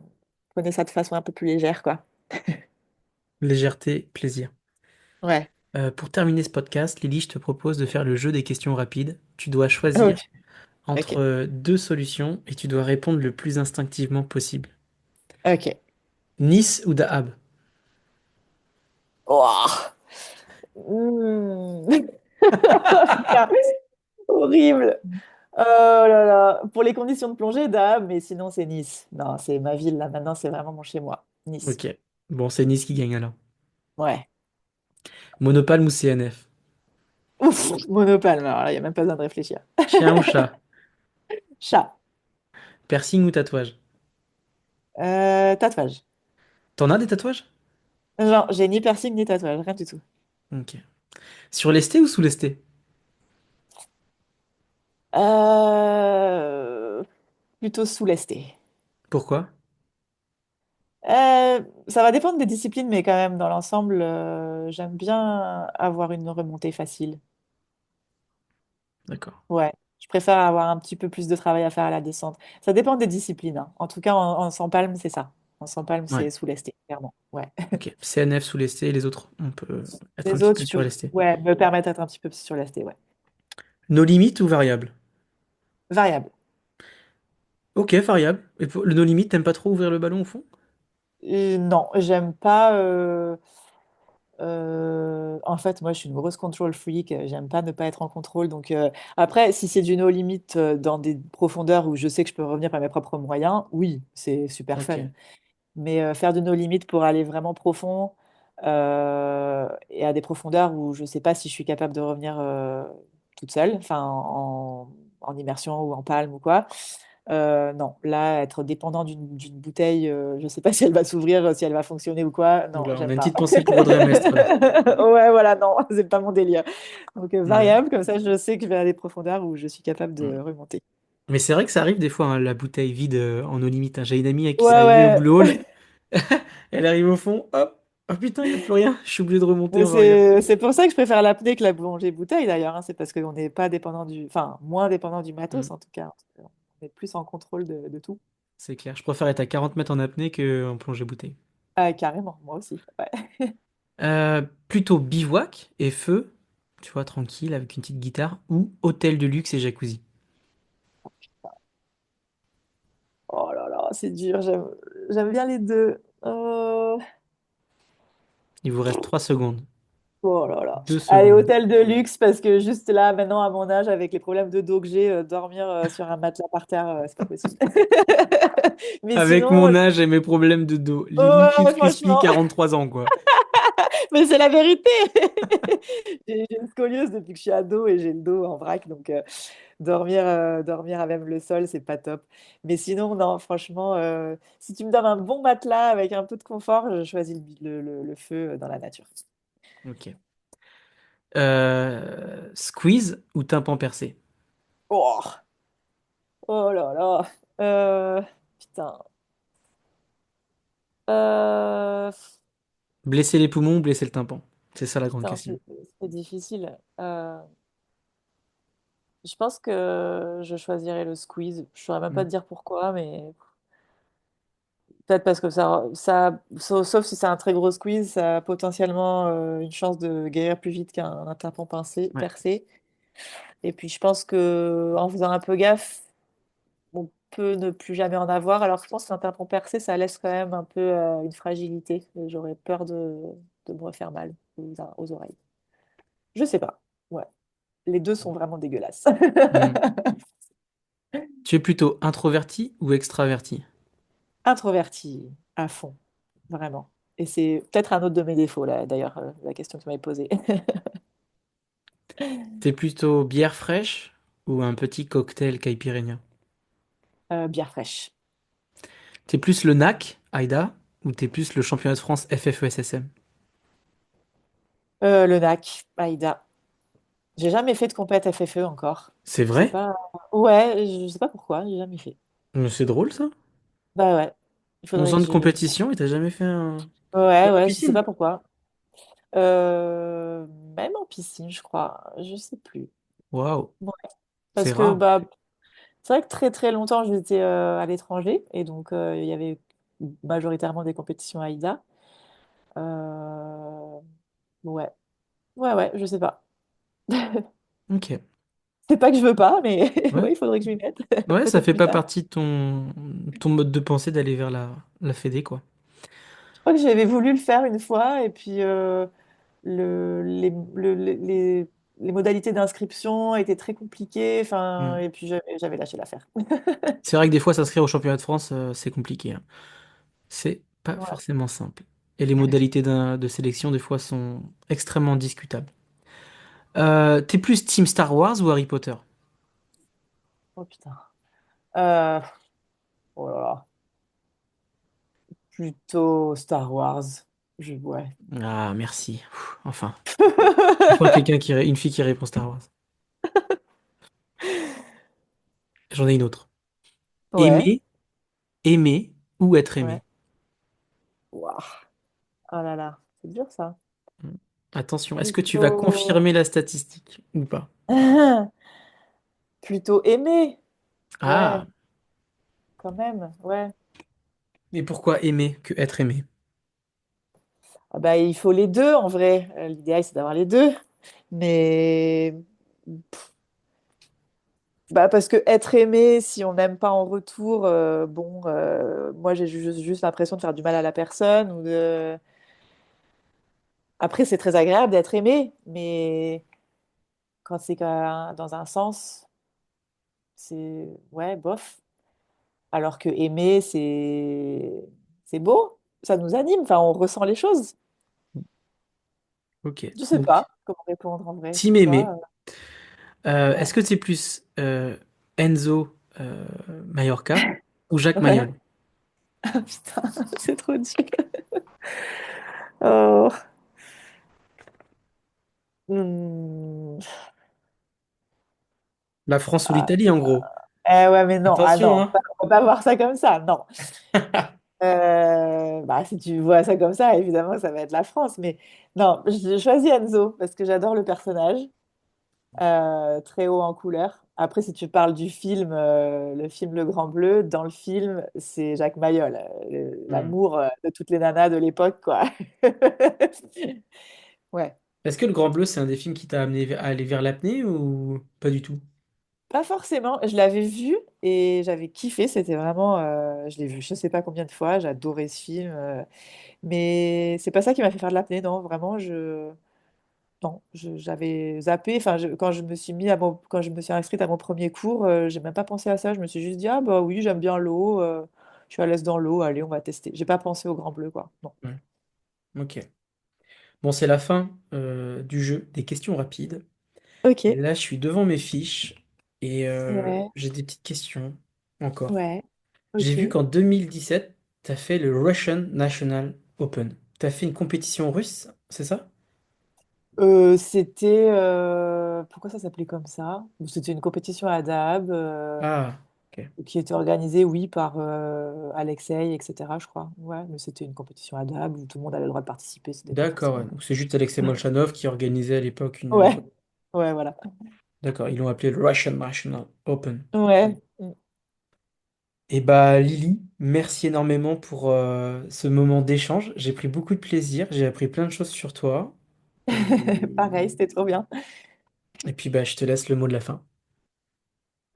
Prenez ça de façon un peu plus légère, quoi. Légèreté, plaisir. Ouais. Pour terminer ce podcast, Lily, je te propose de faire le jeu des questions rapides. Tu dois Ok. choisir entre Ok. deux solutions et tu dois répondre le plus instinctivement possible. Ok. Nice ou Dahab? Oh. Hmm. Putain, horrible. Oh là là. Pour les conditions de plongée, Dahab, mais sinon c'est Nice. Non, c'est ma ville là maintenant, c'est vraiment mon chez-moi. Nice. Ok. Bon, c'est Nice qui gagne alors. Ouais. Monopalme ou CNF? Ouf, monopalme. Alors là, il n'y a même pas besoin de réfléchir. Chien ou chat? Chat. Piercing ou tatouage? Tatouage. T'en as des tatouages? Genre, j'ai ni piercing ni tatouage, rien du tout. Ok. Sur lesté ou sous lesté? Euh, Plutôt sous lesté. Pourquoi? Ça va dépendre des disciplines, mais quand même, dans l'ensemble, j'aime bien avoir une remontée facile. D'accord. Ouais, je préfère avoir un petit peu plus de travail à faire à la descente. Ça dépend des disciplines, hein. En tout cas, en sans palme, c'est ça. En sans palme, Ouais. c'est sous lesté, clairement. Ouais. Ok. CNF sous lesté et les autres, on peut être un Les petit autres, peu sur lesté. ouais, me permettent d'être un petit peu plus sur lesté, ouais. No limite ou variable? Variable. Ok, variable. Et pour le no limite, t'aimes pas trop ouvrir le ballon au fond? Non, j'aime pas. En fait, moi, je suis une grosse control freak. J'aime pas ne pas être en contrôle. Donc, après, si c'est du no limit dans des profondeurs où je sais que je peux revenir par mes propres moyens, oui, c'est super Ok. fun. Mais faire du no limit pour aller vraiment profond et à des profondeurs où je sais pas si je suis capable de revenir toute seule, enfin en immersion ou en palme ou quoi. Non, là, être dépendant d'une bouteille, je ne sais pas si elle va s'ouvrir, si elle va fonctionner ou quoi. Non, Oula, on a j'aime une pas. petite pensée pour Audrey Maestre là. Ouais, voilà, non, c'est pas mon délire. Donc, Ouais. variable, comme ça, je sais que je vais à des profondeurs où je suis capable Mm. de remonter. Mais c'est vrai que ça arrive des fois, hein, la bouteille vide en eau limite, hein. J'ai une amie à qui c'est Ouais, arrivé au ouais. Blue Hole. Elle arrive au fond, hop. Ah putain, il n'y a plus rien. Je suis obligé de remonter, Mais on va regarder. c'est pour ça que je préfère l'apnée que la boulangerie bouteille d'ailleurs, hein. C'est parce qu'on n'est pas dépendant enfin, moins dépendant du Hmm, matos en tout cas. On est plus en contrôle de tout. c'est clair. Je préfère être à 40 mètres en apnée qu'en plongée bouteille. Ah, carrément, moi aussi. Ouais. Plutôt bivouac et feu, tu vois, tranquille, avec une petite guitare, ou hôtel de luxe et jacuzzi. Oh là là, c'est dur. J'aime bien les deux. Il vous reste 3 secondes. Oh là là. 2 Allez, secondes. hôtel de luxe, parce que juste là, maintenant, à mon âge, avec les problèmes de dos que j'ai, dormir sur un matelas par terre, c'est pas possible. Mais Avec sinon, mon âge et mes problèmes de dos. Lily ouais, Chris Crispy, franchement, 43 ans, quoi. mais c'est la vérité. J'ai une scoliose depuis que je suis ado et j'ai le dos en vrac, donc dormir à même le sol, c'est pas top. Mais sinon, non, franchement, si tu me donnes un bon matelas avec un peu de confort, je choisis le feu dans la nature. Ok. Squeeze ou tympan percé? Oh, oh là là. Putain. Euh, Blesser les poumons ou blesser le tympan? C'est ça la grande putain, question. c'est difficile. Je pense que je choisirais le squeeze. Je saurais même pas Hmm. te dire pourquoi, mais peut-être parce que sauf si c'est un très gros squeeze, ça a potentiellement une chance de guérir plus vite qu'un tympan Ouais. percé. Et puis je pense que en faisant un peu gaffe, on peut ne plus jamais en avoir. Alors je pense qu'un tympan percé, ça laisse quand même un peu une fragilité. Et j'aurais peur de me refaire mal aux oreilles. Je sais pas. Ouais. Les deux sont vraiment dégueulasses. Hmm. Tu es plutôt introverti ou extraverti? Introvertie à fond, vraiment. Et c'est peut-être un autre de mes défauts, là, d'ailleurs, la question que tu m'avais posée. T'es plutôt bière fraîche ou un petit cocktail caipirinha? Bière fraîche. T'es plus le NAC, Aïda, ou t'es plus le championnat de France FFESSM? Le NAC, Aïda. J'ai jamais fait de compète FFE encore. C'est Je sais vrai? pas. Ouais, je sais pas pourquoi, j'ai jamais fait. Mais c'est drôle ça. Bah ouais, il 11 faudrait ans que de je. compétition et t'as jamais fait un... Ouais, Même en ouais, je sais piscine? pas pourquoi. Même en piscine, je crois. Je sais plus. Waouh, Ouais, c'est parce que rare. bah, c'est vrai que très très longtemps, j'étais à l'étranger et donc il y avait majoritairement des compétitions AIDA. Euh, ouais, ouais, je sais pas. Ok. C'est pas que je veux pas, mais Ouais. ouais, il faudrait que je m'y mette. Ouais, ça Peut-être fait plus pas tard. partie de ton mode de pensée d'aller vers la Fédé, quoi. Je crois que j'avais voulu le faire une fois et puis les modalités d'inscription étaient très compliquées. Enfin, Hmm. et puis j'avais lâché l'affaire. C'est vrai que des fois, s'inscrire au championnat de France, c'est compliqué, hein. C'est pas Ouais. forcément simple. Et les modalités de sélection, des fois, sont extrêmement discutables. T'es plus Team Star Wars ou Harry Potter? Oh putain. Euh, oh là là. Plutôt Star Wars. Ouais. Ah, merci. Enfin. Enfin, une fille qui répond Star Wars. J'en ai une autre. Ouais. Aimer, aimer ou être Ouais. aimé? Waouh. Oh là là. C'est dur ça. Hmm. Attention, est-ce que tu vas Plutôt. confirmer la statistique ou pas? Plutôt aimer. Ah, Ouais, quand même. Ouais. et pourquoi aimer que être aimé? Ah bah, il faut les deux en vrai. L'idéal, c'est d'avoir les deux. Mais bah, parce que être aimé, si on n'aime pas en retour, bon, moi j'ai juste l'impression de faire du mal à la personne. Après, c'est très agréable d'être aimé, mais quand c'est dans un sens, c'est ouais, bof. Alors que aimer, c'est beau, ça nous anime, enfin, on ressent les choses. Ok, Je sais donc pas comment répondre en vrai. team Toi, aimé. ouais. Est-ce que c'est plus Enzo Mallorca ou Jacques Ouais. Mayol? Putain, c'est trop dur. Oh. Hmm. La France ou Ah. l'Italie, en gros. Eh ouais, mais non, ah Attention, non, hein. on va pas voir ça comme ça, non. Bah, si tu vois ça comme ça, évidemment, ça va être la France. Mais non, je choisis Enzo parce que j'adore le personnage, très haut en couleur. Après, si tu parles du film, le film Le Grand Bleu, dans le film, c'est Jacques Mayol, Hmm. l'amour de toutes les nanas de l'époque, quoi. Ouais. Est-ce que Le Grand Bleu, c'est un des films qui t'a amené à aller vers l'apnée ou pas du tout? Pas forcément. Je l'avais vu et j'avais kiffé. C'était vraiment, je l'ai vu je sais pas combien de fois. J'ai adoré ce film. Mais c'est pas ça qui m'a fait faire de l'apnée, non. Vraiment, non, j'avais zappé. Enfin, quand je me suis quand je me suis inscrite à mon premier cours, j'ai même pas pensé à ça. Je me suis juste dit, ah bah oui, j'aime bien l'eau. Je suis à l'aise dans l'eau. Allez, on va tester. J'ai pas pensé au Grand Bleu, quoi. Non. Ouais. Ok. Bon, c'est la fin du jeu des questions rapides. Et Ok. là, je suis devant mes fiches et Ouais. j'ai des petites questions encore. Ouais. J'ai Ok. vu qu'en 2017, tu as fait le Russian National Open. Tu as fait une compétition russe, c'est ça? C'était pourquoi ça s'appelait comme ça? C'était une compétition à Dahab. Ah, ok. Qui était organisée, oui, par Alexei, etc., je crois. Ouais, mais c'était une compétition à Dahab où tout le monde avait le droit de participer, c'était pas D'accord, ouais. forcément. Donc c'est juste Alexei Molchanov qui organisait à l'époque une. Ouais, ouais, voilà. D'accord, ils l'ont appelé le Russian National Open. Ouais. Et bah Lily, merci énormément pour ce moment d'échange. J'ai pris beaucoup de plaisir, j'ai appris plein de choses sur toi. Pareil, c'était trop bien. Et puis bah je te laisse le mot de la fin.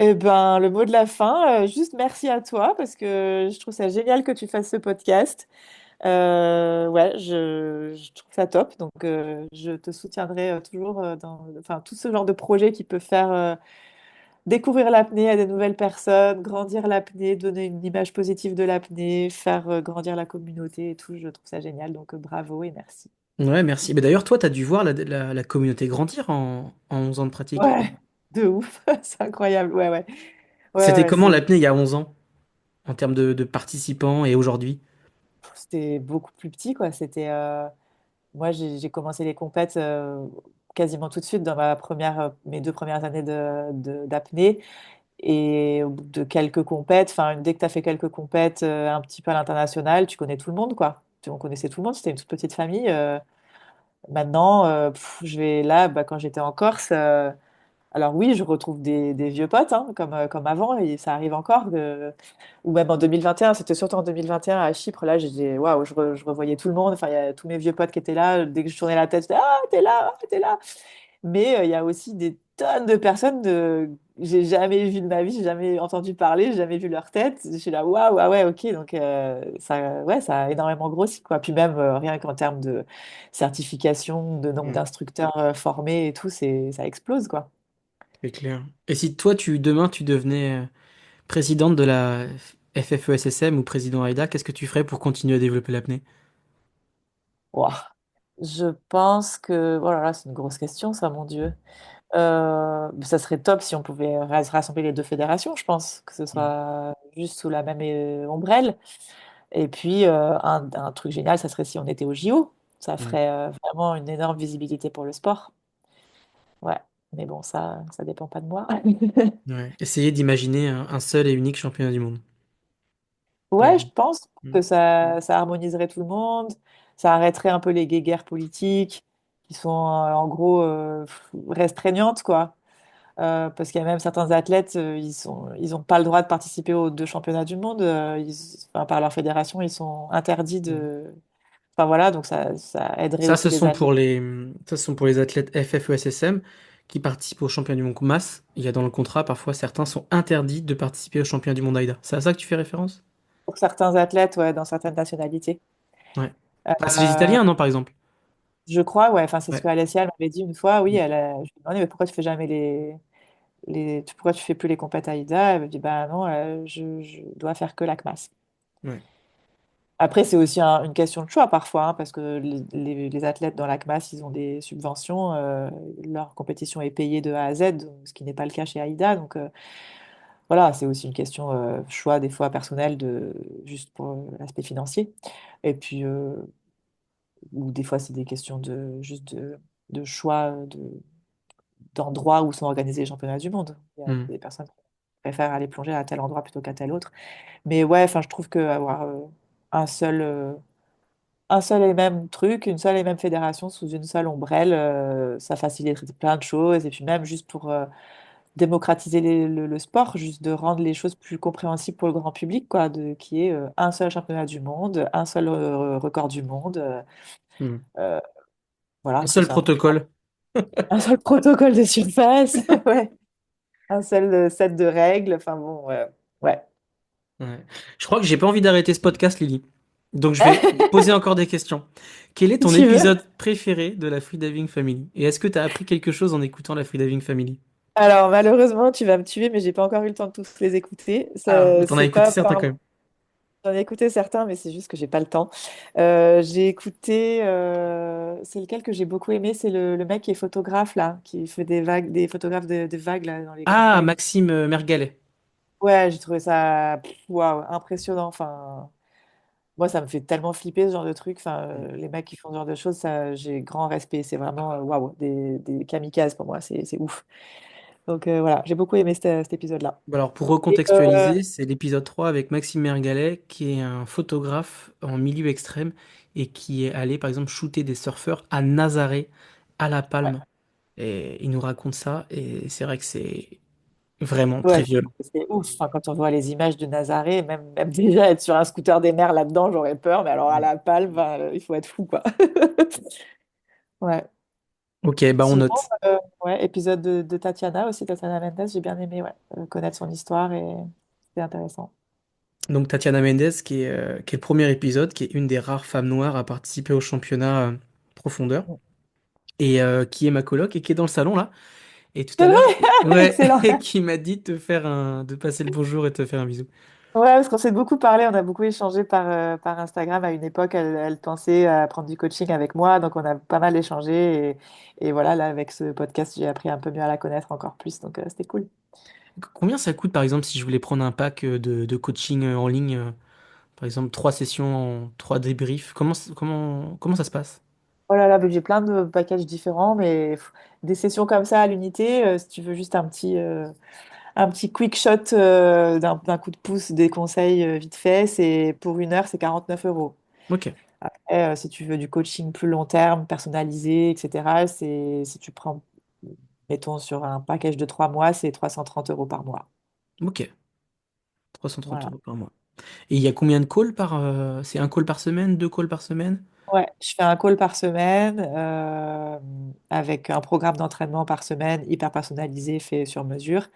Eh ben, le mot de la fin, juste merci à toi parce que je trouve ça génial que tu fasses ce podcast. Ouais, je trouve ça top. Donc, je te soutiendrai toujours dans enfin, tout ce genre de projet qui peut faire découvrir l'apnée à des nouvelles personnes, grandir l'apnée, donner une image positive de l'apnée, faire grandir la communauté et tout. Je trouve ça génial. Donc, bravo et merci. Ouais, merci. Mais d'ailleurs, toi, tu as dû voir la communauté grandir en 11 ans de pratique. Ouais, de ouf. C'est incroyable. Ouais, ouais. Ouais, C'était ouais, comment l'apnée il y a 11 ans, en termes de participants et aujourd'hui? c'était beaucoup plus petit, quoi. Moi, j'ai commencé les compètes quasiment tout de suite dans mes 2 premières années d'apnée. Et au bout de quelques compètes, enfin, dès que tu as fait quelques compètes un petit peu à l'international, tu connais tout le monde, quoi. On connaissait tout le monde, c'était une toute petite famille. Maintenant, je vais là, bah, quand j'étais en Corse, alors oui, je retrouve des vieux potes, hein, comme avant, et ça arrive encore. Ou même en 2021, c'était surtout en 2021 à Chypre, là, waouh, je revoyais tout le monde. Enfin, il y a tous mes vieux potes qui étaient là. Dès que je tournais la tête, j'étais, ah, t'es là, ah, t'es là. Mais il y a aussi des tonnes de personnes j'ai jamais vu de ma vie, j'ai jamais entendu parler, j'ai jamais vu leur tête. Je suis là, waouh, ah ouais, ok. Donc ça, ouais, ça a énormément grossi, quoi. Puis même rien qu'en termes de certification, de nombre Hmm, d'instructeurs formés et tout, ça explose, quoi. c'est clair. Et si toi, demain, tu devenais présidente de la FFESSM ou président AIDA, qu'est-ce que tu ferais pour continuer à développer l'apnée? Ouah. Je pense que, oh là là, c'est une grosse question, ça, mon Dieu. Ça serait top si on pouvait rassembler les deux fédérations, je pense, que ce Hmm, soit juste sous la même ombrelle. Et puis, un truc génial, ça serait si on était au JO. Ça hmm. ferait vraiment une énorme visibilité pour le sport. Ouais, mais bon, ça dépend pas de moi. Ouais. Essayez d'imaginer un seul et unique championnat du monde. Par Ouais, je exemple. pense Hmm, que ça harmoniserait tout le monde, ça arrêterait un peu les guéguerres politiques qui sont en gros restreignantes, quoi. Parce qu'il y a même certains athlètes, ils ont pas le droit de participer aux 2 championnats du monde. Enfin, par leur fédération, ils sont interdits hmm. de. Enfin voilà, donc ça aiderait Ça, aussi ce les sont athlètes. pour ça, ce sont pour les athlètes FFESSM qui participent au championnat du monde masse. Il y a dans le contrat, parfois, certains sont interdits de participer au championnat du monde AIDA. C'est à ça que tu fais référence? Pour certains athlètes, ouais, dans certaines nationalités. Ouais. Bah, c'est les Euh, Italiens, non, par exemple? je crois, ouais, enfin, c'est ce Ouais. que Alessia elle m'avait dit une fois. Oui, Mm. je lui ai demandé, mais pourquoi tu fais jamais pourquoi tu fais plus les compètes AIDA? Elle me dit, bah non, je dois faire que la CMAS. Ouais. Après, c'est aussi une question de choix parfois, hein, parce que les athlètes dans la CMAS, ils ont des subventions, leur compétition est payée de A à Z, donc, ce qui n'est pas le cas chez AIDA. Donc voilà, c'est aussi une question choix des fois personnel juste pour l'aspect financier. Et puis, ou des fois, c'est des questions de choix d'endroits où sont organisés les championnats du monde. Il y a Mm. des personnes qui préfèrent aller plonger à tel endroit plutôt qu'à tel autre. Mais ouais, enfin, je trouve que avoir un seul, un seul et même truc, une seule et même fédération sous une seule ombrelle. Ça facilite plein de choses. Et puis même juste pour démocratiser le sport, juste de rendre les choses plus compréhensibles pour le grand public, quoi, qui est un seul championnat du monde, un seul record du monde. Hmm. Euh, Un voilà, tout seul simplement. protocole. Un seul protocole de surface, ouais. Un seul set de règles. Enfin bon, ouais. Ouais. Je crois que j'ai pas envie d'arrêter ce podcast, Lily. Donc je vais poser encore des questions. Quel est Si ton tu veux. épisode préféré de la Freediving Family? Et est-ce que tu as appris quelque chose en écoutant la Freediving Family? Alors malheureusement, tu vas me tuer, mais j'ai pas encore eu le temps de tous les écouter. Ah, mais t'en as C'est écouté pas certains par quand même. J'en ai écouté certains, mais c'est juste que j'ai pas le temps. J'ai écouté, c'est lequel que j'ai beaucoup aimé, c'est le mec qui est photographe là, qui fait des vagues, des photographes de vagues là dans les grandes Ah, vagues. Maxime Mergalet. Ouais, j'ai trouvé ça, waouh, impressionnant. Enfin, moi, ça me fait tellement flipper ce genre de truc. Enfin, les mecs qui font ce genre de choses, ça, j'ai grand respect. C'est vraiment, waouh, des kamikazes pour moi. C'est ouf. Donc voilà, j'ai beaucoup aimé cet épisode-là. Bon, alors, pour Et, recontextualiser, c'est l'épisode 3 avec Maxime Mergalet, qui est un photographe en milieu extrême et qui est allé, par exemple, shooter des surfeurs à Nazaré, à La ouais. Palme. Et il nous raconte ça, et c'est vrai que c'est vraiment très Ouais, violent. c'est ouf. Enfin, quand on voit les images de Nazaré, même déjà être sur un scooter des mers là-dedans, j'aurais peur. Mais alors à La Palme, il faut être fou, quoi. Ouais. Ok, bah on Sinon, note. ouais, épisode de Tatiana aussi, Tatiana Mendes, j'ai bien aimé, ouais, connaître son histoire et c'était intéressant. Donc Tatiana Mendes, qui est le premier épisode, qui est une des rares femmes noires à participer au championnat profondeur, et qui est ma coloc, et qui est dans le salon là. Et tout à C'est vrai, l'heure, ouais, excellent. et qui m'a dit de de passer le bonjour et de te faire un bisou. Ouais, parce qu'on s'est beaucoup parlé, on a beaucoup échangé par Instagram. À une époque, elle pensait à prendre du coaching avec moi, donc on a pas mal échangé. Et voilà, là, avec ce podcast, j'ai appris un peu mieux à la connaître encore plus, donc c'était cool. Combien ça coûte, par exemple, si je voulais prendre un pack de coaching en ligne, par exemple, 3 sessions, 3 débriefs, comment ça se passe? Oh là là, mais j'ai plein de packages différents, mais des sessions comme ça à l'unité, si tu veux juste un petit quick shot d'un coup de pouce, des conseils vite fait, c'est pour 1 heure, c'est 49 €. Ok, Après, si tu veux du coaching plus long terme, personnalisé, etc., si tu prends, mettons, sur un package de 3 mois, c'est 330 € par mois. ok, 330 Voilà. euros par mois. Et il y a combien de calls c'est un call par semaine, 2 calls par semaine? Ouais, je fais un call par semaine avec un programme d'entraînement par semaine hyper personnalisé, fait sur mesure.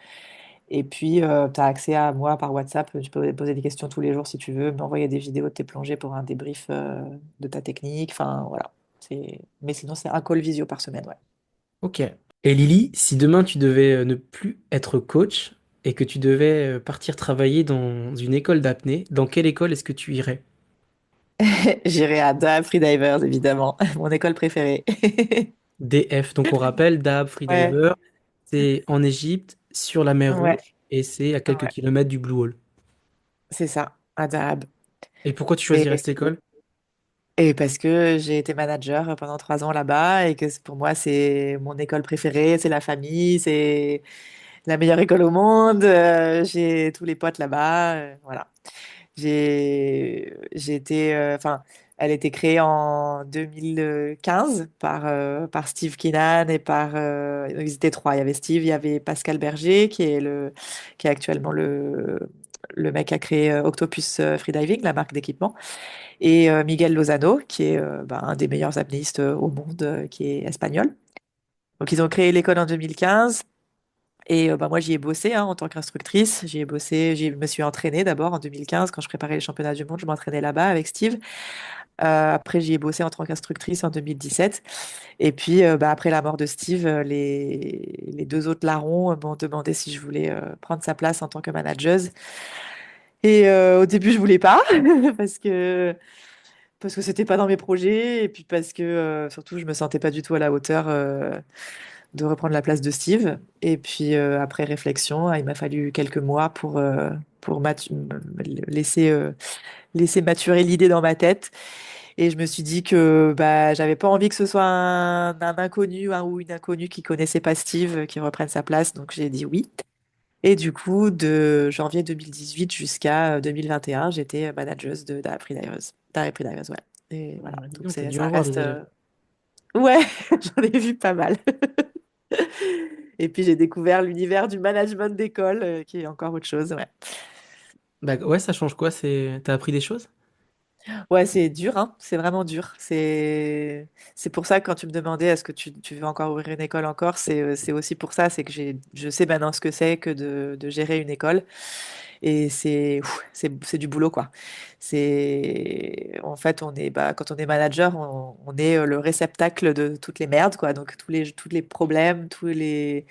Et puis, tu as accès à moi par WhatsApp. Tu peux poser des questions tous les jours si tu veux, m'envoyer des vidéos de tes plongées pour un débrief de ta technique. Enfin, voilà. Mais sinon, c'est un call visio par semaine, ouais. Ok. Et Lily, si demain tu devais ne plus être coach et que tu devais partir travailler dans une école d'apnée, dans quelle école est-ce que tu irais? J'irai à DAF Freedivers, évidemment, mon école préférée. DF. Donc on rappelle, Dahab Ouais, Freediver, c'est en Égypte, sur la mer ouais, Rouge, et c'est à quelques ouais, kilomètres du Blue Hole. c'est ça, à Dahab. Et pourquoi tu Et, choisirais cette école? et parce que j'ai été manager pendant 3 ans là-bas et que pour moi, c'est mon école préférée, c'est la famille, c'est la meilleure école au monde. J'ai tous les potes là-bas. Voilà. J'ai été, enfin, elle a été créée en 2015 par Steve Keenan et ils étaient trois. Il y avait Steve, il y avait Pascal Berger qui est actuellement le mec qui a créé Octopus Freediving, la marque d'équipement, et Miguel Lozano, qui est un des meilleurs apnéistes au monde, qui est espagnol. Donc ils ont créé l'école en 2015. Et moi, j'y ai bossé en tant qu'instructrice. J'y ai bossé, j'y me suis entraînée d'abord en 2015 quand je préparais les championnats du monde. Je m'entraînais là-bas avec Steve. Après, j'y ai bossé en tant qu'instructrice en 2017. Et puis, après la mort de Steve, les deux autres larrons m'ont demandé si je voulais prendre sa place en tant que manageuse. Et au début, je voulais pas parce que c'était pas dans mes projets et puis parce que surtout, je me sentais pas du tout à la hauteur. De reprendre la place de Steve. Et puis après réflexion, il m'a fallu quelques mois pour laisser maturer l'idée dans ma tête. Et je me suis dit que j'avais pas envie que ce soit un inconnu ou une inconnue qui connaissait pas Steve qui reprenne sa place. Donc j'ai dit oui. Et du coup, de janvier 2018 jusqu'à 2021, j'étais manageuse d'Après Divers, ouais. Et voilà, Dis donc donc, t'as dû ça en voir reste. des élèves. Ouais, j'en ai vu pas mal. Et puis j'ai découvert l'univers du management d'école, qui est encore autre chose, ouais. Bah ouais, ça change quoi? T'as appris des choses? Ouais, c'est dur, hein. C'est vraiment dur. C'est pour ça que quand tu me demandais est-ce que tu veux encore ouvrir une école encore, c'est aussi pour ça, c'est que je sais maintenant ce que c'est que de gérer une école. Et c'est du boulot, quoi. En fait, quand on est manager, on est le réceptacle de toutes les merdes, quoi. Donc tous les problèmes, tous les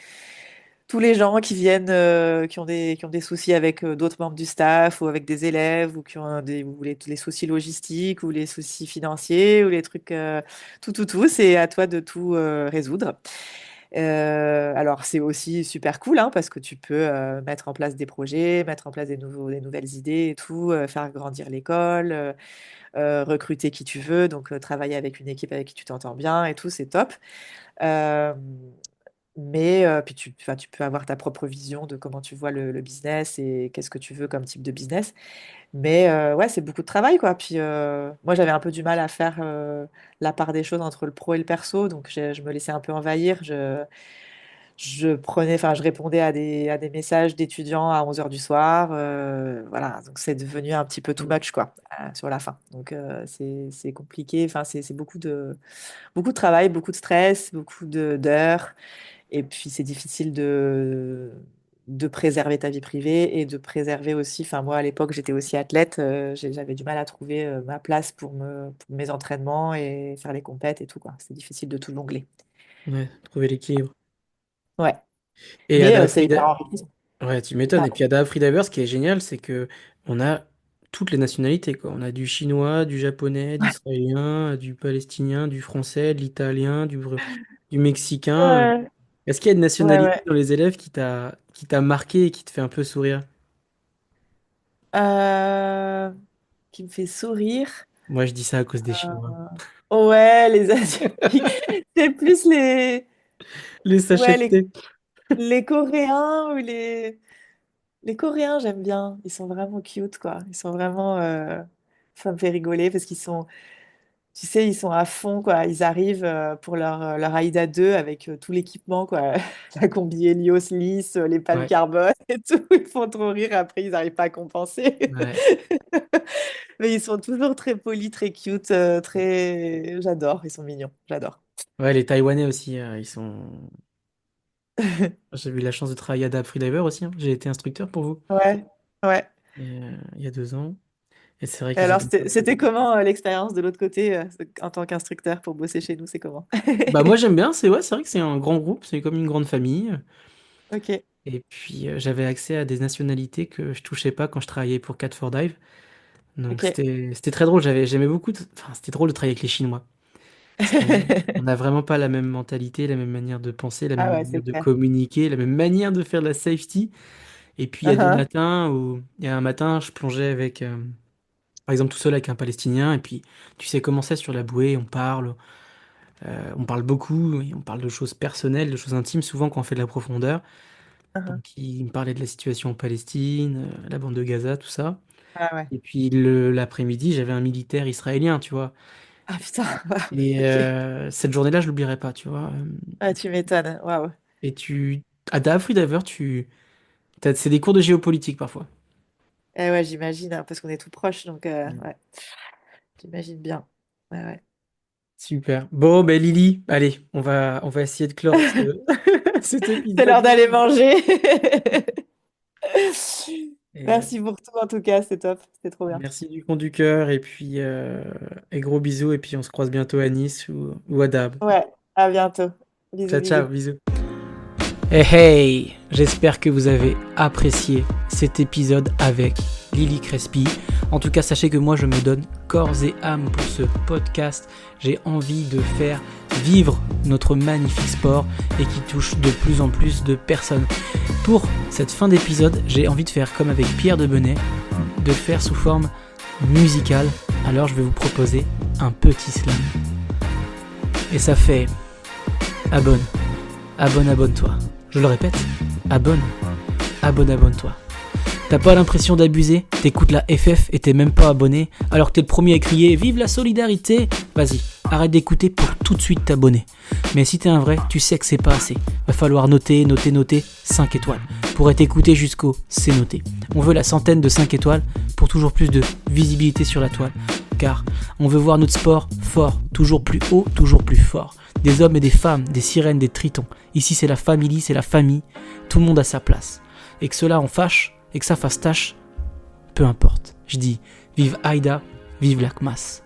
gens qui viennent, qui ont des soucis avec d'autres membres du staff ou avec des élèves ou qui ont ou les soucis logistiques ou les soucis financiers ou les trucs, tout, c'est à toi de tout résoudre. Alors, c'est aussi super cool, hein, parce que tu peux mettre en place des projets, mettre en place des nouvelles idées et tout, faire grandir l'école, recruter qui tu veux, donc travailler avec une équipe avec qui tu t'entends bien et tout, c'est top. Euh, mais puis enfin, tu peux avoir ta propre vision de comment tu vois le business et qu'est-ce que tu veux comme type de business. Mais ouais, c'est beaucoup de travail, quoi. Puis moi, j'avais un peu du mal à faire la part des choses entre le pro et le perso, donc je me laissais un peu envahir. Enfin, je répondais à des messages d'étudiants à 11 heures du soir. Voilà, donc c'est devenu un petit peu too much, quoi, sur la fin. Donc c'est compliqué. Enfin, c'est beaucoup de travail, beaucoup de stress, d'heures. Et puis, c'est difficile de préserver ta vie privée et de préserver aussi. Enfin, moi, à l'époque, j'étais aussi athlète. J'avais du mal à trouver ma place pour mes entraînements et faire les compètes et tout, quoi. C'est difficile de tout jongler. Ouais, trouver l'équilibre. Ouais. Et Mais Ada c'est hyper Frida... enrichissant. Ouais, tu m'étonnes. Et Pardon. puis Ada Free ce qui est génial, c'est que on a toutes les nationalités, quoi. On a du chinois, du japonais, d'israélien, du palestinien, du français, de l'italien, du mexicain. Ouais, Est-ce qu'il y a une ouais, nationalité ouais. dans les élèves qui t'a marqué et qui te fait un peu sourire? Euh, qui me fait sourire. Moi, je dis ça à cause des Chinois. Ouais, les Asiatiques. C'est plus Les ouais, sachets. les Coréens ou les Coréens, j'aime bien. Ils sont vraiment cute, quoi. Ils sont vraiment. Ça me fait rigoler parce qu'ils sont. Tu sais, ils sont à fond, quoi. Ils arrivent pour leur AIDA 2 avec tout l'équipement, quoi. La combi Helios lisse, les pannes Ouais, carbone et tout. Ils font trop rire. Après, ils n'arrivent pas à compenser. ouais. Mais ils sont toujours très polis, très cute, très. J'adore. Ils sont mignons. J'adore. Ouais, les Taïwanais aussi, ils sont. J'ai eu la chance de travailler à Ada Freediver aussi, hein. J'ai été instructeur pour vous Ouais, ouais. il y a 2 ans. Et c'est vrai Et qu'ils alors, ont. c'était comment l'expérience de l'autre côté en tant qu'instructeur pour bosser chez nous? C'est comment? Bah moi j'aime bien, c'est vrai que c'est un grand groupe, c'est comme une grande famille. Ok, Et puis j'avais accès à des nationalités que je touchais pas quand je travaillais pour Cat 4 Dive. Donc ok. c'était très drôle, j'aimais beaucoup enfin c'était drôle de travailler avec les Chinois. Parce qu'on n'a vraiment pas la même mentalité, la même manière de penser, la Ah même ouais, manière c'est de clair. communiquer, la même manière de faire de la safety. Et puis Uh-huh, il y a un matin, je plongeais avec, par exemple, tout seul avec un Palestinien. Et puis tu sais comment c'est sur la bouée, on parle beaucoup, et on parle de choses personnelles, de choses intimes, souvent quand on fait de la profondeur. uh-huh. Donc il me parlait de la situation en Palestine, la bande de Gaza, tout ça. Ah ouais. Et puis l'après-midi, j'avais un militaire israélien, tu vois. Ah putain, waouh, Et ok. cette journée-là, je l'oublierai pas, tu vois. Ah, tu m'étonnes, waouh. Et à Dafri d'ailleurs, c'est des cours de géopolitique parfois. Eh ouais, j'imagine, hein, parce qu'on est tout proche, donc Mm. ouais, j'imagine bien. Ouais, ouais. Super. Bon, ben Lily, allez, on va essayer de clore cet C'est l'heure épisode. d'aller manger. Et, Merci pour tout, en tout cas, c'est top, c'était trop bien. merci du fond du cœur. Et puis, et gros bisous. Et puis, on se croise bientôt à Nice ou à Dab. Ouais, à bientôt. Bisous, Ciao, ciao, bisous. bisous. Hey hey, j'espère que vous avez apprécié cet épisode avec Lily Crespi. En tout cas, sachez que moi je me donne corps et âme pour ce podcast. J'ai envie de faire vivre notre magnifique sport et qui touche de plus en plus de personnes. Pour cette fin d'épisode, j'ai envie de faire comme avec Pierre Debenet, de le faire sous forme musicale. Alors je vais vous proposer un petit slam. Et ça fait abonne-toi. Je le répète, abonne-toi. abonne-toi. T'as pas l'impression d'abuser? T'écoutes la FF et t'es même pas abonné, alors que t'es le premier à crier « Vive la solidarité !» Vas-y, arrête d'écouter pour tout de suite t'abonner. Mais si t'es un vrai, tu sais que c'est pas assez. Va falloir noter 5 étoiles. Pour être écouté jusqu'au c'est noté. On veut la centaine de 5 étoiles pour toujours plus de visibilité sur la toile. Car on veut voir notre sport fort, toujours plus haut, toujours plus fort. Des hommes et des femmes, des sirènes, des tritons. Ici c'est la famille, c'est la famille. Tout le monde a sa place. Et que cela en fâche, et que ça fasse tâche, peu importe. Je dis, vive Aïda, vive l'Akmas.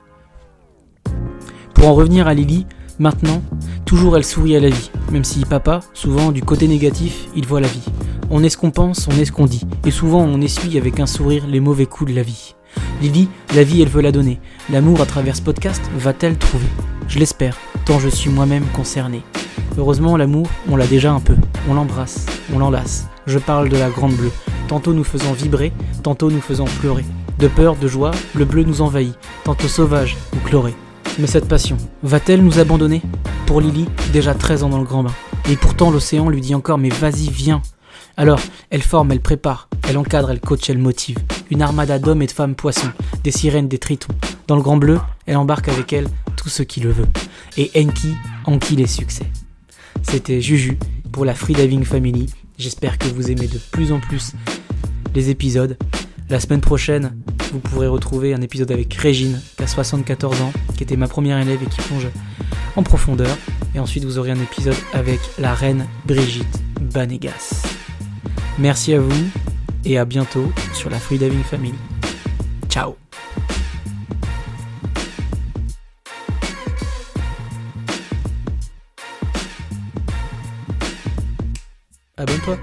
Pour en revenir à Lily, maintenant, toujours elle sourit à la vie. Même si papa, souvent du côté négatif, il voit la vie. On est ce qu'on pense, on est ce qu'on dit. Et souvent on essuie avec un sourire les mauvais coups de la vie. Lily, la vie elle veut la donner. L'amour à travers ce podcast va-t-elle trouver? Je l'espère, tant je suis moi-même concerné. Heureusement l'amour, on l'a déjà un peu. On l'embrasse, on l'enlace. Je parle de la grande bleue. Tantôt nous faisant vibrer, tantôt nous faisant pleurer. De peur, de joie, le bleu nous envahit, tantôt sauvage ou chloré. Mais cette passion, va-t-elle nous abandonner? Pour Lily, déjà 13 ans dans le grand bain. Et pourtant l'océan lui dit encore « mais vas-y, viens !» Alors, elle forme, elle prépare, elle encadre, elle coach, elle motive. Une armada d'hommes et de femmes poissons, des sirènes, des tritons. Dans le grand bleu, elle embarque avec elle tout ce qui le veut. Et Enki enquille les succès. C'était Juju pour la Freediving Family. J'espère que vous aimez de plus en plus les épisodes. La semaine prochaine, vous pourrez retrouver un épisode avec Régine, qui a 74 ans, qui était ma première élève et qui plonge en profondeur. Et ensuite, vous aurez un épisode avec la reine Brigitte Banegas. Merci à vous et à bientôt sur la Freediving Family. Ciao! Abonne-toi!